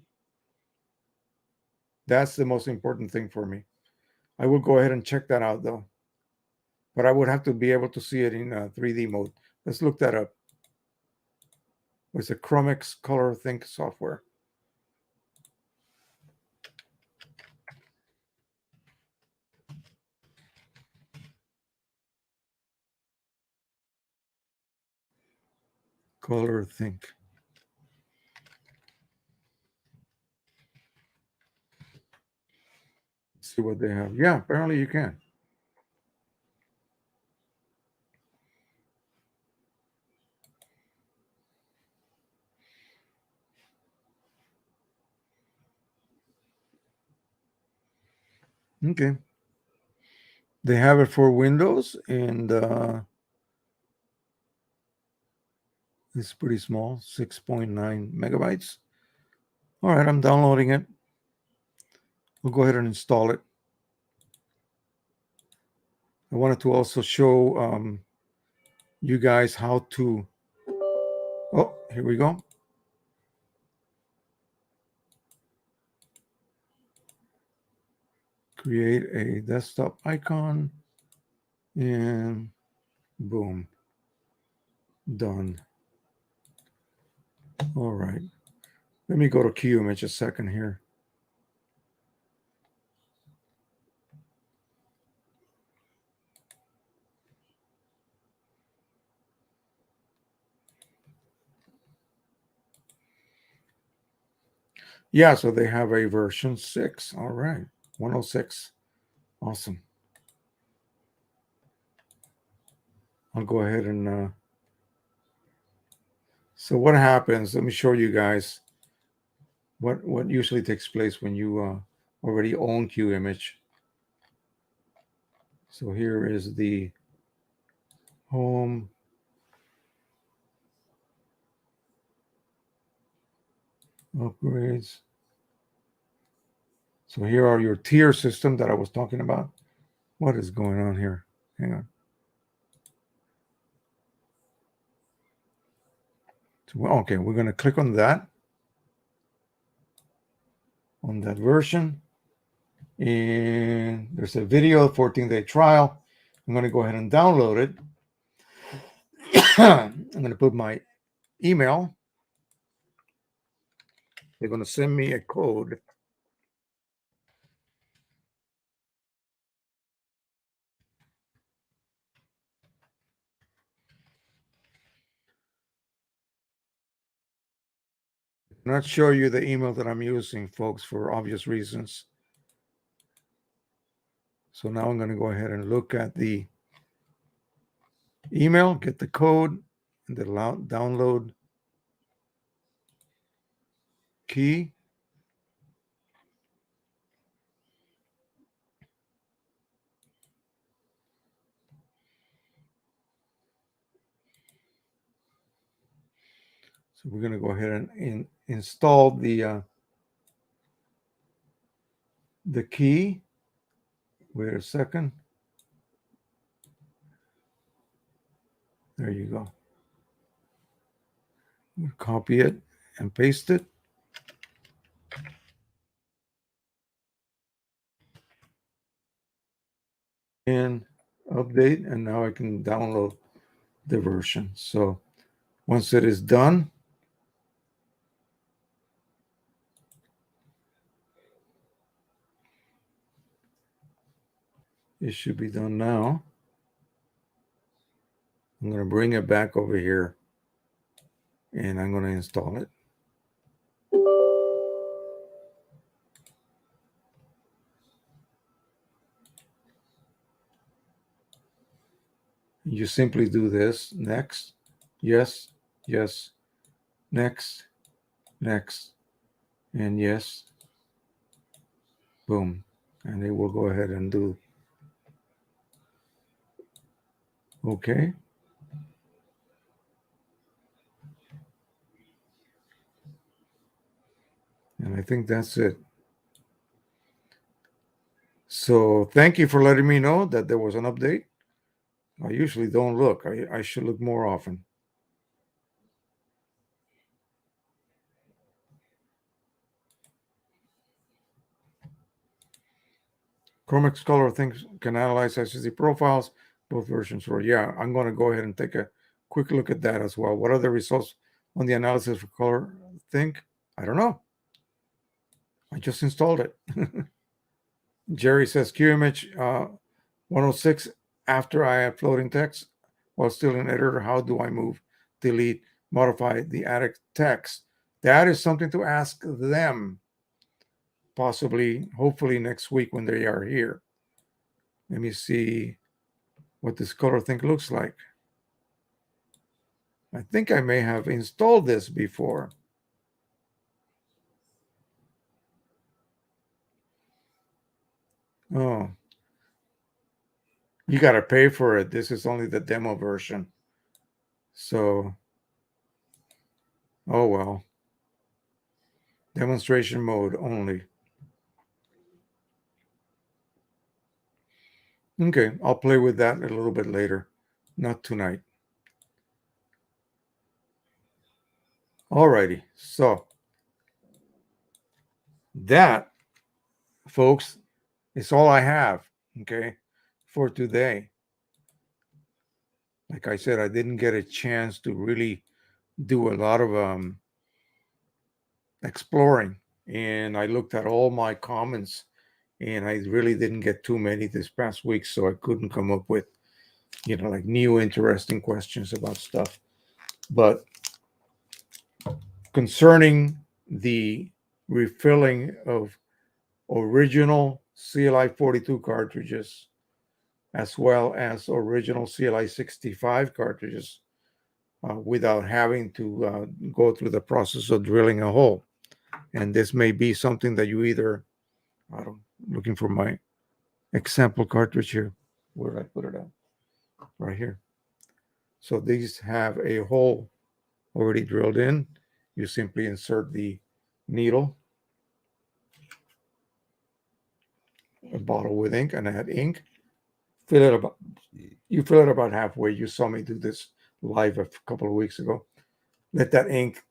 That's the most important thing for me. I will go ahead and check that out though. But I would have to be able to see it in 3D mode. Let's look that up. It's a Chromex Color Think software. Color Think. See what they have. Yeah, apparently you can. Okay. They have it for Windows, and it's pretty small, 6.9 megabytes. All right, I'm downloading it. We'll go ahead and install it. I wanted to also show you guys how to. Oh, here we go. Create a desktop icon, and boom, done. All right. Let me go to Qimage a second here. Yeah, so they have a version 6. All right, 106. Awesome. I'll go ahead and so what happens, let me show you guys what usually takes place when you already own Qimage. So here is the home. Upgrades. So here are your tier system that I was talking about. What is going on here? Hang on. So, okay, we're going to click on that version. And there's a video, 14-day trial. I'm going to go ahead and download it. I'm going to put my email. They're going to send me a code. I'm not show you the email that I'm using, folks, for obvious reasons. So now I'm going to go ahead and look at the email, get the code, and the download key. So we're going to go ahead and install the key. Wait a second. There you go. We'll copy it and paste it. And update, and now I can download the version. So once it is done, It should be done now. I'm going to bring it back over here and I'm going to install it. You simply do this. Next. Yes. Yes. Next. Next. And yes. Boom. And it will go ahead and do. Okay. And I think that's it. So thank you for letting me know that there was an update. I usually don't look. I should look more often. Chromix Color thinks can analyze SSD profiles, both versions were. Yeah, I'm going to go ahead and take a quick look at that as well. What are the results on the analysis for Color Think? I don't know. I just installed it. Jerry says Qimage 106 after I add floating text while still in editor. How do I move, delete, modify the added text? That is something to ask them. Possibly, hopefully next week when they are here. Let me see what this Color Think looks like. I think I may have installed this before. Oh, you got to pay for it. This is only the demo version. So, oh well. Demonstration mode only. Okay, I'll play with that a little bit later. Not tonight. Alrighty, so that, folks, is all I have, okay, for today. Like I said, I didn't get a chance to really do a lot of exploring, and I looked at all my comments, and I really didn't get too many this past week, so I couldn't come up with, like new interesting questions about stuff. But concerning the refilling of original CLI-42 cartridges, as well as original CLI-65 cartridges, without having to go through the process of drilling a hole. And this may be something that you either, looking for my example cartridge here. Where did I put it at? Right here. So these have a hole already drilled in. You simply insert the needle, a bottle with ink, and add ink. You fill it about halfway. You saw me do this live a couple of weeks ago. Let that ink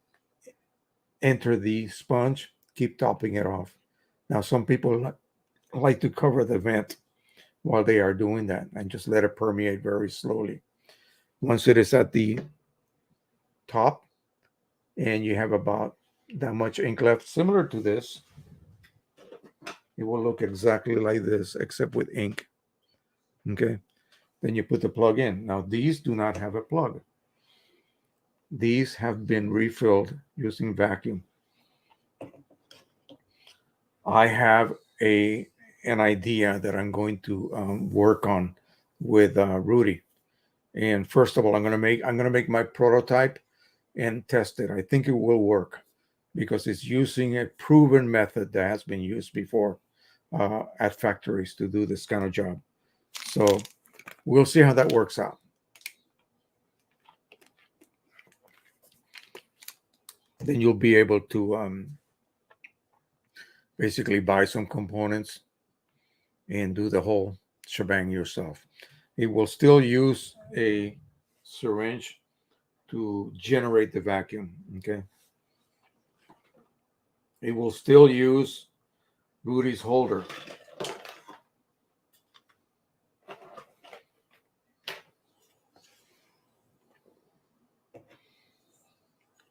enter the sponge. Keep topping it off. Now, some people like to cover the vent while they are doing that and just let it permeate very slowly. Once it is at the top and you have about that much ink left, similar to this, it will look exactly like this, except with ink. Okay. Then you put the plug in. Now, these do not have a plug. These have been refilled using vacuum. I have an idea that I'm going to work on with Rudy. And first of all, I'm going to make my prototype and test it. I think it will work because it's using a proven method that has been used before at factories to do this kind of job. So we'll see how that works out. Then you'll be able to basically buy some components and do the whole shebang yourself. It will still use a syringe to generate the vacuum, okay? It will still use Rudy's holder.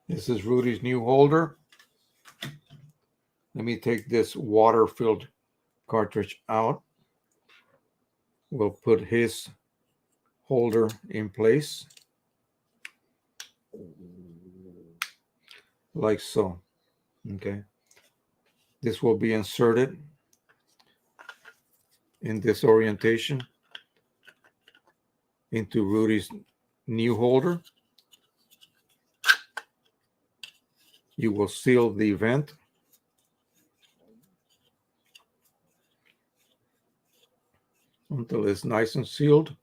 This is Rudy's new holder. Let me take this water-filled cartridge out. will put his holder in place like so. Okay, this will be inserted in this orientation into Rudy's new holder. You will seal the vent. Until it's nice and sealed.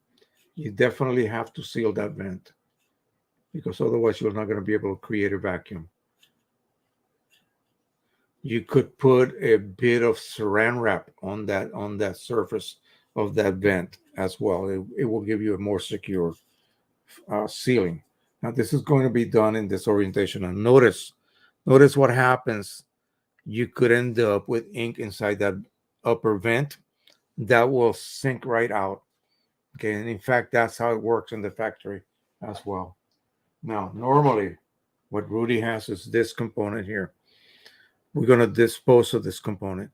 You definitely have to seal that vent, because otherwise you're not going to be able to create a vacuum. You could put a bit of saran wrap on that surface of that vent as well. It will give you a more secure sealing. Now this is going to be done in this orientation, and notice what happens. You could end up with ink inside that upper vent that will sink right out. Okay, and in fact, that's how it works in the factory as well. Now, normally, what Rudy has is this component here. We're going to dispose of this component.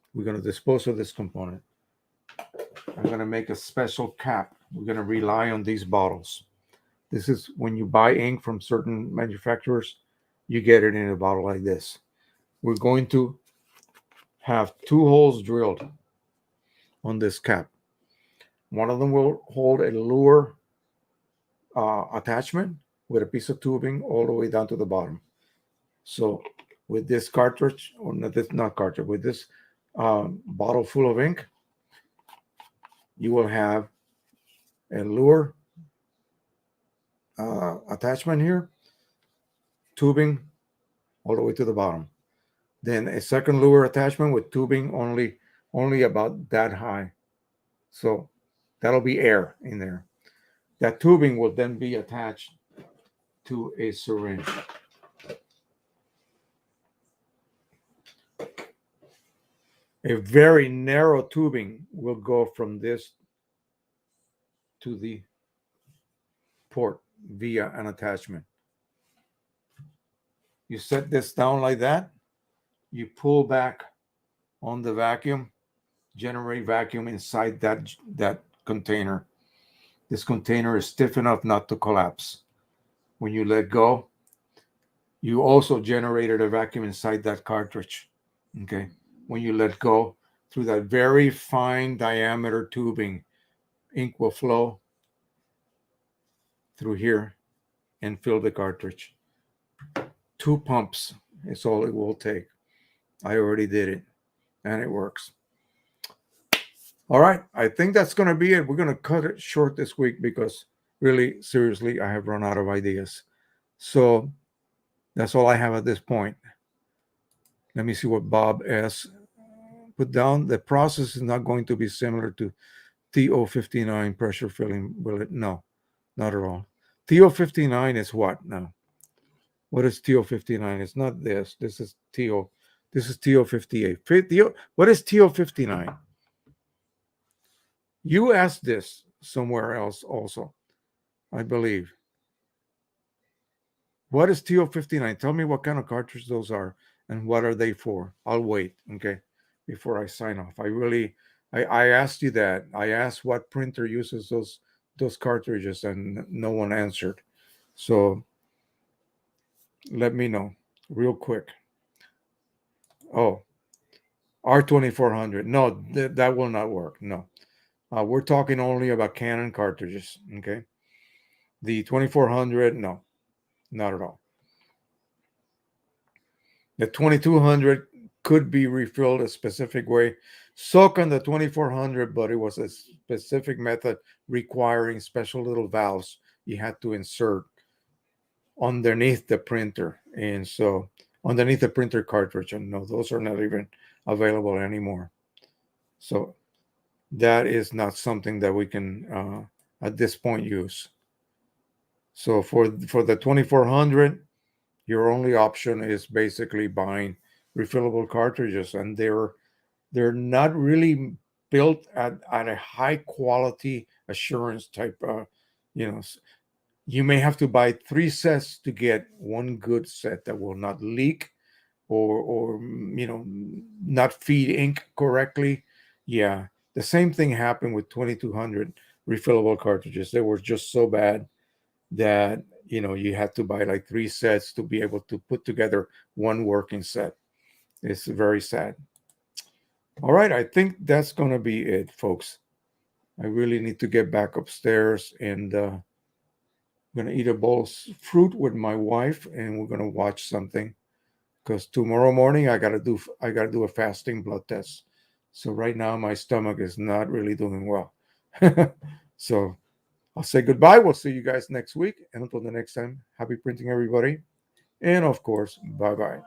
I'm going to make a special cap. We're going to rely on these bottles. This is when you buy ink from certain manufacturers, you get it in a bottle like this. We're going to have 2 holes drilled on this cap. One of them will hold a lure attachment with a piece of tubing all the way down to the bottom. So with this cartridge, or not cartridge, with this bottle full of ink, you will have a lure attachment here, tubing all the way to the bottom. Then a second lure attachment with tubing only about that high. So that'll be air in there. That tubing will then be attached to a syringe. A very narrow tubing will go from this to the port via an attachment. You set this down like that. You pull back on the vacuum, generate vacuum inside that container. This container is stiff enough not to collapse. When you let go, you also generated a vacuum inside that cartridge. Okay. When you let go, through that very fine diameter tubing, ink will flow through here and fill the cartridge. 2 pumps is all it will take. I already did it, and it works. All right, I think that's going to be it. We're going to cut it short this week because really, seriously, I have run out of ideas. So that's all I have at this point. Let me see what Bob S. put down. The process is not going to be similar to TO59 pressure filling, will it? No, not at all. TO59 is what now? What is TO59? It's not this. This is TO. This is TO58. What is TO59? You asked this somewhere else also, I believe. What is TO59? Tell me what kind of cartridge those are and what are they for. I'll wait, okay, before I sign off. I asked you that. I asked what printer uses those cartridges and no one answered. So let me know real quick. Oh, R2400. No, that will not work. No. We're talking only about Canon cartridges, okay? The 2400, no, not at all. The 2200 could be refilled a specific way. So can the 2400, but it was a specific method requiring special little valves you had to insert underneath the printer. And so underneath the printer cartridge, and no, those are not even available anymore. So that is not something that we can at this point use. So for the 2400, your only option is basically buying refillable cartridges, and they're not really built at a high quality assurance type. You may have to buy 3 sets to get one good set that will not leak or not feed ink correctly. Yeah, The same thing happened with 2200 refillable cartridges. They were just so bad that you had to buy like 3 sets to be able to put together one working set. It's very sad. All right, I think that's going to be it, folks. I really need to get back upstairs, and I'm going to eat a bowl of fruit with my wife, and we're going to watch something, because tomorrow morning I got to do a fasting blood test. So right now my stomach is not really doing well. So I'll say goodbye. We'll see you guys next week. And until the next time, happy printing, everybody. And of course, bye-bye.